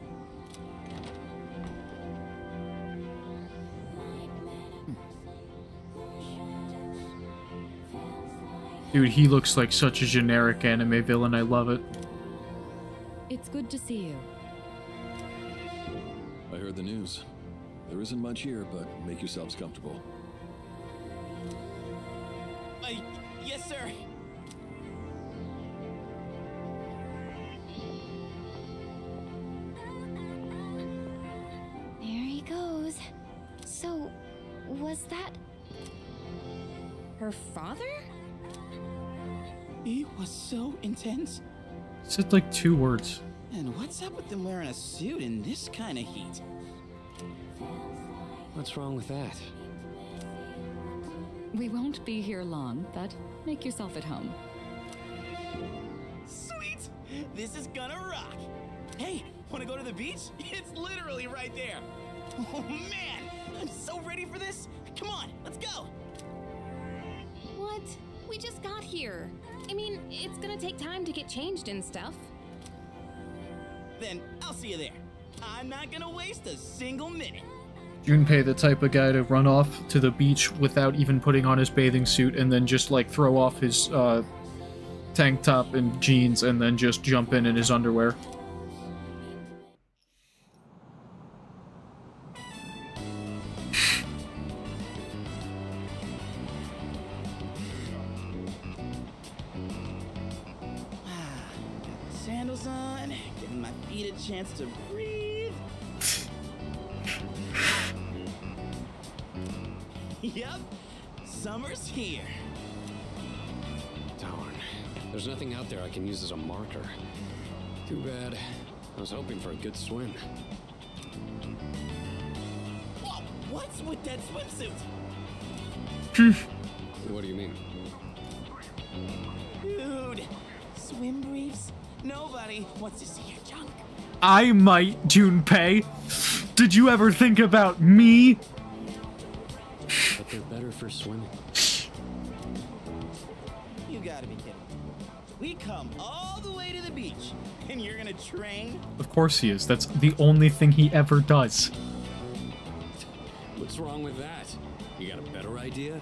Dude, he looks like such a generic anime villain. I love it. It's good to see you. I heard the news. There isn't much here, but make yourselves comfortable. Yes, sir. There he goes. So, was that... her father? He was so intense. Said like 2 words. And what's up with them wearing a suit in this kind of heat? What's wrong with that? We won't be here long, but make yourself at home. Sweet! This is gonna rock! Hey, wanna go to the beach? It's literally right there! Oh man! I'm so ready for this! Come on, let's go! What? We just got here. I mean, it's gonna take time to get changed and stuff. Then I'll see you there. I'm not gonna waste a single minute. Junpei, the type of guy to run off to the beach without even putting on his bathing suit and then just like throw off his tank top and jeans and then just jump in his underwear. Got the sandals on, giving my feet a chance to breathe. Yep, summer's here. Darn. There's nothing out there I can use as a marker. Too bad. I was hoping for a good swim. Whoa, what's with that swimsuit? What do you mean? Dude, swim briefs? Nobody wants to see your junk. I might, Junpei. Did you ever think about me? But they're better for swimming. You gotta be kidding. We come all the way to the beach, and you're gonna train? Of course he is. That's the only thing he ever does. What's wrong with that? You got a better idea?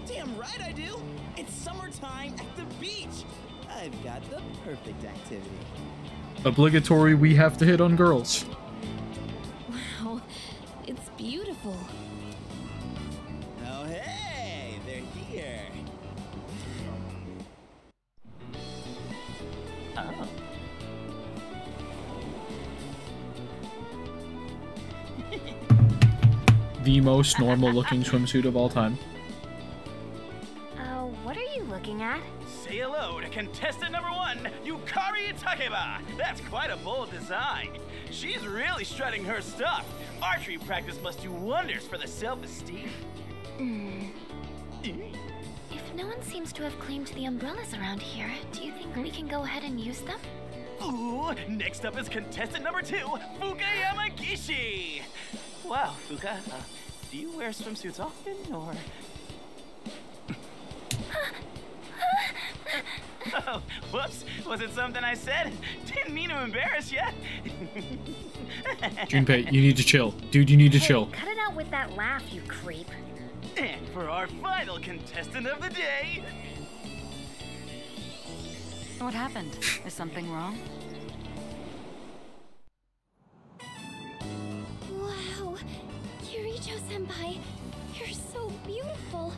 Damn right I do! It's summertime at the beach! I've got the perfect activity. Obligatory, we have to hit on girls. Wow, it's beautiful. Oh hey, they're here. Oh. The most normal looking swimsuit of all time. What are you looking at? Say hello to contestant number 1, Yukari Takeba. That's quite a bold design. She's really strutting her stuff. Archery practice must do wonders for the self-esteem. If no No one seems to have claimed the umbrellas around here. Do you think we can go ahead and use them? Ooh, next up is contestant number 2, Fuka Yamagishi. Wow, Fuka, do you wear swimsuits often, or? Oh, whoops. Was it something I said? Didn't mean to embarrass you. Junpei, you need to chill. Dude, you need to chill. Cut it out with that laugh, you creep. And for our final contestant of the day... What happened? Is something wrong? Wow, Kirijo-senpai, you're so beautiful.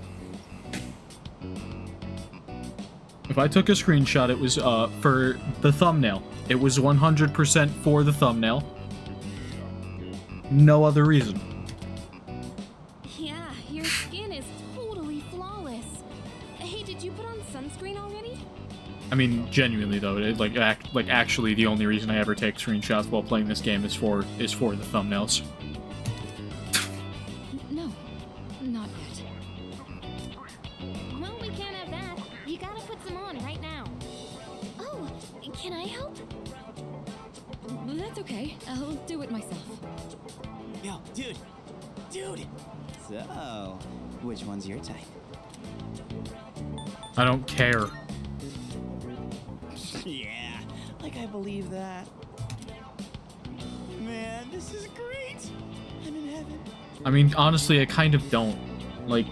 If I took a screenshot, it was for the thumbnail. It was 100% for the thumbnail. No other reason. Yeah, your skin is totally flawless. Hey, did you put on sunscreen already? I mean, genuinely though, actually, the only reason I ever take screenshots while playing this game is for the thumbnails. No, not yet. Well, we can't have that. You gotta put some on right now. Oh, can I help? That's okay. I'll do it myself. Yo, dude! So, which one's your type? I don't care. Yeah, like I believe that. Man, this is great! I'm in heaven. I mean, honestly, I kind of don't. Like...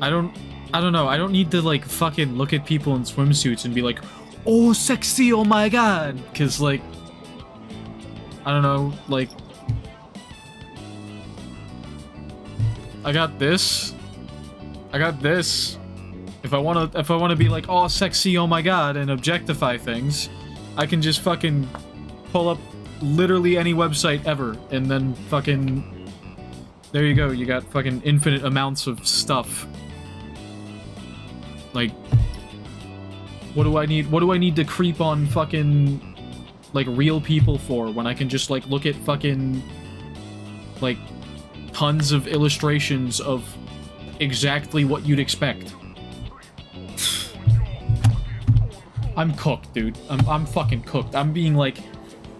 I don't know. I don't need to, like, fucking look at people in swimsuits and be like, oh, sexy, oh my god! Because, like... I don't know, like... I got this. If I wanna be like, oh, sexy, oh my god, and objectify things, I can just fucking pull up literally any website ever, and then fucking... There you go, you got fucking infinite amounts of stuff. Like... What do I need to creep on fucking... like, real people for, when I can just, like, look at fucking... like... tons of illustrations of exactly what you'd expect. I'm cooked, dude. I'm fucking cooked. I'm being like,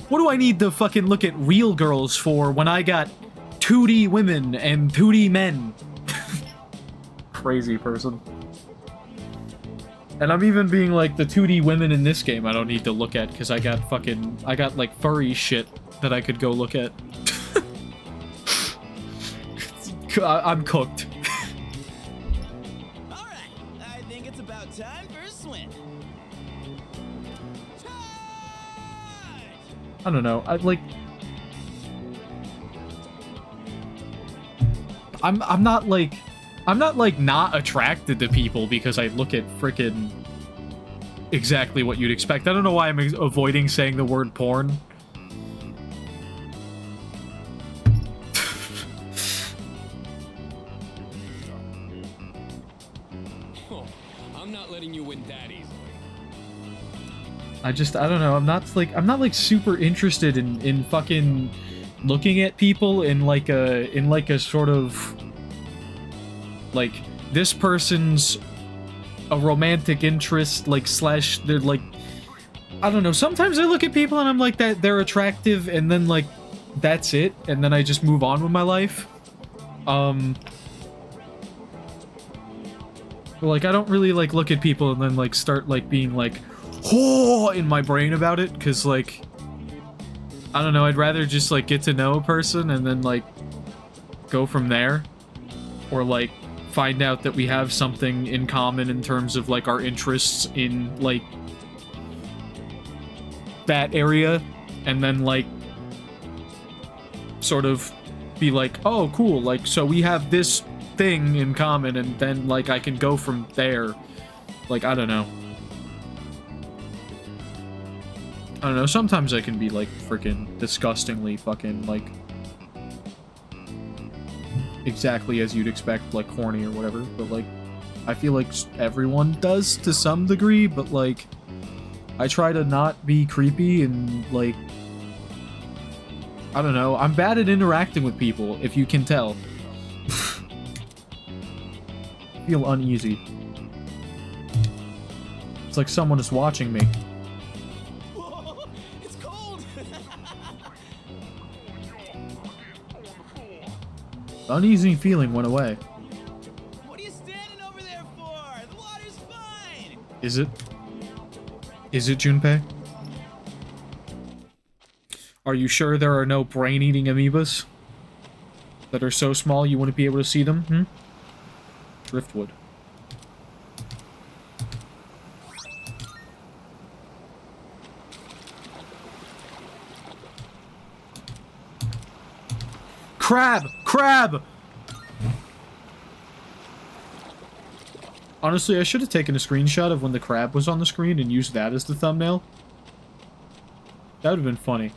what do I need to fucking look at real girls for when I got 2D women and 2D men? Crazy person. And I'm even being like, the 2D women in this game I don't need to look at because I got like furry shit that I could go look at. I'm cooked. Alright, I think it's about time for a swim. I don't know. I'm not not attracted to people because I look at frickin' exactly what you'd expect. I don't know why I'm avoiding saying the word porn. I'm not letting you win that easily. I don't know. I'm not super interested in fucking looking at people in like a sort of like this person's a romantic interest, like slash they're like, I don't know. Sometimes I look at people and I'm like that they're attractive and then like that's it, and then I just move on with my life. Like I don't really like look at people and then like start like being like oh in my brain about it, because like I don't know, I'd rather just like get to know a person and then like go from there, or like find out that we have something in common in terms of like our interests in like that area, and then like sort of be like, oh cool, like so we have this thing in common, and then like I can go from there. Like I don't know, sometimes I can be like freaking disgustingly fucking like exactly as you'd expect, like horny or whatever, but like I feel like everyone does to some degree, but like I try to not be creepy and like I don't know, I'm bad at interacting with people, if you can tell. feel uneasy. It's like someone is watching me. Whoa, it's cold. The uneasy feeling went away. What are you standing over there for? The water's fine. Is it? Is it, Junpei? Are you sure there are no brain-eating amoebas that are so small you wouldn't be able to see them? Hmm? Driftwood. Crab! Crab! Honestly, I should have taken a screenshot of when the crab was on the screen and used that as the thumbnail. That would have been funny.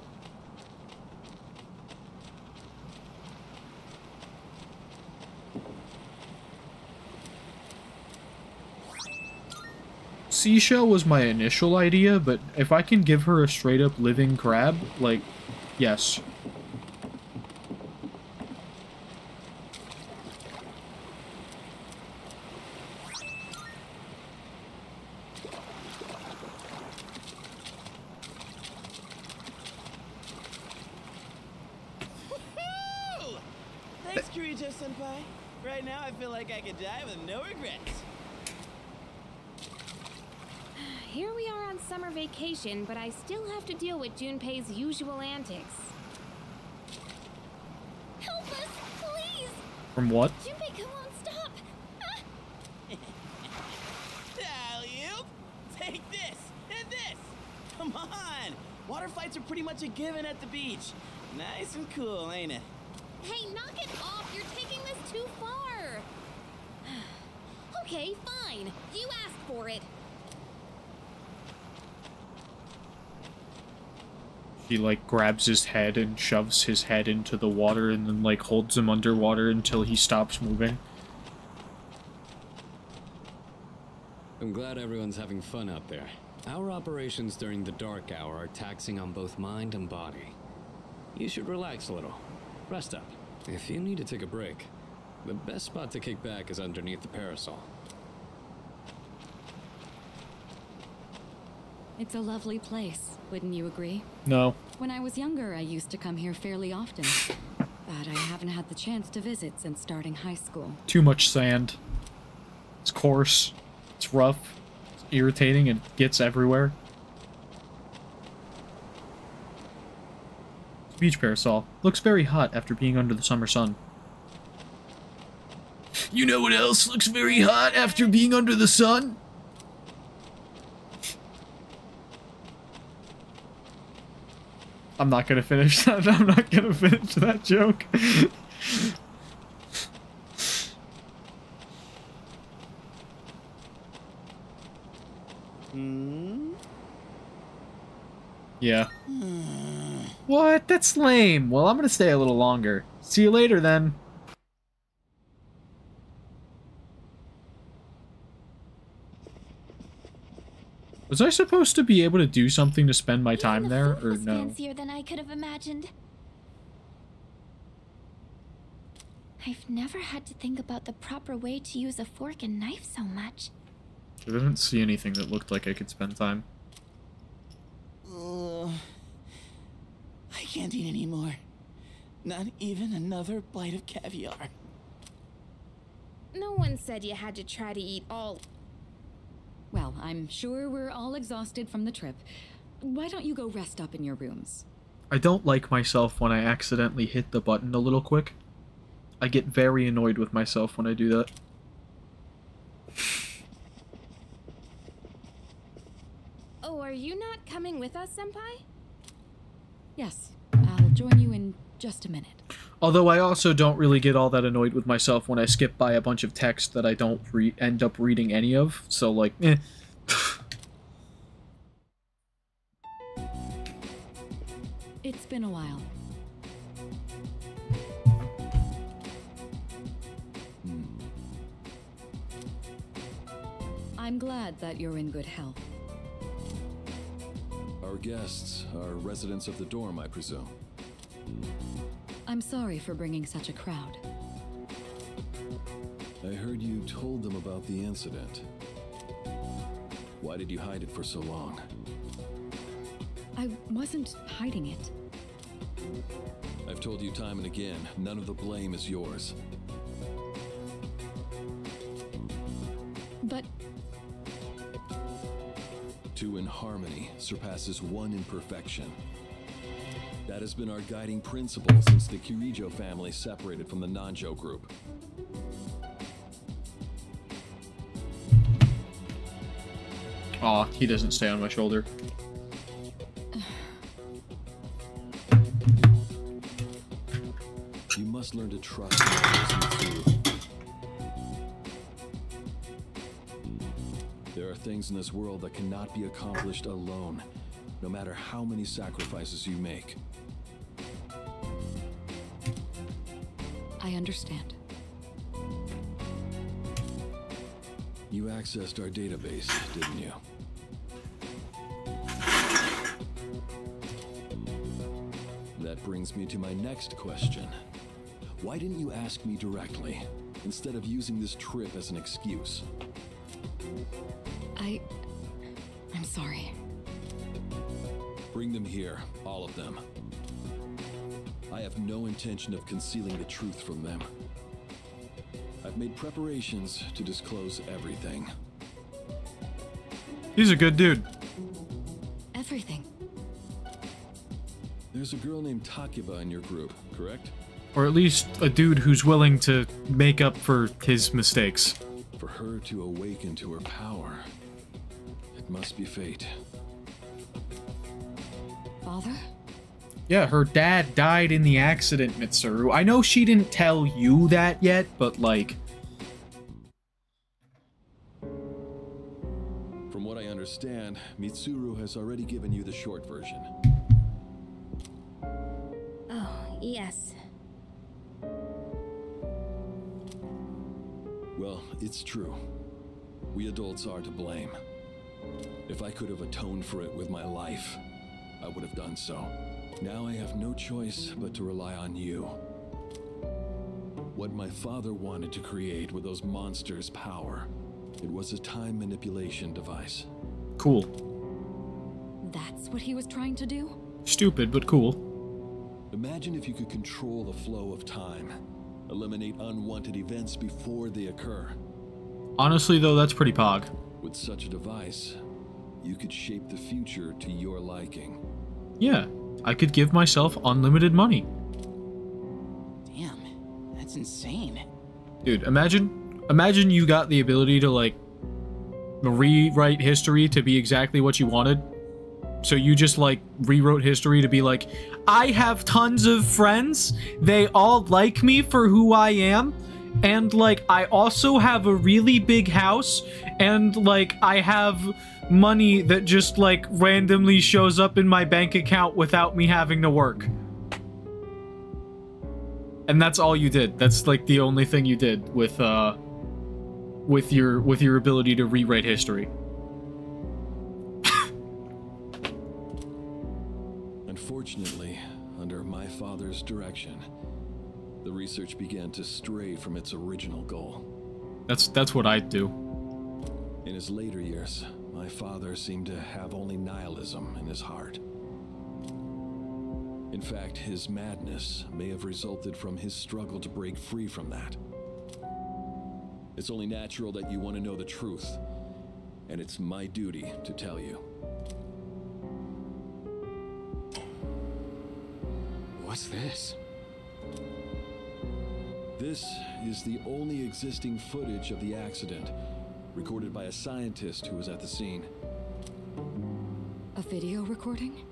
Seashell was my initial idea, but if I can give her a straight-up living crab, like, yes. Thanks, Kirijo-senpai. Right now, I feel like I could die with no regrets. Here we are on summer vacation, but I still have to deal with Junpei's usual antics. Help us, please! From what? Junpei, come on, stop! Alley-oop! Take this and this! Come on! Water fights are pretty much a given at the beach. Nice and cool, ain't it? Hey, knock it off! You're taking this too far! Okay, fine. You asked for it. She, like, grabs his head and shoves his head into the water and then, like, holds him underwater until he stops moving. I'm glad everyone's having fun out there. Our operations during the dark hour are taxing on both mind and body. You should relax a little. Rest up. If you need to take a break, the best spot to kick back is underneath the parasol. It's a lovely place, wouldn't you agree? No. When I was younger, I used to come here fairly often. But I haven't had the chance to visit since starting high school. Too much sand. It's coarse. It's rough. It's irritating and gets everywhere. Beach parasol. Looks very hot after being under the summer sun. You know what else looks very hot after being under the sun? I'm not gonna finish that. I'm not gonna finish that joke. Yeah. What? That's lame. Well, I'm gonna stay a little longer. See you later, then. Was I supposed to be able to do something to spend my time there, or no? Fancier than I could have imagined. I've never had to think about the proper way to use a fork and knife so much. I didn't see anything that looked like I could spend time. I can't eat anymore. Not even another bite of caviar. No one said you had to try to eat all... Well, I'm sure we're all exhausted from the trip. Why don't you go rest up in your rooms? I don't like myself when I accidentally hit the button a little quick. I get very annoyed with myself when I do that. Oh, are you not coming with us, Senpai? Yes, I'll join you in just a minute. Although I also don't really get all that annoyed with myself when I skip by a bunch of text that I don't end up reading any of, so like, eh. It's been a while. I'm glad that you're in good health. Our guests are residents of the dorm, I presume. I'm sorry for bringing such a crowd. I heard you told them about the incident. Why did you hide it for so long? I wasn't hiding it. I've told you time and again, none of the blame is yours. But... Two in harmony surpasses one in perfection. That has been our guiding principle since the Kirijo family separated from the Nanjo group. Aw, he doesn't stay on my shoulder. You must learn to trust in others, Mitsuru. There are things in this world that cannot be accomplished alone, no matter how many sacrifices you make. I understand. You accessed our database, didn't you? That brings me to my next question. Why didn't you ask me directly, instead of using this trip as an excuse? I'm sorry. Bring them here, all of them. I have no intention of concealing the truth from them. I've made preparations to disclose everything. He's a good dude. Everything. There's a girl named Takeba in your group, correct? Or at least a dude who's willing to make up for his mistakes. For her to awaken to her power, it must be fate. Father? Yeah, her dad died in the accident, Mitsuru. I know she didn't tell you that yet, but like... From what I understand, Mitsuru has already given you the short version. Oh, yes. Well, it's true. We adults are to blame. If I could have atoned for it with my life, I would have done so. Now I have no choice but to rely on you. What my father wanted to create with those monsters' power, it was a time manipulation device. Cool. That's what he was trying to do? Stupid, but cool. Imagine if you could control the flow of time, eliminate unwanted events before they occur. Honestly, though, that's pretty pog. With such a device, you could shape the future to your liking. Yeah, I could give myself unlimited money. Damn, that's insane. Dude, imagine you got the ability to, like, rewrite history to be exactly what you wanted. So you just, like, rewrote history to be like, I have tons of friends, they all like me for who I am, and, like, I also have a really big house, and, like, I have money that just, like, randomly shows up in my bank account without me having to work. And that's all you did. That's, like, the only thing you did with your ability to rewrite history. Unfortunately, under my father's direction, the research began to stray from its original goal. That's what I'd do. In his later years, my father seemed to have only nihilism in his heart. In fact, his madness may have resulted from his struggle to break free from that. It's only natural that you want to know the truth, and it's my duty to tell you. What's this? This is the only existing footage of the accident, recorded by a scientist who was at the scene. A video recording?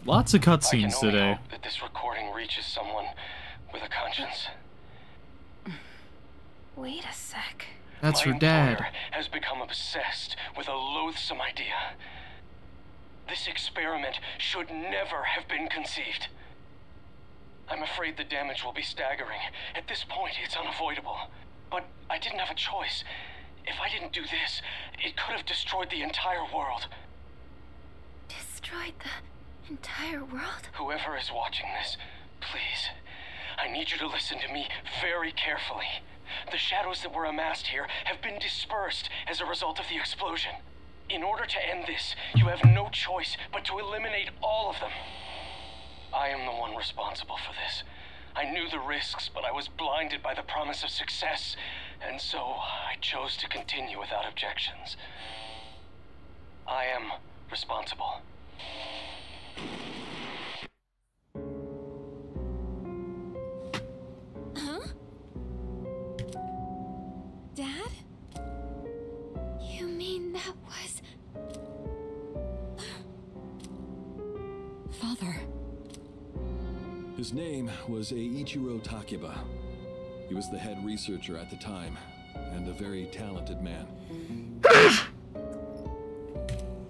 Lots of cutscenes today. I can only hope that this recording reaches someone with a conscience. Wait a sec. That's her My dad. employer has become obsessed with a loathsome idea. This experiment should never have been conceived. I'm afraid the damage will be staggering. At this point, it's unavoidable. But I didn't have a choice. If I didn't do this, it could have destroyed the entire world. Destroyed the entire world? Whoever is watching this, Please, I need you to listen to me very carefully. The shadows that were amassed here have been dispersed as a result of the explosion. In order to end this, you have no choice but to eliminate all of them. I am the one responsible for this. I knew the risks, but I was blinded by the promise of success, and so I chose to continue without objections. I am responsible. Huh? Dad? You mean that was... Father. His name was Eiichiro Takeba. He was the head researcher at the time, and a very talented man.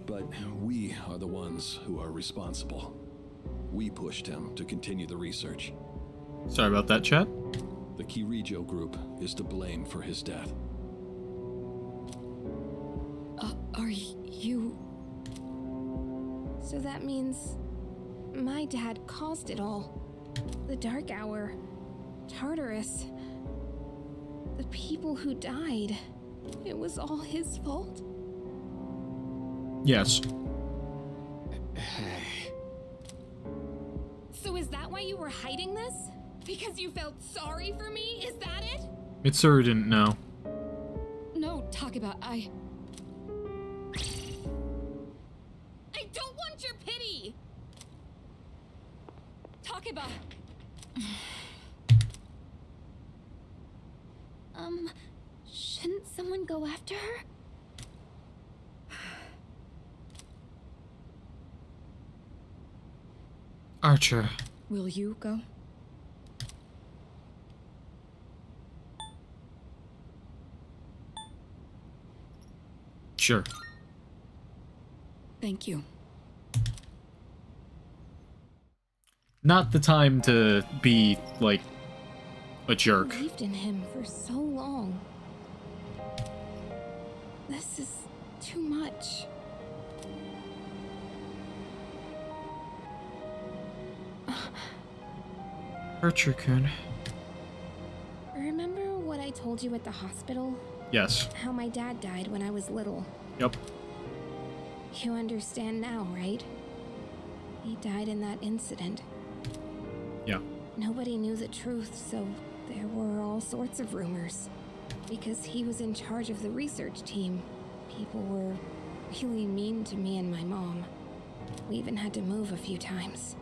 But we are the ones who are responsible. We pushed him to continue the research. Sorry about that, chat. The Kirijo group is to blame for his death. Are you... So that means my dad caused it all. The Dark Hour, Tartarus, the people who died. It was all his fault. Yes. So is that why you were hiding this? Because you felt sorry for me? Is that it? Mitsuru didn't know. No, Takeba, I don't want your pity! Takeba! Shouldn't someone go after her? Archer. Will you go? Sure. Thank you. Not the time to be, like, a jerk. I believed in him for so long. This is too much. Archer-kun. Remember what I told you at the hospital? Yes. How my dad died when I was little. Yep. You understand now, right? He died in that incident. Yeah. Nobody knew the truth, so there were all sorts of rumors. Because he was in charge of the research team, people were really mean to me and my mom. We even had to move a few times.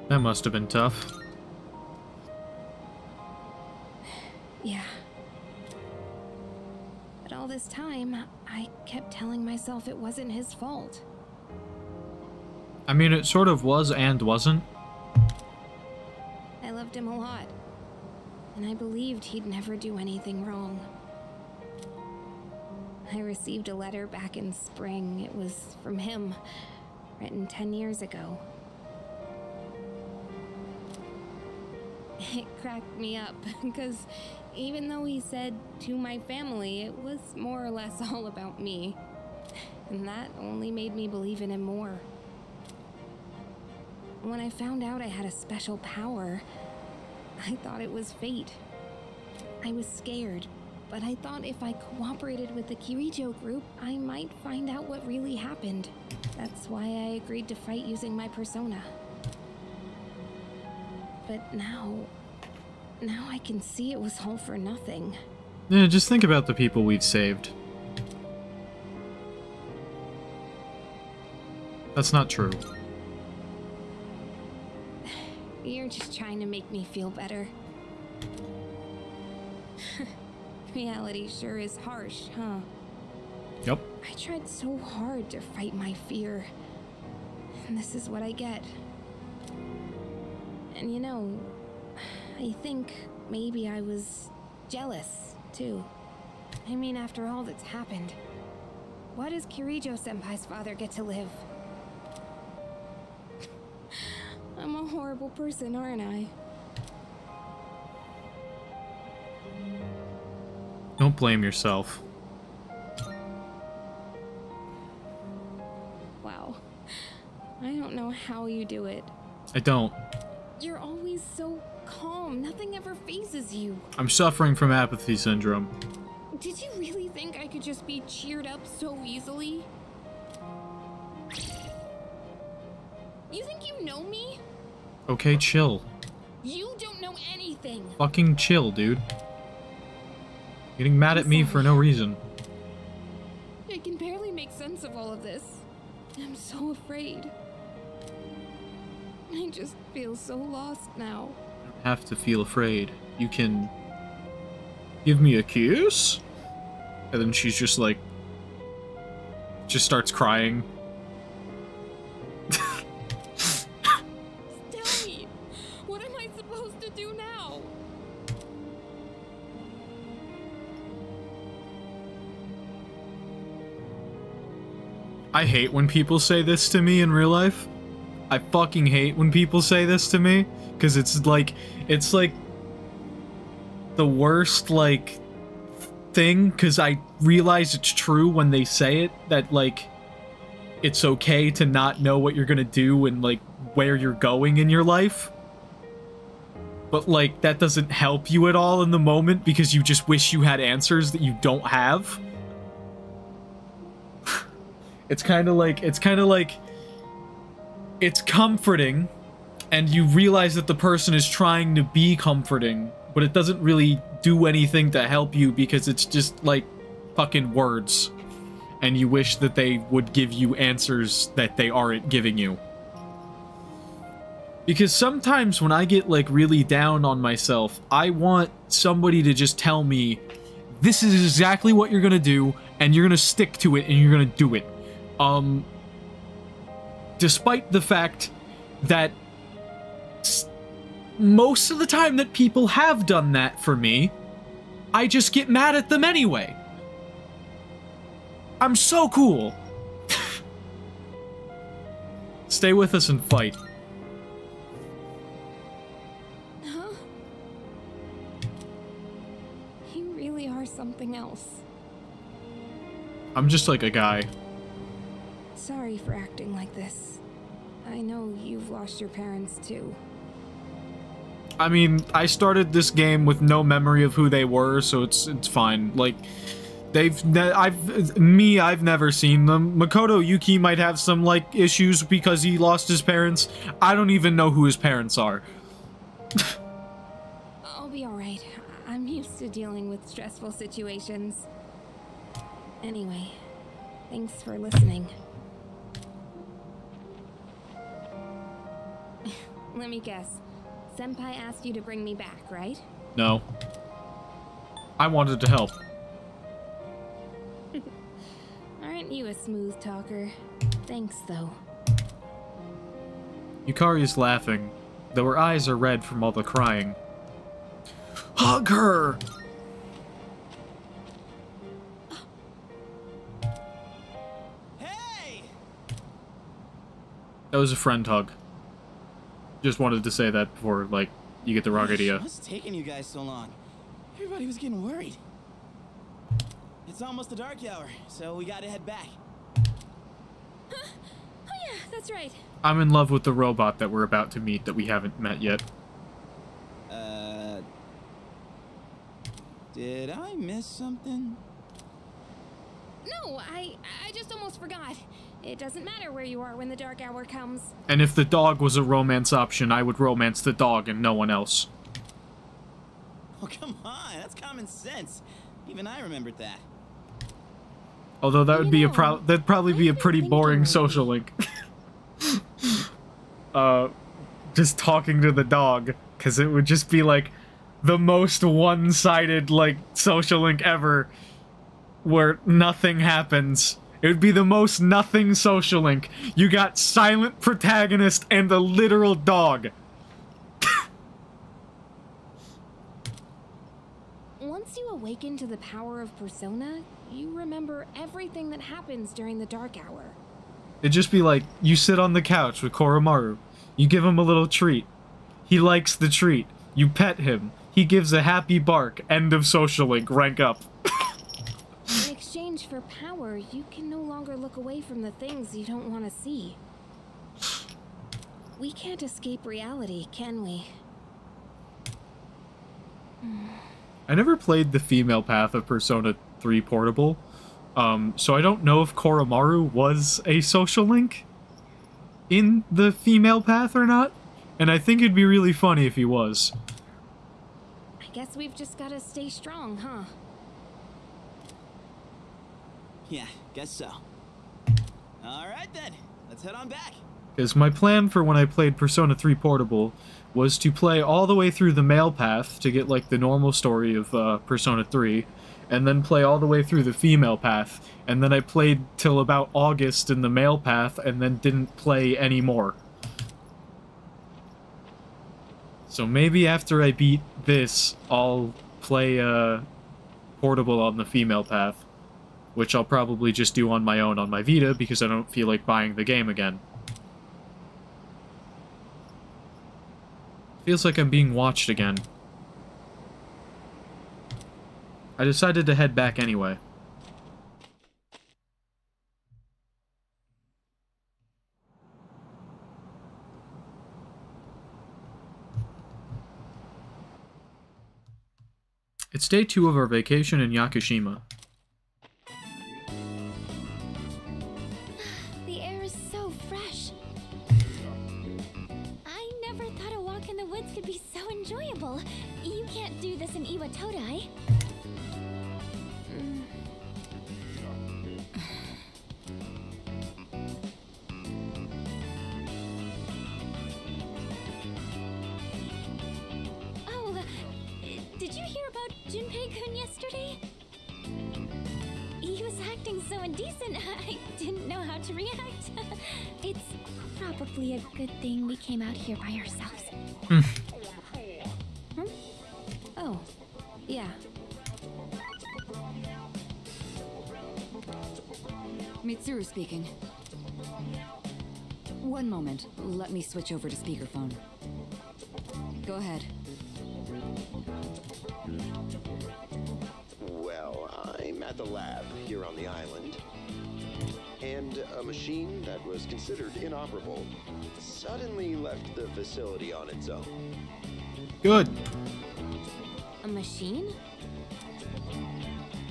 That must have been tough. Yeah. But all this time, I kept telling myself it wasn't his fault. I mean, it sort of was and wasn't. I loved him a lot. And I believed he'd never do anything wrong. I received a letter back in spring. It was from him, written 10 years ago. It cracked me up, because even though he said to my family, it was more or less all about me. And that only made me believe in him more. When I found out I had a special power, I thought it was fate. I was scared, but I thought if I cooperated with the Kirijo group, I might find out what really happened. That's why I agreed to fight using my persona. But now I can see it was all for nothing. Yeah, just think about the people we've saved. That's not true. You're just trying to make me feel better. Reality sure is harsh, huh? Yep. I tried so hard to fight my fear, and this is what I get. And you know, I think maybe I was jealous, too. I mean, after all that's happened, why does Kirijo-senpai's father get to live? I'm a horrible person, aren't I? Don't blame yourself. Wow. I don't know how you do it. I don't. You're always so calm. Nothing ever phases you. I'm suffering from apathy syndrome. Did you really think I could just be cheered up so easily? You think you know me? Okay, chill. You don't know anything. Fucking chill, dude. Getting mad at me for no reason. I can barely make sense of all of this. I'm so afraid. I just feel so lost now. You don't have to feel afraid. You can give me a kiss? And then she's just like, just starts crying. Tell me, what am I supposed to do now? I hate when people say this to me in real life. I fucking hate when people say this to me, because it's like the worst, like, thing, because I realize it's true when they say it, that, like, it's okay to not know what you're gonna do and, like, where you're going in your life. But, like, that doesn't help you at all in the moment, because you just wish you had answers that you don't have. It's kind of like, it's comforting, and you realize that the person is trying to be comforting, but it doesn't really do anything to help you because it's just, like, fucking words. And you wish that they would give you answers that they aren't giving you. Because sometimes when I get, like, really down on myself, I want somebody to just tell me, this is exactly what you're gonna do, and you're gonna stick to it, and you're gonna do it. Despite the fact that most of the time that people have done that for me, I just get mad at them anyway. I'm so cool. Stay with us and fight. Huh? You really are something else. I'm just like a guy. Sorry for acting like this. I know you've lost your parents too. I mean, I started this game with no memory of who they were, so it's fine. Like, I've never seen them. Makoto Yuki might have some, like, issues because he lost his parents. I don't even know who his parents are. I'll be alright. I'm used to dealing with stressful situations. Anyway, thanks for listening. Let me guess. Senpai asked you to bring me back, right? No. I wanted to help. Aren't you a smooth talker? Thanks, though. Yukari is laughing, though her eyes are red from all the crying. Hug her! Hey! That was a friend hug. Just wanted to say that before, like, you get the wrong idea. What's taking you guys so long? Everybody was getting worried. It's almost the dark hour, so we gotta head back. Huh? Oh yeah, that's right. I'm in love with the robot that we're about to meet that we haven't met yet. Did I miss something? No, I just almost forgot. It doesn't matter where you are when the dark hour comes. And if the dog was a romance option, I would romance the dog and no one else. Oh, come on, that's common sense. Even I remembered that. Although that would be that'd probably be a pretty boring social link. Just talking to the dog, because it would just be like the most one-sided, like, social link ever, where nothing happens. It would be the most nothing social link. You got silent protagonist and a literal dog. Once you awaken to the power of Persona, you remember everything that happens during the dark hour. It'd just be like, you sit on the couch with Koromaru. You give him a little treat. He likes the treat. You pet him. He gives a happy bark. End of social link. Rank up. In exchange for power, you can no longer look away from the things you don't want to see. We can't escape reality, can we? I never played the female path of Persona 3 Portable, so I don't know if Koromaru was a social link in the female path or not, and I think it'd be really funny if he was. I guess we've just gotta stay strong, huh? Yeah, guess so. Alright then, let's head on back. Because my plan for when I played Persona 3 Portable was to play all the way through the male path to get like the normal story of Persona 3, and then play all the way through the female path, and then I played till about August in the male path, and then didn't play anymore. So maybe after I beat this, I'll play Portable on the female path, which I'll probably just do on my own on my Vita, because I don't feel like buying the game again. Feels like I'm being watched again. I decided to head back anyway. It's day 2 of our vacation in Yakushima. The air is so fresh. I never thought a walk in the woods could be so enjoyable. You can't do this in Iwatodai. Did you hear about Junpei-kun yesterday? He was acting so indecent, I didn't know how to react. It's probably a good thing we came out here by ourselves. Oh, yeah. Mitsuru speaking. One moment. Let me switch over to speakerphone. Go ahead. Well, I'm at the lab here on the island. And a machine that was considered inoperable suddenly left the facility on its own. Good. A machine?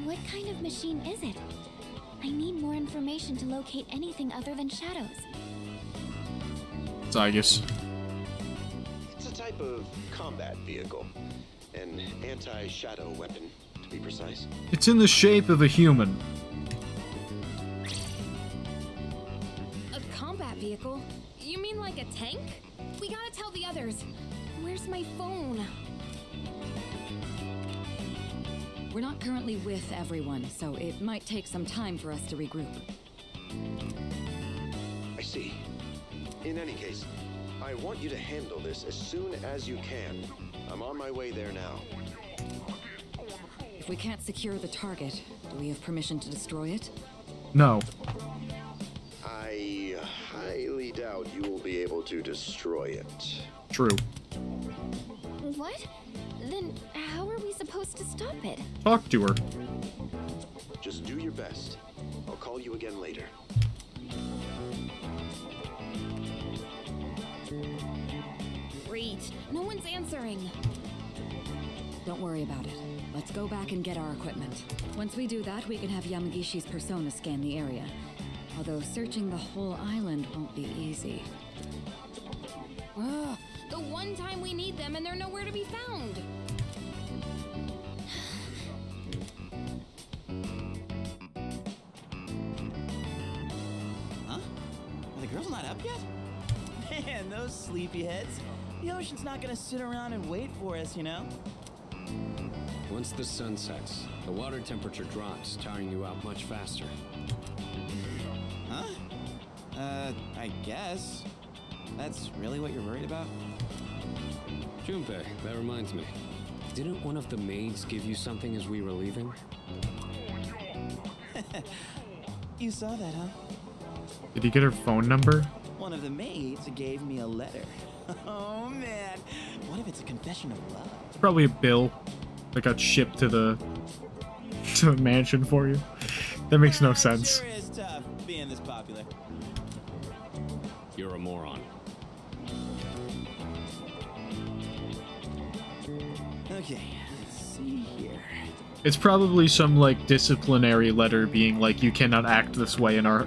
What kind of machine is it? I need more information to locate anything other than shadows. It's Aigis. It's a type of combat vehicle. An anti-shadow weapon, to be precise. It's in the shape of a human. A combat vehicle? You mean like a tank? We gotta tell the others. Where's my phone? We're not currently with everyone, so it might take some time for us to regroup. I see. In any case, I want you to handle this as soon as you can. I'm on my way there now. If we can't secure the target, do we have permission to destroy it? No. I highly doubt you will be able to destroy it. True. What? Then how are we supposed to stop it? Talk to her. Just do your best. I'll call you again later. Great. No one's answering. Don't worry about it. Let's go back and get our equipment. Once we do that, we can have Yamagishi's persona scan the area. Although searching the whole island won't be easy. Ugh, the one time we need them and they're nowhere to be found. Huh? Are the girls not up yet? Man, those sleepyheads. The ocean's not gonna sit around and wait for us, you know? Once the sun sets, the water temperature drops, tiring you out much faster. Huh? I guess. That's really what you're worried about? Junpei, that reminds me. Didn't one of the maids give you something as we were leaving? You saw that, huh? Did he get her phone number? One of the maids gave me a letter. Oh man, what if it's a confession of love? It's probably a bill that got shipped to the mansion for you. That makes no sense. Sure is tough being this popular. You're a moron. Okay, let's see here. It's probably some like disciplinary letter being like, you cannot act this way in our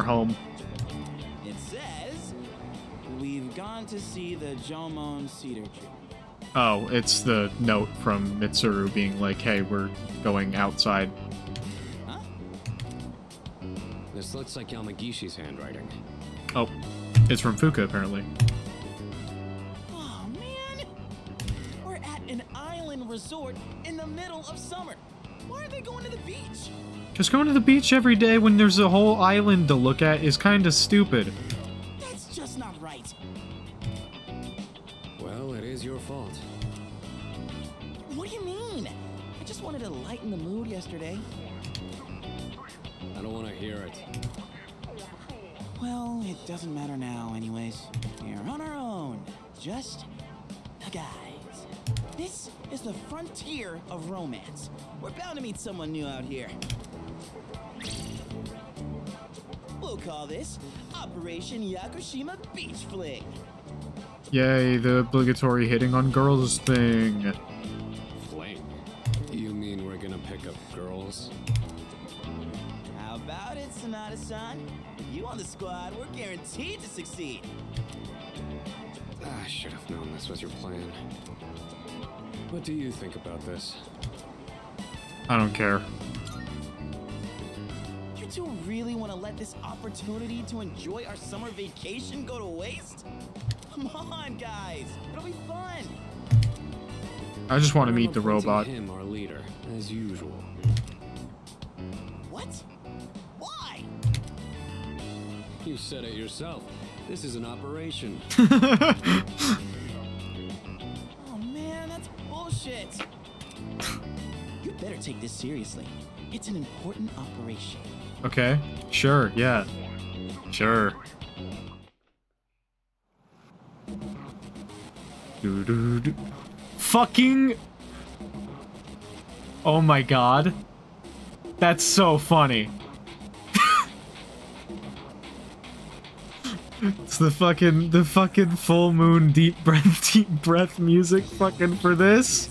home. It says we've gone to see the Jomon cedar tree. Oh, it's the note from Mitsuru being like, hey, we're going outside. Huh? This looks like Yamagishi's handwriting. Oh, it's from Fuka, apparently. Oh, man! We're at an island resort in the middle of summer. Why are they going to the beach? Just going to the beach every day when there's a whole island to look at is kind of stupid. That's just not right. Well, it is your fault. What do you mean? I just wanted to lighten the mood yesterday. I don't want to hear it. Well, it doesn't matter now anyways. We're on our own. Just the guys. This is the frontier of romance. We're bound to meet someone new out here. We'll call this Operation Yakushima Beach Fling. Yay, the obligatory hitting on girls thing. Fling? You mean we're gonna pick up girls? How about it, Sonata-san? You on the squad, we're guaranteed to succeed. I should have known this was your plan. What do you think about this? I don't care. You two really want to let this opportunity to enjoy our summer vacation go to waste? Come on, guys. It'll be fun. I just want to meet the robot. Him, our leader, as usual. What? Why? You said it yourself. This is an operation. Oh man, that's bullshit. You better take this seriously. It's an important operation. Okay, sure, yeah. Sure. Doo-doo-doo. Fucking... Oh my god. That's so funny. It's the fucking full moon deep breath music fucking for this.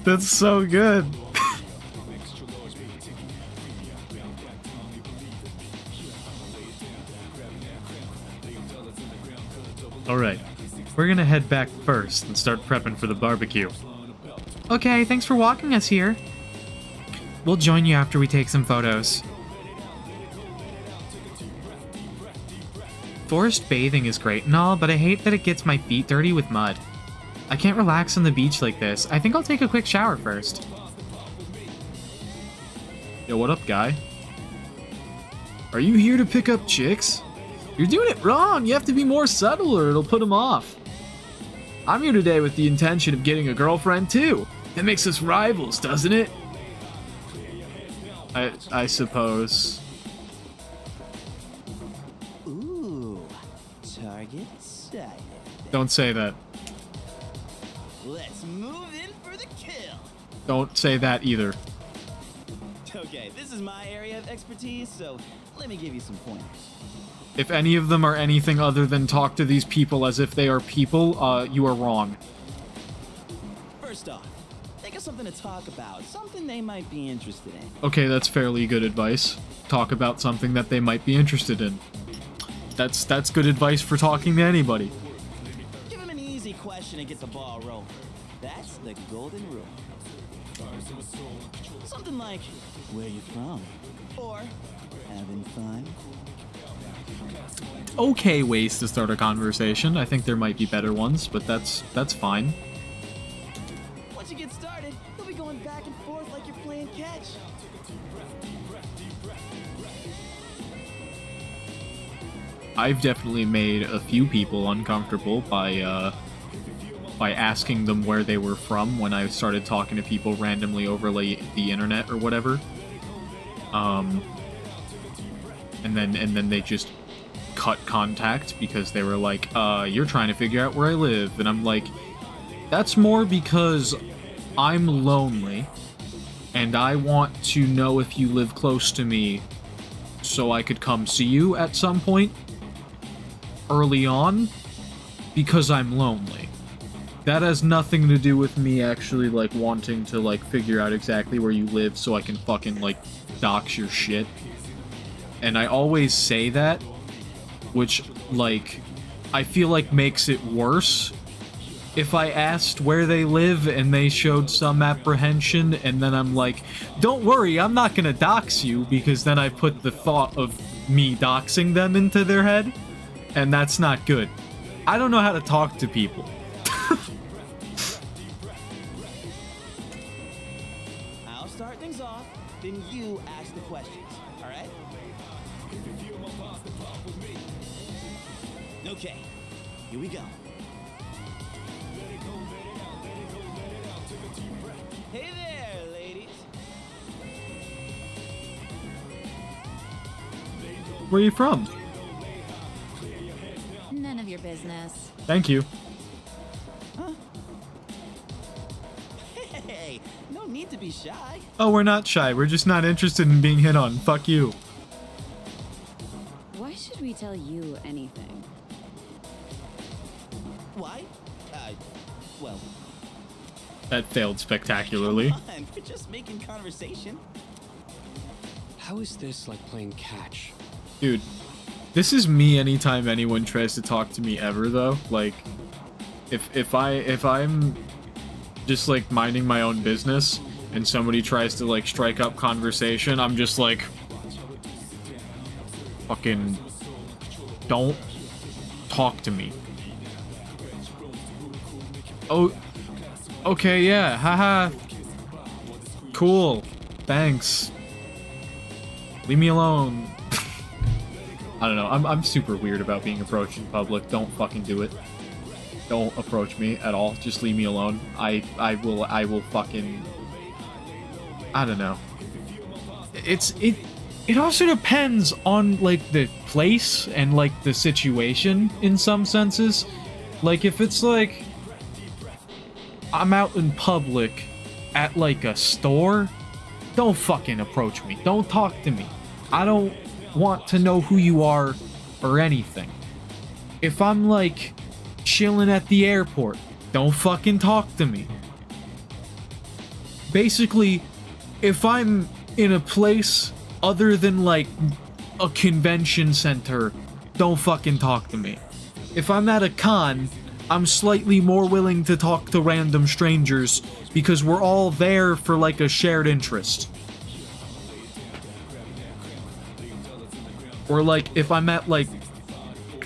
That's so good. Alright, we're gonna head back first and start prepping for the barbecue. Okay, thanks for walking us here. We'll join you after we take some photos. Forest bathing is great and all, but I hate that it gets my feet dirty with mud. I can't relax on the beach like this. I think I'll take a quick shower first. Yo, what up, guy? Are you here to pick up chicks? You're doing it wrong! You have to be more subtle or it'll put them off. I'm here today with the intention of getting a girlfriend, too. That makes us rivals, doesn't it? I suppose. Ooh, target sighted. Don't say that. Let's move in for the kill. Don't say that either. Okay, this is my area of expertise, so let me give you some pointers. If any of them are anything other than talk to these people as if they are people, you are wrong. First off, think of something to talk about, something they might be interested in. Okay, that's fairly good advice. Talk about something that they might be interested in. That's good advice for talking to anybody. Give them an easy question and get the ball rolling. That's the golden rule. Something like, where you from? Or, having fun? Okay ways to start a conversation. I think there might be better ones, but that's fine. Once you get started, you'll be going back and forth like you're playing catch. I've definitely made a few people uncomfortable by asking them where they were from when I started talking to people randomly over the internet or whatever. And then they just cut contact because they were like, you're trying to figure out where I live. And I'm like, that's more because I'm lonely and I want to know if you live close to me so I could come see you at some point early on because I'm lonely. That has nothing to do with me actually, like, wanting to, like, figure out exactly where you live so I can fucking, like, dox your shit. And I always say that, which, like, I feel like makes it worse if I asked where they live and they showed some apprehension, and then I'm like, don't worry, I'm not gonna dox you, because then I put the thought of me doxing them into their head, and that's not good. I don't know how to talk to people. I'll start things off, then you ask the questions, alright? Okay, here we go. Hey there, ladies. Where are you from? None of your business. Thank you. Huh? Hey, no need to be shy. Oh, we're not shy. We're just not interested in being hit on. Fuck you. Why should we tell you anything? Why? Well... That failed spectacularly. Come on, we're just making conversation. How is this like playing catch? Dude, this is me anytime anyone tries to talk to me ever, though. Like, if I'm just, like, minding my own business and somebody tries to, like, strike up conversation, I'm just like... Fucking... Don't talk to me. Oh... Okay, yeah, haha. Cool. Thanks. Leave me alone. I don't know, I'm super weird about being approached in public. Don't fucking do it. Don't approach me at all. Just leave me alone. I will fucking... I don't know. It also depends on, like, the place and, like, the situation in some senses. Like, if it's like... I'm out in public at, like, a store, don't fucking approach me. Don't talk to me. I don't want to know who you are or anything. If I'm, like, chilling at the airport, don't fucking talk to me. Basically, if I'm in a place other than, like, a convention center, don't fucking talk to me. If I'm at a con, I'm slightly more willing to talk to random strangers because we're all there for, like, a shared interest. Or, like, if I'm at, like,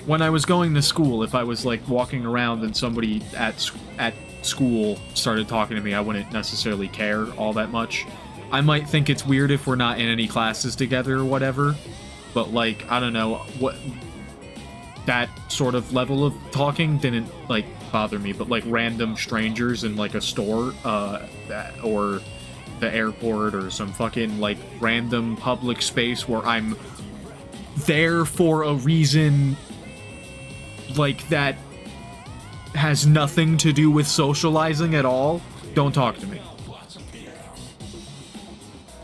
when I was going to school, if I was, like, walking around and somebody at school started talking to me, I wouldn't necessarily care all that much. I might think it's weird if we're not in any classes together or whatever, but, like, I don't know, what... That sort of level of talking didn't, like, bother me, but, like, random strangers in, like, a store, or the airport or some fucking, like, random public space where I'm there for a reason, like, that has nothing to do with socializing at all, don't talk to me.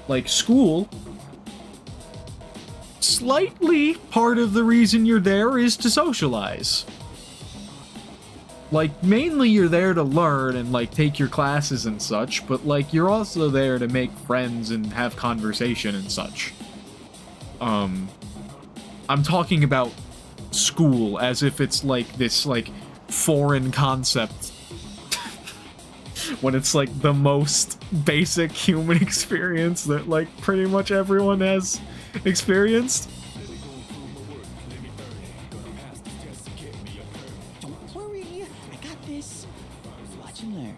Like, school... Slightly part of the reason you're there is to socialize. Like, mainly you're there to learn and, like, take your classes and such, but, like, you're also there to make friends and have conversation and such. I'm talking about school as if it's, like, this, like, foreign concept. When it's, like, the most basic human experience that, like, pretty much everyone has experienced. Don't worry, I got this. Watch and learn.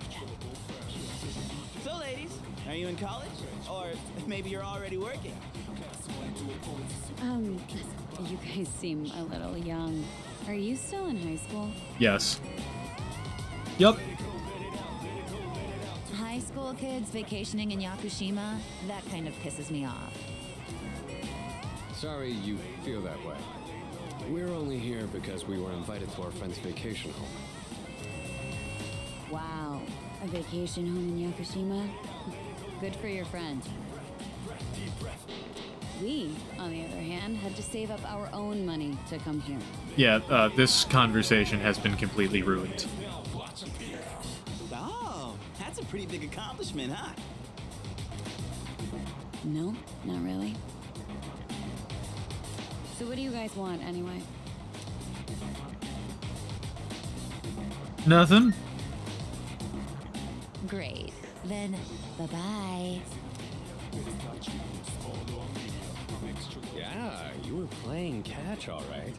So, ladies, are you in college? Or maybe you're already working? You guys seem a little young. Are you still in high school? Yes. Yep. High school kids vacationing in Yakushima? That kind of pisses me off. Sorry you feel that way. We're only here because we were invited to our friend's vacation home. Wow, a vacation home in Yakushima? Good for your friend. We, on the other hand, had to save up our own money to come here. Yeah, this conversation has been completely ruined. Oh, that's a pretty big accomplishment, huh? No, not really. So what do you guys want, anyway? Nothing. Great. Then, bye-bye. Yeah, you were playing catch, all right.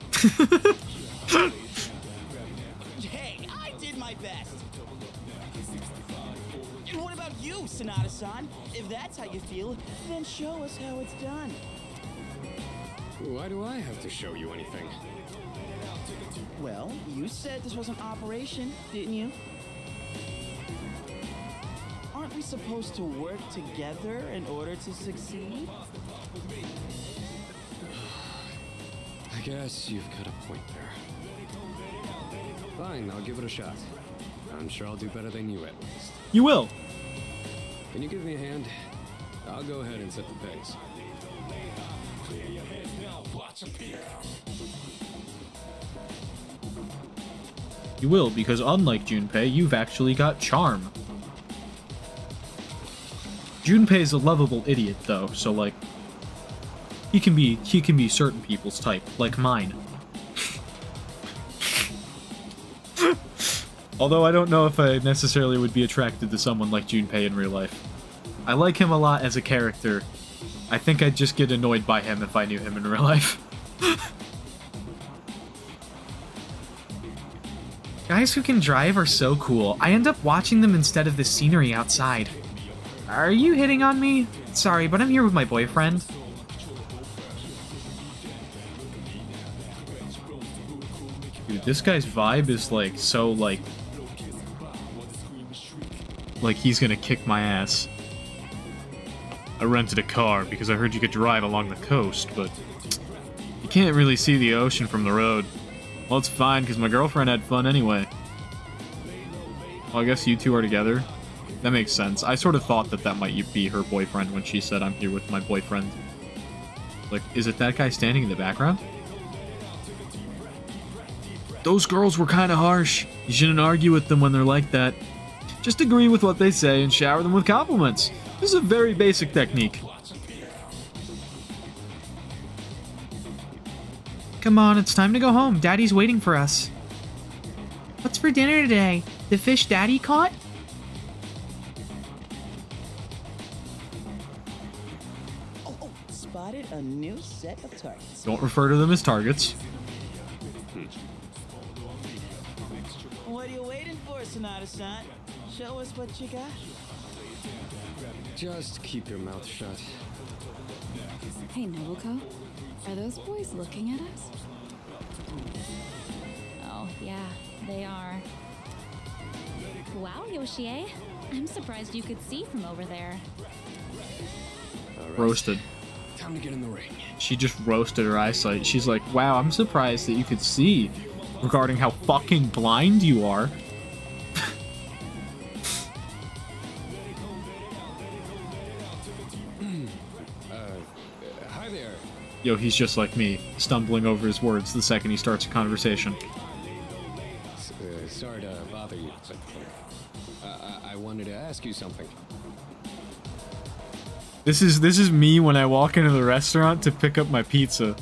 Hey, I did my best. And what about you, Sonata-san? If that's how you feel, then show us how it's done. Why do I have to show you anything? Well, you said this was an operation, didn't you? Aren't we supposed to work together in order to succeed? I guess you've got a point there. Fine, I'll give it a shot. I'm sure I'll do better than you at least. You will. Can you give me a hand? I'll go ahead and set the pace. You will, because unlike Junpei, you've actually got charm. Junpei's a lovable idiot, though, so like he can be certain people's type, like mine. Although I don't know if I necessarily would be attracted to someone like Junpei in real life. I like him a lot as a character. I think I'd just get annoyed by him if I knew him in real life. Guys who can drive are so cool. I end up watching them instead of the scenery outside. Are you hitting on me? Sorry, but I'm here with my boyfriend. Dude, this guy's vibe is like so like he's gonna kick my ass. I rented a car because I heard you could drive along the coast, but you can't really see the ocean from the road. Well, it's fine, because my girlfriend had fun anyway. Well, I guess you two are together. That makes sense. I sort of thought that might be her boyfriend when she said, I'm here with my boyfriend. Like, is it that guy standing in the background? Those girls were kind of harsh. You shouldn't argue with them when they're like that. Just agree with what they say and shower them with compliments. This is a very basic technique. Come on, it's time to go home. Daddy's waiting for us. What's for dinner today? The fish Daddy caught? Oh, spotted a new set of targets. Don't refer to them as targets. What are you waiting for, Sonata-san? Show us what you got. Just keep your mouth shut. Hey, Nobuko. Are those boys looking at us? Oh, yeah, they are. Wow, Yoshie. I'm surprised you could see from over there. Right. Roasted. Time to get in the ring. She just roasted her eyesight. She's like, wow, I'm surprised that you could see regarding how fucking blind you are. Hi there. Yo, he's just like me, stumbling over his words the second he starts a conversation. Sorry to bother you, but I wanted to ask you something. This is me when I walk into the restaurant to pick up my pizza.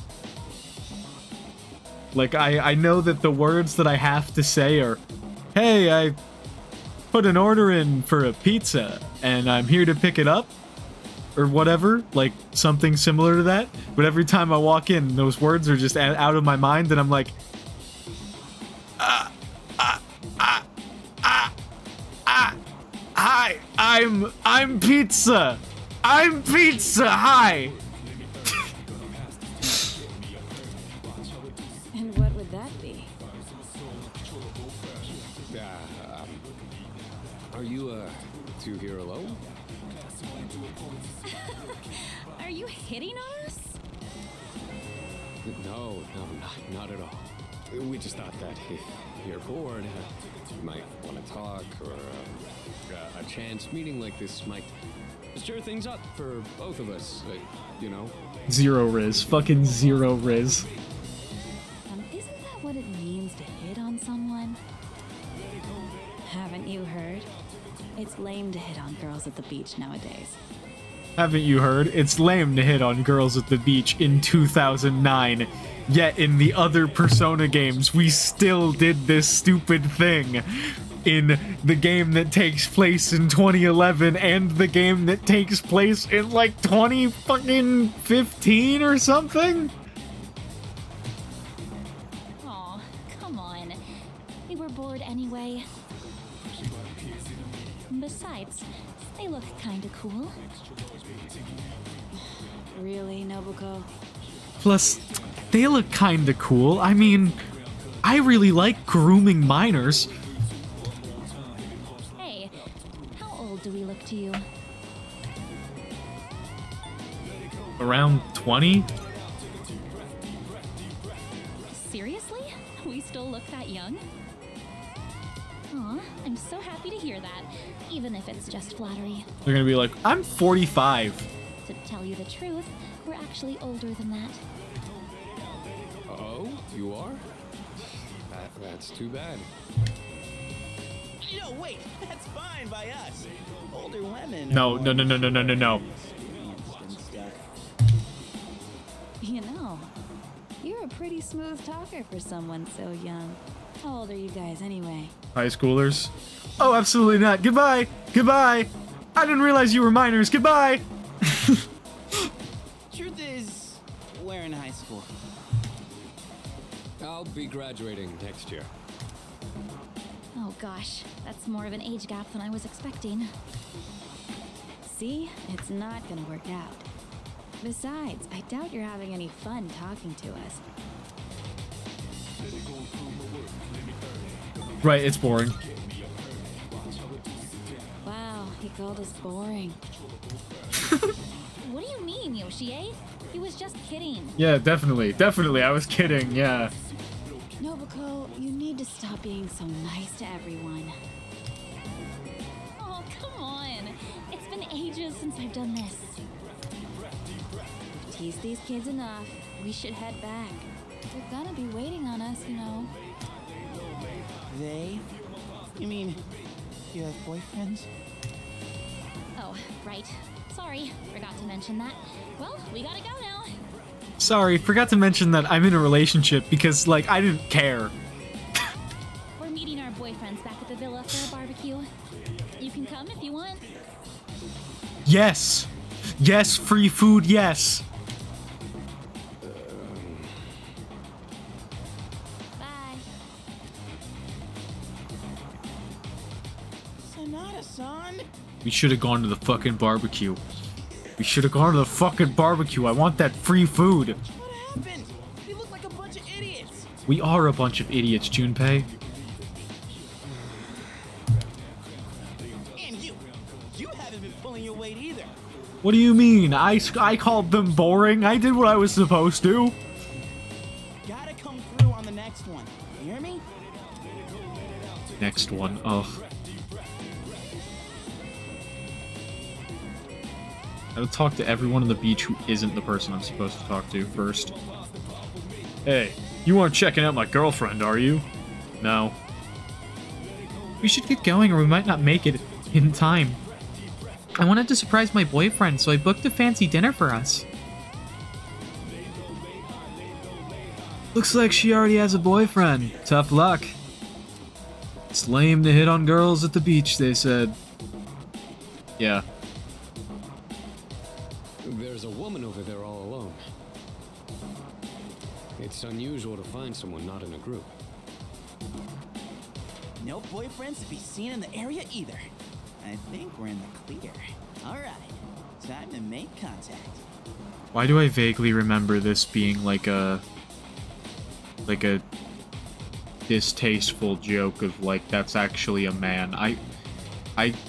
Like, I know that the words that I have to say are, hey, I put an order in for a pizza, and I'm here to pick it up, or whatever, like, something similar to that. But every time I walk in, those words are just out of my mind, and I'm like, hi, I'm pizza. I'm pizza, hi. And what would that be? Are you, two here alone? Are you hitting on us? No, not at all. We just thought that if you're bored, you might want to talk, or a chance meeting like this might stir things up for both of us, you know? Zero Riz. Fucking zero Riz. Isn't that what it means to hit on someone? Haven't you heard? It's lame to hit on girls at the beach nowadays. Haven't you heard? It's lame to hit on girls at the beach in 2009. Yet in the other Persona games, we still did this stupid thing. In the game that takes place in 2011 and the game that takes place in like 2015 or something? Aw, come on. We were bored anyway. Besides, they look kinda cool. Really, Nobuko? Plus, they look kinda cool. I mean, I really like grooming minors. Hey, how old do we look to you? Around 20? Seriously? We still look that young? Aw, I'm so happy to hear that, even if it's just flattery. They're gonna be like, I'm 45. To tell you the truth, we're actually older than that. Oh, you are? That's too bad. No, wait, that's fine by us. Older women. No. You know, you're a pretty smooth talker for someone so young. How old are you guys anyway? High schoolers? Oh, absolutely not. Goodbye. Goodbye. I didn't realize you were minors. Goodbye. Truth is, we're in high school. I'll be graduating next year. Oh gosh, that's more of an age gap than I was expecting. See? It's not gonna work out. Besides, I doubt you're having any fun talking to us. Right, it's boring. Wow, he called us boring. What do you mean, Yoshie? He was just kidding. Yeah, definitely. Definitely. I was kidding. Yeah. Nobuko, you need to stop being so nice to everyone. Oh, come on. It's been ages since I've done this. We've teased these kids enough. We should head back. They're gonna be waiting on us, you know. They? You mean, you have boyfriends? Oh, right. Sorry, forgot to mention that. Well, we gotta go now. Sorry, forgot to mention that I'm in a relationship because, like, I didn't care. We're meeting our boyfriends back at the villa for a barbecue. You can come if you want. Yes. Yes, free food, yes. Bye. Sonata-san? We should have gone to the fucking barbecue. We should have gone to the fucking barbecue. I want that free food. What happened? They look like a bunch of idiots. We are a bunch of idiots, Junpei. And you haven't been pulling your weight either. What do you mean? I called them boring. I did what I was supposed to. Gotta come through on the next one. You hear me? Next one. Ugh. I gotta talk to everyone on the beach who isn't the person I'm supposed to talk to first. Hey, you aren't checking out my girlfriend, are you? No. We should get going or we might not make it in time. I wanted to surprise my boyfriend, so I booked a fancy dinner for us. Looks like she already has a boyfriend. Tough luck. It's lame to hit on girls at the beach, they said. Yeah. There's a woman over there all alone. It's unusual to find someone not in a group. No boyfriends to be seen in the area either. I think we're in the clear. Alright, time to make contact. Why do I vaguely remember this being like a distasteful joke of like that's actually a man? I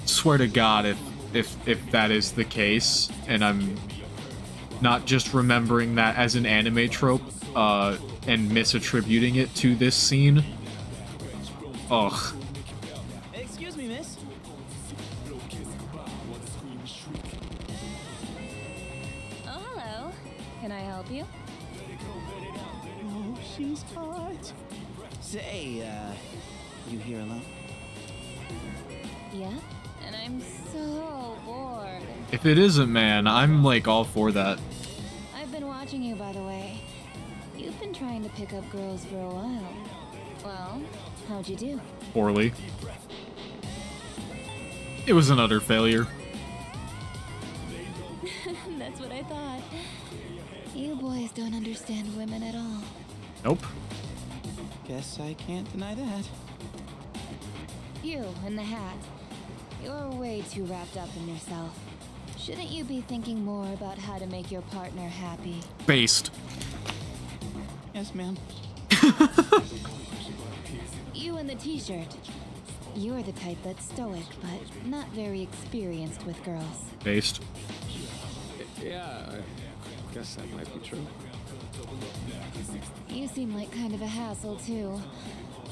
swear to God if that is the case, and I'm not just remembering that as an anime trope, and misattributing it to this scene. Ugh. Excuse me, miss. Oh, hello. Can I help you? Oh, she's hot. Say, you here alone? Yep, and I'm so bored. If it isn't, man, I'm like all for that. I've been watching you, by the way. You've been trying to pick up girls for a while. Well, how'd you do? Poorly. It was an utter failure. That's what I thought. You boys don't understand women at all. Nope. Guess I can't deny that. You in the hat. You're way too wrapped up in yourself. Shouldn't you be thinking more about how to make your partner happy? Based. Yes, ma'am. You in the t-shirt. You're the type that's stoic, but not very experienced with girls. Based. Yeah, I guess that might be true. You seem like kind of a hassle, too.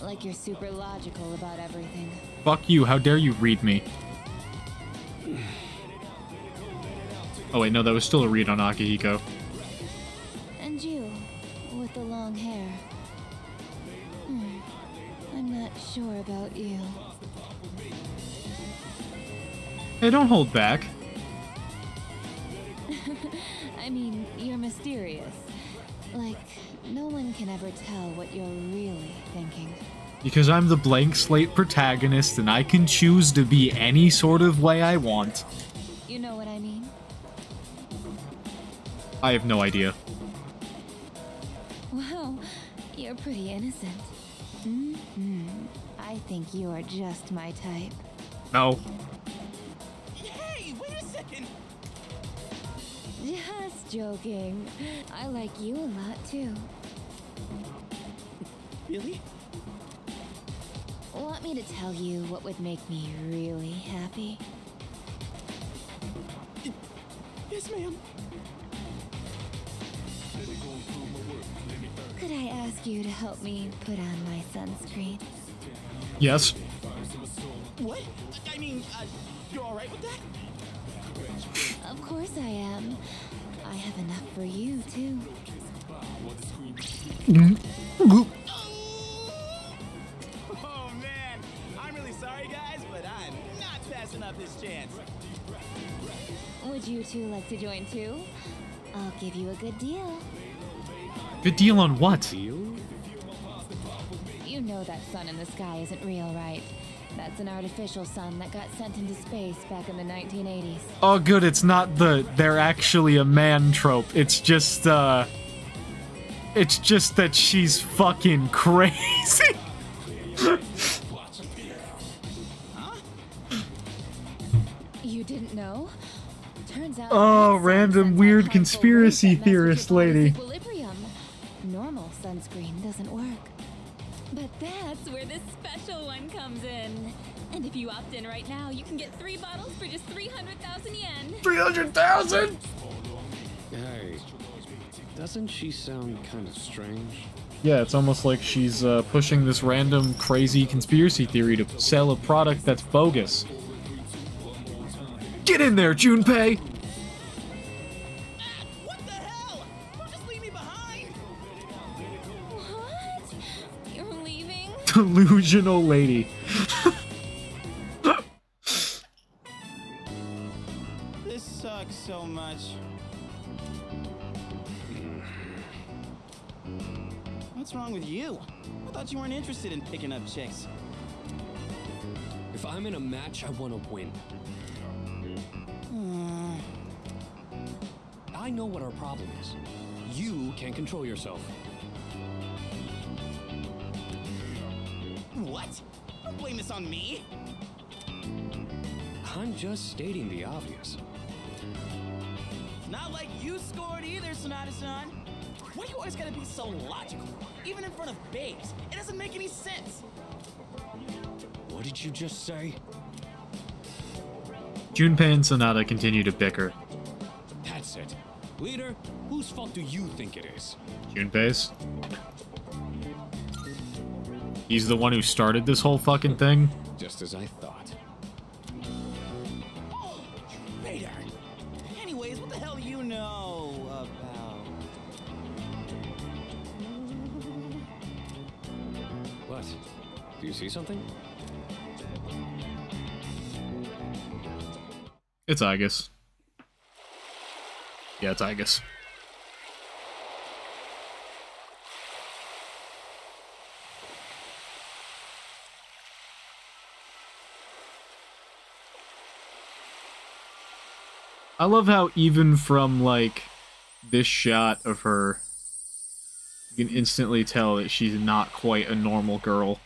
Like you're super logical about everything. Fuck you, how dare you read me? Oh wait, no, that was still a read on Akihiko. And you, with the long hair. I'm not sure about you. Hey, don't hold back. I mean, you're mysterious. Like, no one can ever tell what you're really thinking. Because I'm the blank slate protagonist and I can choose to be any sort of way I want. You know what I mean? I have no idea. Wow, you're pretty innocent. I think you are just my type. No. Hey, wait a second! Just joking. I like you a lot, too. Really? Want me to tell you what would make me really happy? Yes, ma'am. Could I ask you to help me put on my sunscreen? Yes. What? I mean, you're alright with that? Of course I am. I have enough for you, too. Oh, man. I'm really sorry, guys, but I'm not passing up this chance. Would you two like to join, too? I'll give you a good deal. Good deal on what? You know that sun in the sky isn't real, right? That's an artificial sun that got sent into space back in the 1980s. Oh good, it's not the they're actually a man trope. It's just that she's fucking crazy. You didn't know? Turns out Random weird conspiracy theorist lady. Normal sunscreen doesn't work. But that's where this special one comes in. And if you opt in right now, you can get 3 bottles for just 300,000 yen. 300,000? Hey, doesn't she sound kind of strange? Yeah, it's almost like she's pushing this random crazy conspiracy theory to sell a product that's bogus. Get in there, Junpei! What the hell? Don't just leave me behind! What? You're leaving? Delusional lady. This sucks so much. What's wrong with you? I thought you weren't interested in picking up chicks. If I'm in a match, I want to win. I know what our problem is. You can't control yourself. What? Don't blame this on me. I'm just stating the obvious. Not like you scored either, Sonata-san. Why do you always gotta be so logical? Even in front of babes. It doesn't make any sense. What did you just say? Junpei and Sonata continue to bicker. That's it. Leader, whose fault do you think it is? Junpei's. He's the one who started this whole fucking thing. Just as I thought. Oh, Vader. Anyways, what the hell do you know about... What? Do you see something? It's Aigis. Yeah, it's Aigis. I love how even from, like, this shot of her, you can instantly tell that she's not quite a normal girl.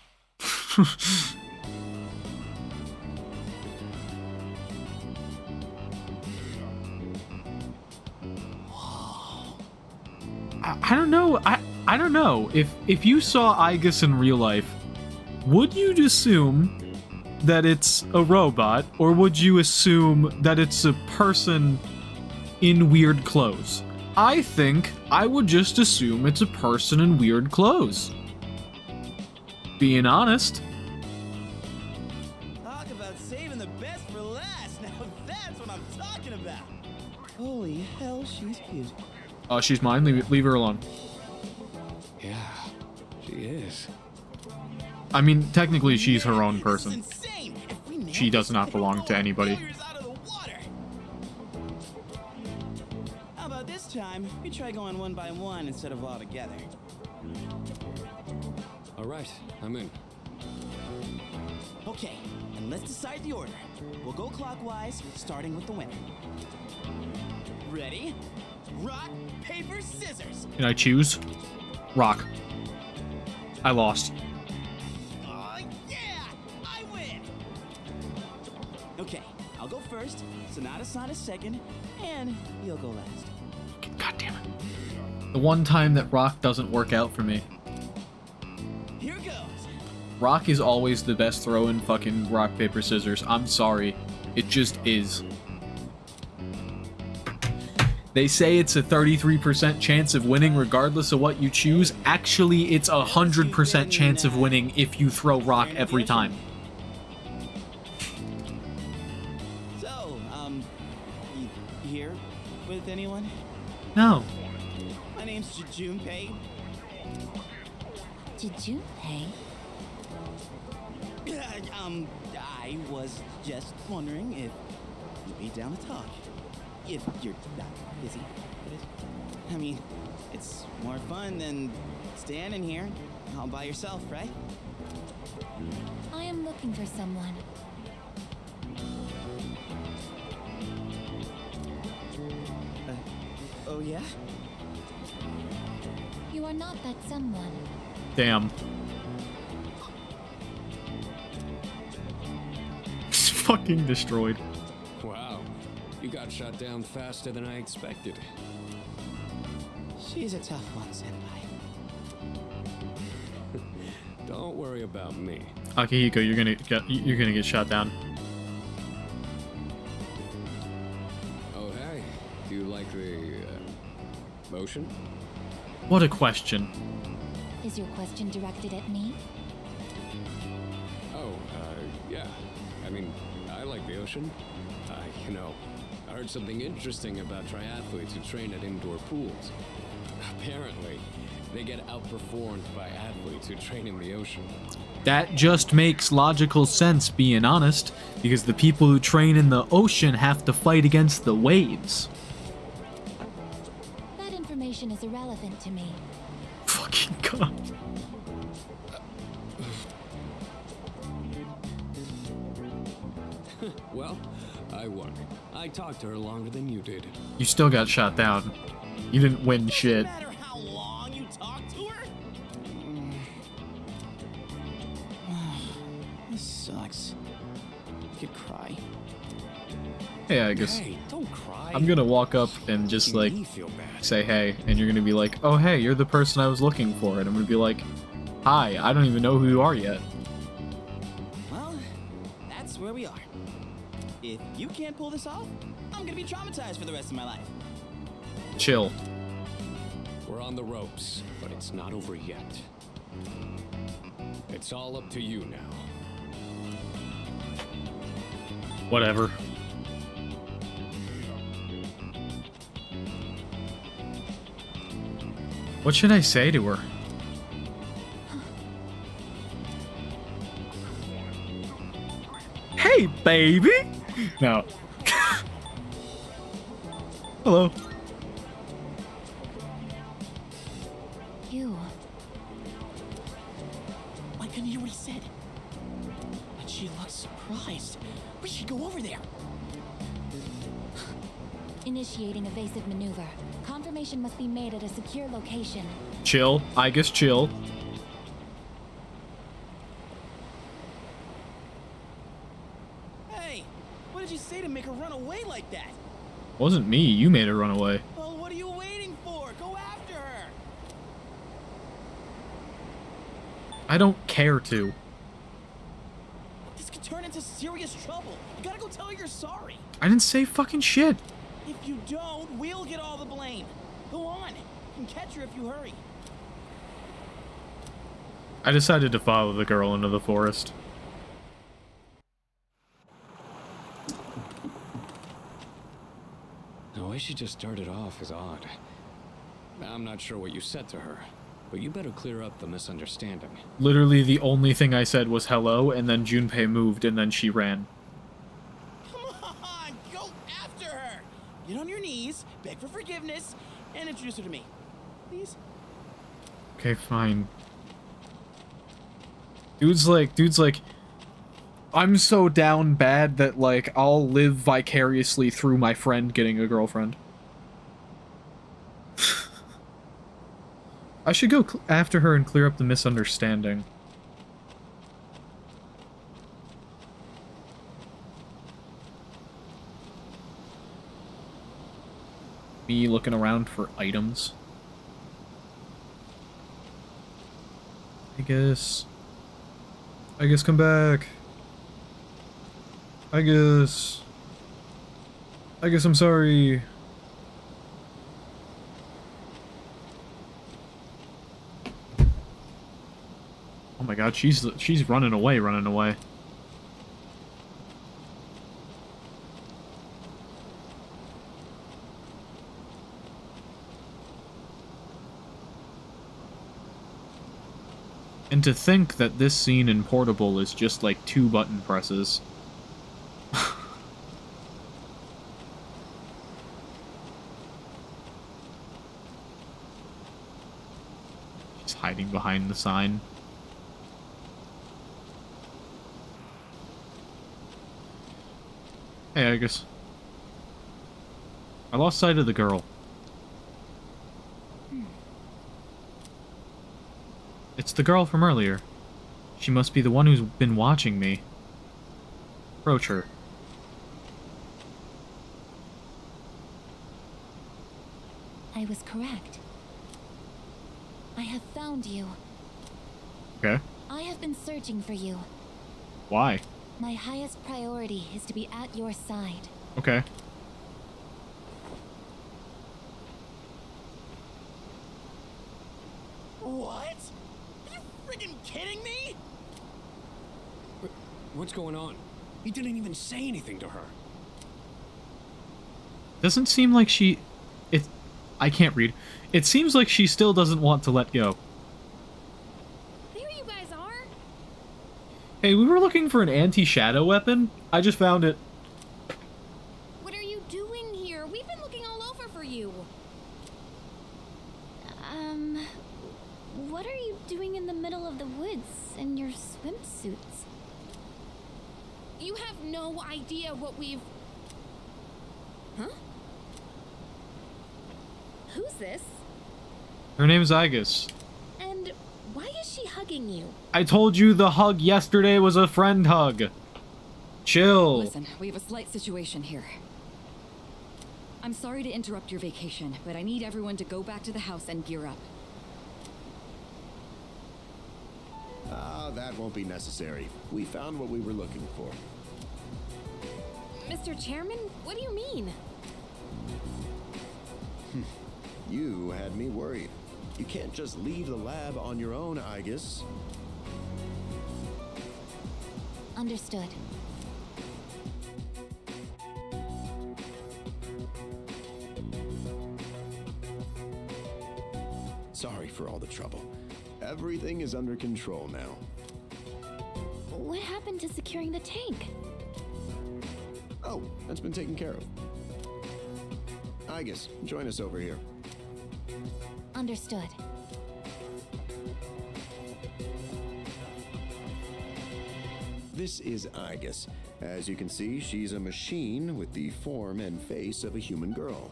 I don't know. I don't know. If you saw Aigis in real life, would you assume that it's a robot, or would you assume that it's a person in weird clothes? I think I would just assume it's a person in weird clothes. Being honest. Talk about saving the best for last. Now that's what I'm talking about. Holy hell, she's cute. Oh, she's mine. Leave her alone. Yeah, she is. I mean, technically, she's her own person. She does not belong to anybody. How about this time, we try going one by one instead of all together? All right, I'm in. Okay, and let's decide the order. We'll go clockwise, starting with the winner. Ready? Rock, paper, scissors. Can I choose? Rock. I lost. Okay, I'll go first, Sonata Sana second, and you'll go last. God damn it. The one time that Rock doesn't work out for me. Here goes. Rock is always the best throw in fucking rock, paper, scissors. I'm sorry. It just is. They say it's a 33% chance of winning regardless of what you choose. Actually, it's a 100% chance of winning if you throw Rock every time. Here with anyone? No. My name's Junpei. Junpei? I was just wondering if you'd be down to talk. If you're not busy. I mean, it's more fun than standing here all by yourself, right? I am looking for someone. Oh yeah? You are not that someone. Damn. It's fucking destroyed. Wow, you got shot down faster than I expected. She's a tough one, Senpai. Don't worry about me. Akihiko, you're gonna get shot down. Oh hey, do you like the motion? What a question. Is your question directed at me? Oh, yeah. I mean, I like the ocean. You know, I heard something interesting about triathletes who train at indoor pools. Apparently, they get outperformed by athletes who train in the ocean. That just makes logical sense, being honest, because the people who train in the ocean have to fight against the waves. That information is irrelevant to me. Fucking God. Well, I won. I talked to her longer than you did. You still got shot down. You didn't win shit. No matter how long you talk to her? This sucks. I could cry. Hey, I guess. Hey, don't cry. I'm gonna walk up and just like say hey, and you're gonna be like, oh hey, you're the person I was looking for, and I'm gonna be like, hi, I don't even know who you are yet. Well, that's where we are. If you can't pull this off, I'm gonna be traumatized for the rest of my life. Chill. We're on the ropes, but it's not over yet. It's all up to you now. Whatever. What should I say to her? Hey, baby! No. Hello. You. I couldn't hear what he said. But she looks surprised. We should go over there. Initiating evasive maneuver. Confirmation must be made at a secure location. Chill. Aigis, chill. Hey, what did you say to make her run away like that? Wasn't me. You made her run away. Well, what are you waiting for? Go after her. I don't care to. This could turn into serious trouble. You gotta go tell her you're sorry. I didn't say fucking shit. If you don't, we'll get all the blame. Go on. You can catch her if you hurry. I decided to follow the girl into the forest. The way she just started off is odd. I'm not sure what you said to her, but you better clear up the misunderstanding. Literally the only thing I said was hello, and then Junpei moved, and then she ran. Come on, go after her. Get on your knees, beg for forgiveness, and introduce her to me. Please? Okay, fine. Dude's like, I'm so down bad that, like, I'll live vicariously through my friend getting a girlfriend. I should go after her and clear up the misunderstanding. Me looking around for items. Aigis, come back. Aigis, I'm sorry. Oh my god, she's running away. And to think that this scene in Portable is just like 2 button presses. She's hiding behind the sign. Hey, Aigis. I lost sight of the girl. It's the girl from earlier. She must be the one who's been watching me. Approach her. I was correct. I have found you. Okay. I have been searching for you. Why? My highest priority is to be at your side. Okay. What? Are you friggin' kidding me? What's going on? He didn't even say anything to her. Doesn't seem like she... I can't read. It seems like she still doesn't want to let go. There you guys are. Hey, we were looking for an anti-shadow weapon. I just found it. What are you doing here? We've been looking all over for you. What are you doing in the middle of the woods in your swimsuits? You have no idea what we've... Huh? Who's this? Her name's Aigis. And why is she hugging you? I told you the hug yesterday was a friend hug. Chill. Listen, we have a slight situation here. I'm sorry to interrupt your vacation, but I need everyone to go back to the house and gear up. That won't be necessary. We found what we were looking for. Mr. Chairman, what do you mean? You had me worried. You can't just leave the lab on your own, Aigis. Understood. Sorry for all the trouble. Everything is under control now. What happened to securing the tank? Oh, that's been taken care of. Aigis, join us over here. Understood. This is Aigis. As you can see, she's a machine with the form and face of a human girl.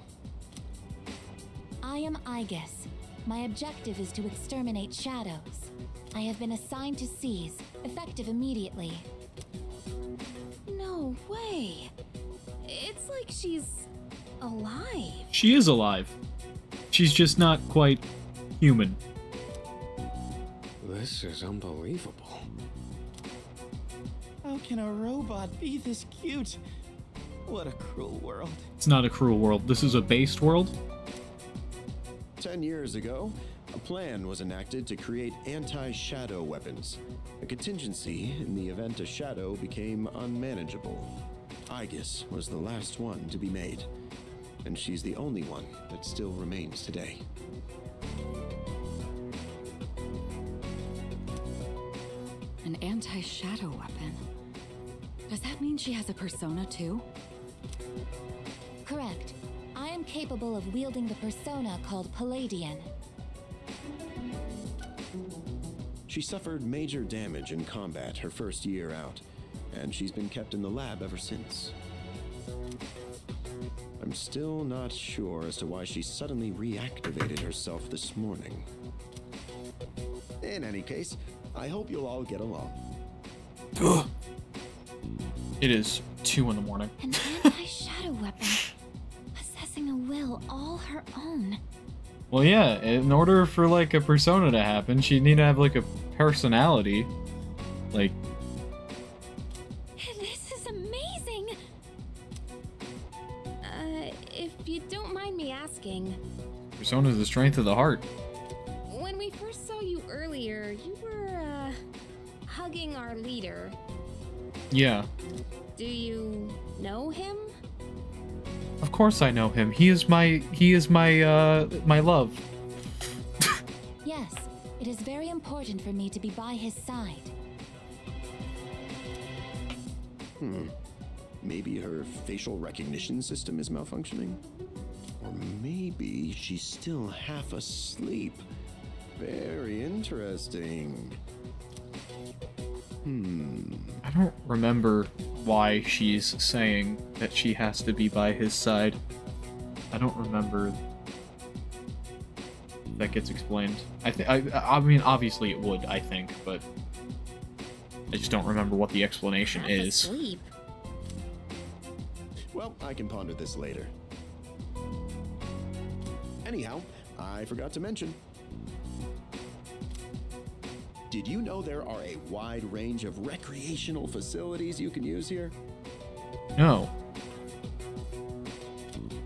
I am Aigis. My objective is to exterminate shadows. I have been assigned to seize, effective immediately. No way. It's like she's alive. She is alive. She's just not quite human. This is unbelievable. How can a robot be this cute? What a cruel world. It's not a cruel world. This is a based world. 10 years ago, a plan was enacted to create anti-shadow weapons, a contingency in the event a shadow became unmanageable. Aigis was the last one to be made, and she's the only one that still remains today. An anti-shadow weapon? Does that mean she has a persona too? Correct. I am capable of wielding the persona called Palladian. She suffered major damage in combat her first year out, and she's been kept in the lab ever since. I'm still not sure as to why she suddenly reactivated herself this morning. In any case, I hope you'll all get along. It is 2 in the morning. An anti-shadow weapon, possessing a will all her own. Well, yeah, in order for, like, a persona to happen, she'd need to have, like, a personality. Like... This is amazing! If you don't mind me asking... Persona is the strength of the heart. When we first saw you earlier, you were, hugging our leader. Yeah. Do you know him? Of course I know him. He is my my love. Yes, it is very important for me to be by his side. Maybe her facial recognition system is malfunctioning? Or maybe she's still half asleep. Very interesting. I don't remember why she's saying that she has to be by his side. I don't remember that gets explained. I mean, obviously it would, I think, but I just don't remember what the explanation is. Asleep. Well, I can ponder this later. Anyhow, I forgot to mention. Did you know there are a wide range of recreational facilities you can use here? No.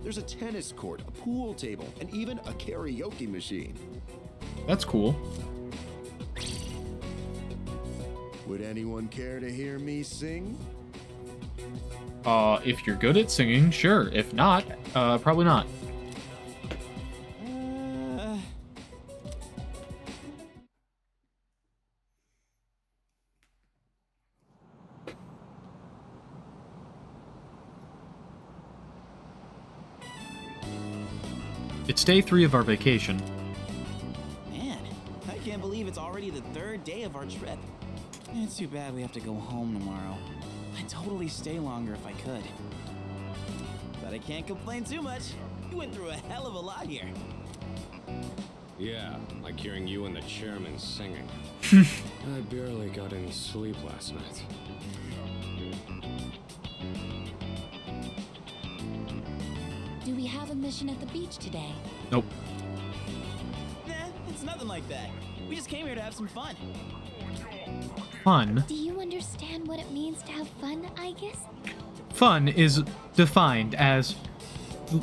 There's a tennis court, a pool table, and even a karaoke machine. That's cool. Would anyone care to hear me sing? If you're good at singing, sure. If not, probably not. It's day 3 of our vacation. Man, I can't believe it's already the 3rd day of our trip. It's too bad we have to go home tomorrow. I'd totally stay longer if I could. But I can't complain too much. You went through a hell of a lot here. Yeah, like hearing you and the chairman singing. I barely got any sleep last night. Do we have a mission at the beach today? Nope. Nah, it's nothing like that. We just came here to have some fun. Fun? Do you understand what it means to have fun, Aigis? Fun is defined as,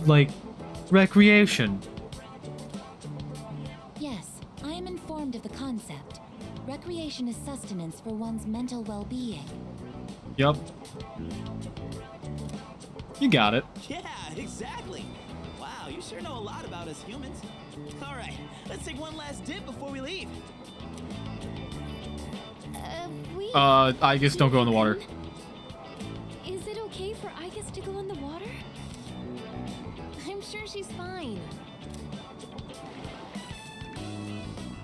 like, recreation. Yes, I am informed of the concept. Recreation is sustenance for one's mental well-being. Yup. You got it. Yeah, exactly. Wow, you sure know a lot about us humans. All right, let's take one last dip before we leave. I guess don't go in the water. Is it okay for Aigis to go in the water? I'm sure she's fine.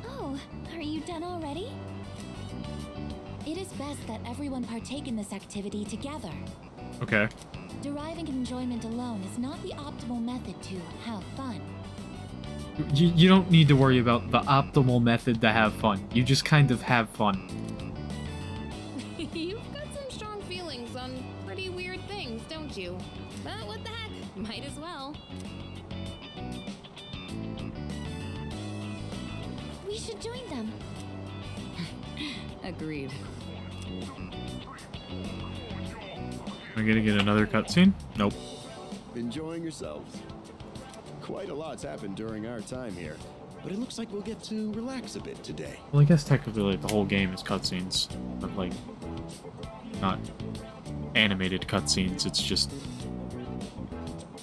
Oh, are you done already? It is best that everyone partake in this activity together. Okay. Deriving enjoyment alone is not the optimal method to have fun. You don't need to worry about the optimal method to have fun. You just kind of have fun. You've got some strong feelings on pretty weird things, don't you? But what the heck? Might as well. We should join them. Agreed. Am I gonna get another cutscene? Nope. Enjoying yourselves? Quite a lot's happened during our time here, but it looks like we'll get to relax a bit today. Well, I guess technically like, the whole game is cutscenes, but like not animated cutscenes. It's just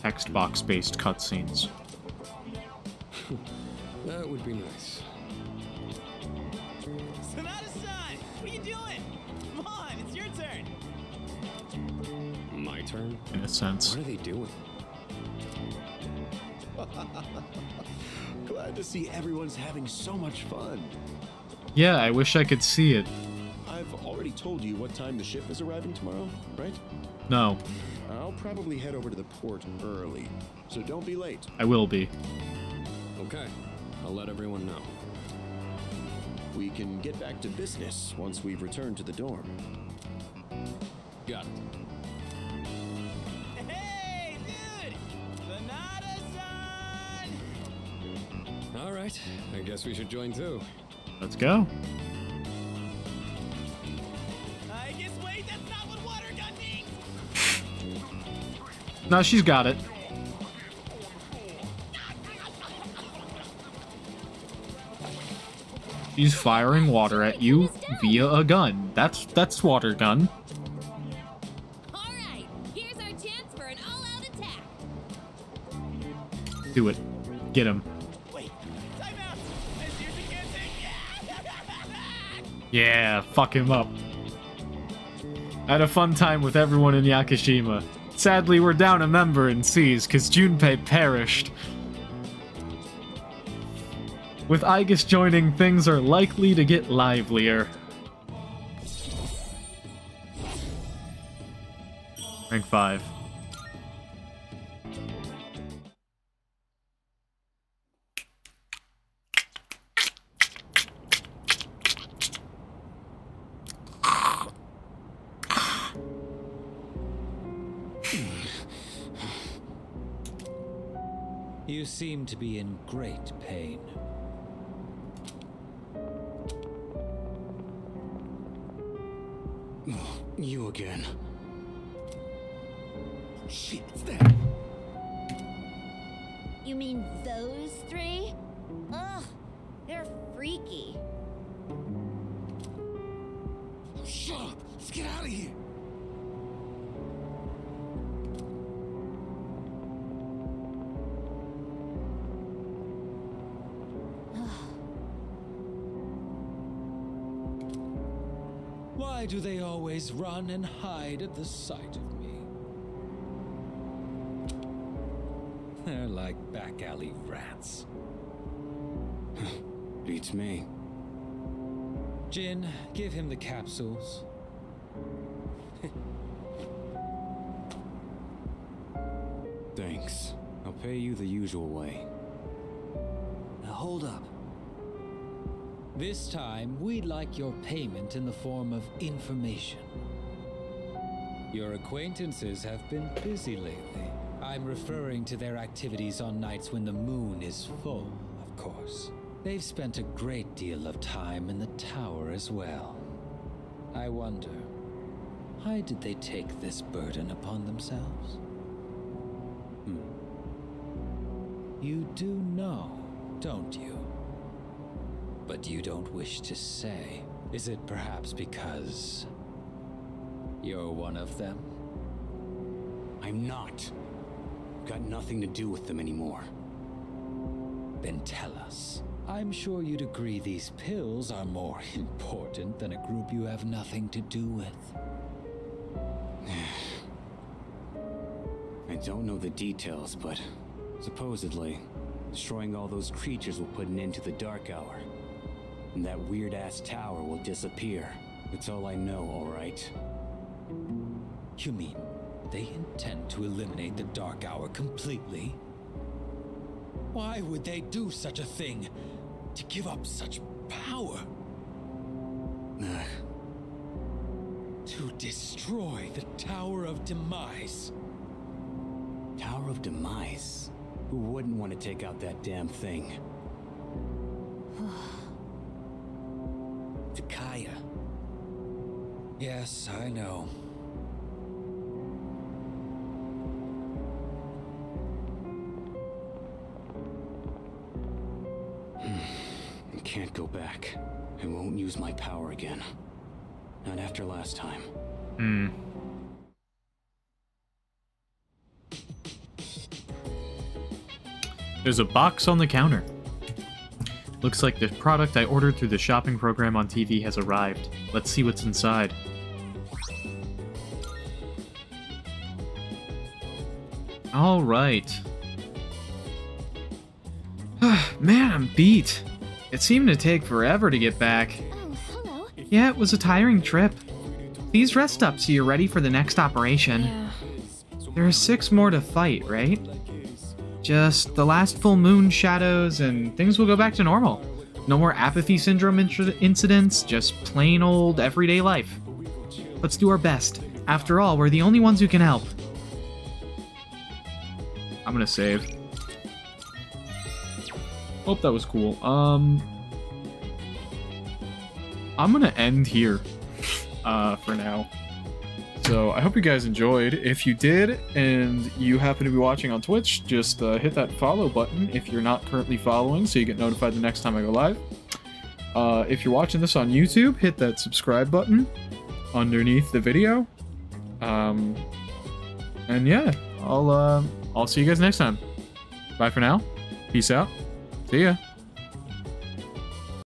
text box based cutscenes. That would be nice. Sonata-san, what are you doing? Come on, it's your turn. My turn? In a sense. What are they doing? Glad to see everyone's having so much fun. Yeah, I wish I could see it. I've already told you what time the ship is arriving tomorrow, right? No, I'll probably head over to the port early, so don't be late. I will be. Okay, I'll let everyone know. We can get back to business once we've returned to the dorm. Got it. Hey, dude! Sonata-san! All right, I guess we should join too. Let's go. I guess wait, that's not what water gun means! No, she's got it. She's firing water at you via a gun. That's water gun. Alright, here's our chance for an all-out attack. Do it. Get him. Wait, time out! I seriously can't take. Yeah, fuck him up. I had a fun time with everyone in Yakushima. Sadly, we're down a member in Seas because Junpei perished. With Aigis joining, things are likely to get livelier. Rank 5. You seem to be in great pain. You again. Shit, it's that. You mean those three? Ugh, they're freaky. Shut up! Let's get out of here! Why do they always run and hide at the sight of me? They're like back alley rats. Beats me. Jin, give him the capsules. Thanks. I'll pay you the usual way. Now hold up. This time, we'd like your payment in the form of information. Your acquaintances have been busy lately. I'm referring to their activities on nights when the moon is full, of course. They've spent a great deal of time in the tower as well. I wonder, why did they take this burden upon themselves? You do know, don't you? But you don't wish to say. Is it perhaps because you're one of them? I'm not. Got nothing to do with them anymore. Then tell us. I'm sure you'd agree these pills are more important than a group you have nothing to do with. don't know the details, but supposedly, destroying all those creatures will put an end to the Dark Hour. And that weird-ass tower will disappear. That's all I know, alright? You mean they intend to eliminate the Dark Hour completely? Why would they do such a thing? To give up such power? To destroy the Tower of Demise. Tower of Demise? Who wouldn't want to take out that damn thing? Takaya. Yes, I know. I can't go back. I won't use my power again. Not after last time. There's a box on the counter. Looks like the product I ordered through the shopping program on TV has arrived. Let's see what's inside. Alright. Man, I'm beat. It seemed to take forever to get back. Oh, hello. Yeah, it was a tiring trip. Please rest up so you're ready for the next operation. Yeah. There are 6 more to fight, right? Just the last full moon shadows and things will go back to normal. No more apathy syndrome incidents, just plain old everyday life. Let's do our best. After all, we're the only ones who can help. I'm gonna save. Hope that was cool. I'm gonna end here for now. So I hope you guys enjoyed. If you did, and you happen to be watching on Twitch, just hit that follow button if you're not currently following, so you get notified the next time I go live. If you're watching this on YouTube, hit that subscribe button underneath the video. And yeah, I'll see you guys next time. Bye for now. Peace out. See ya.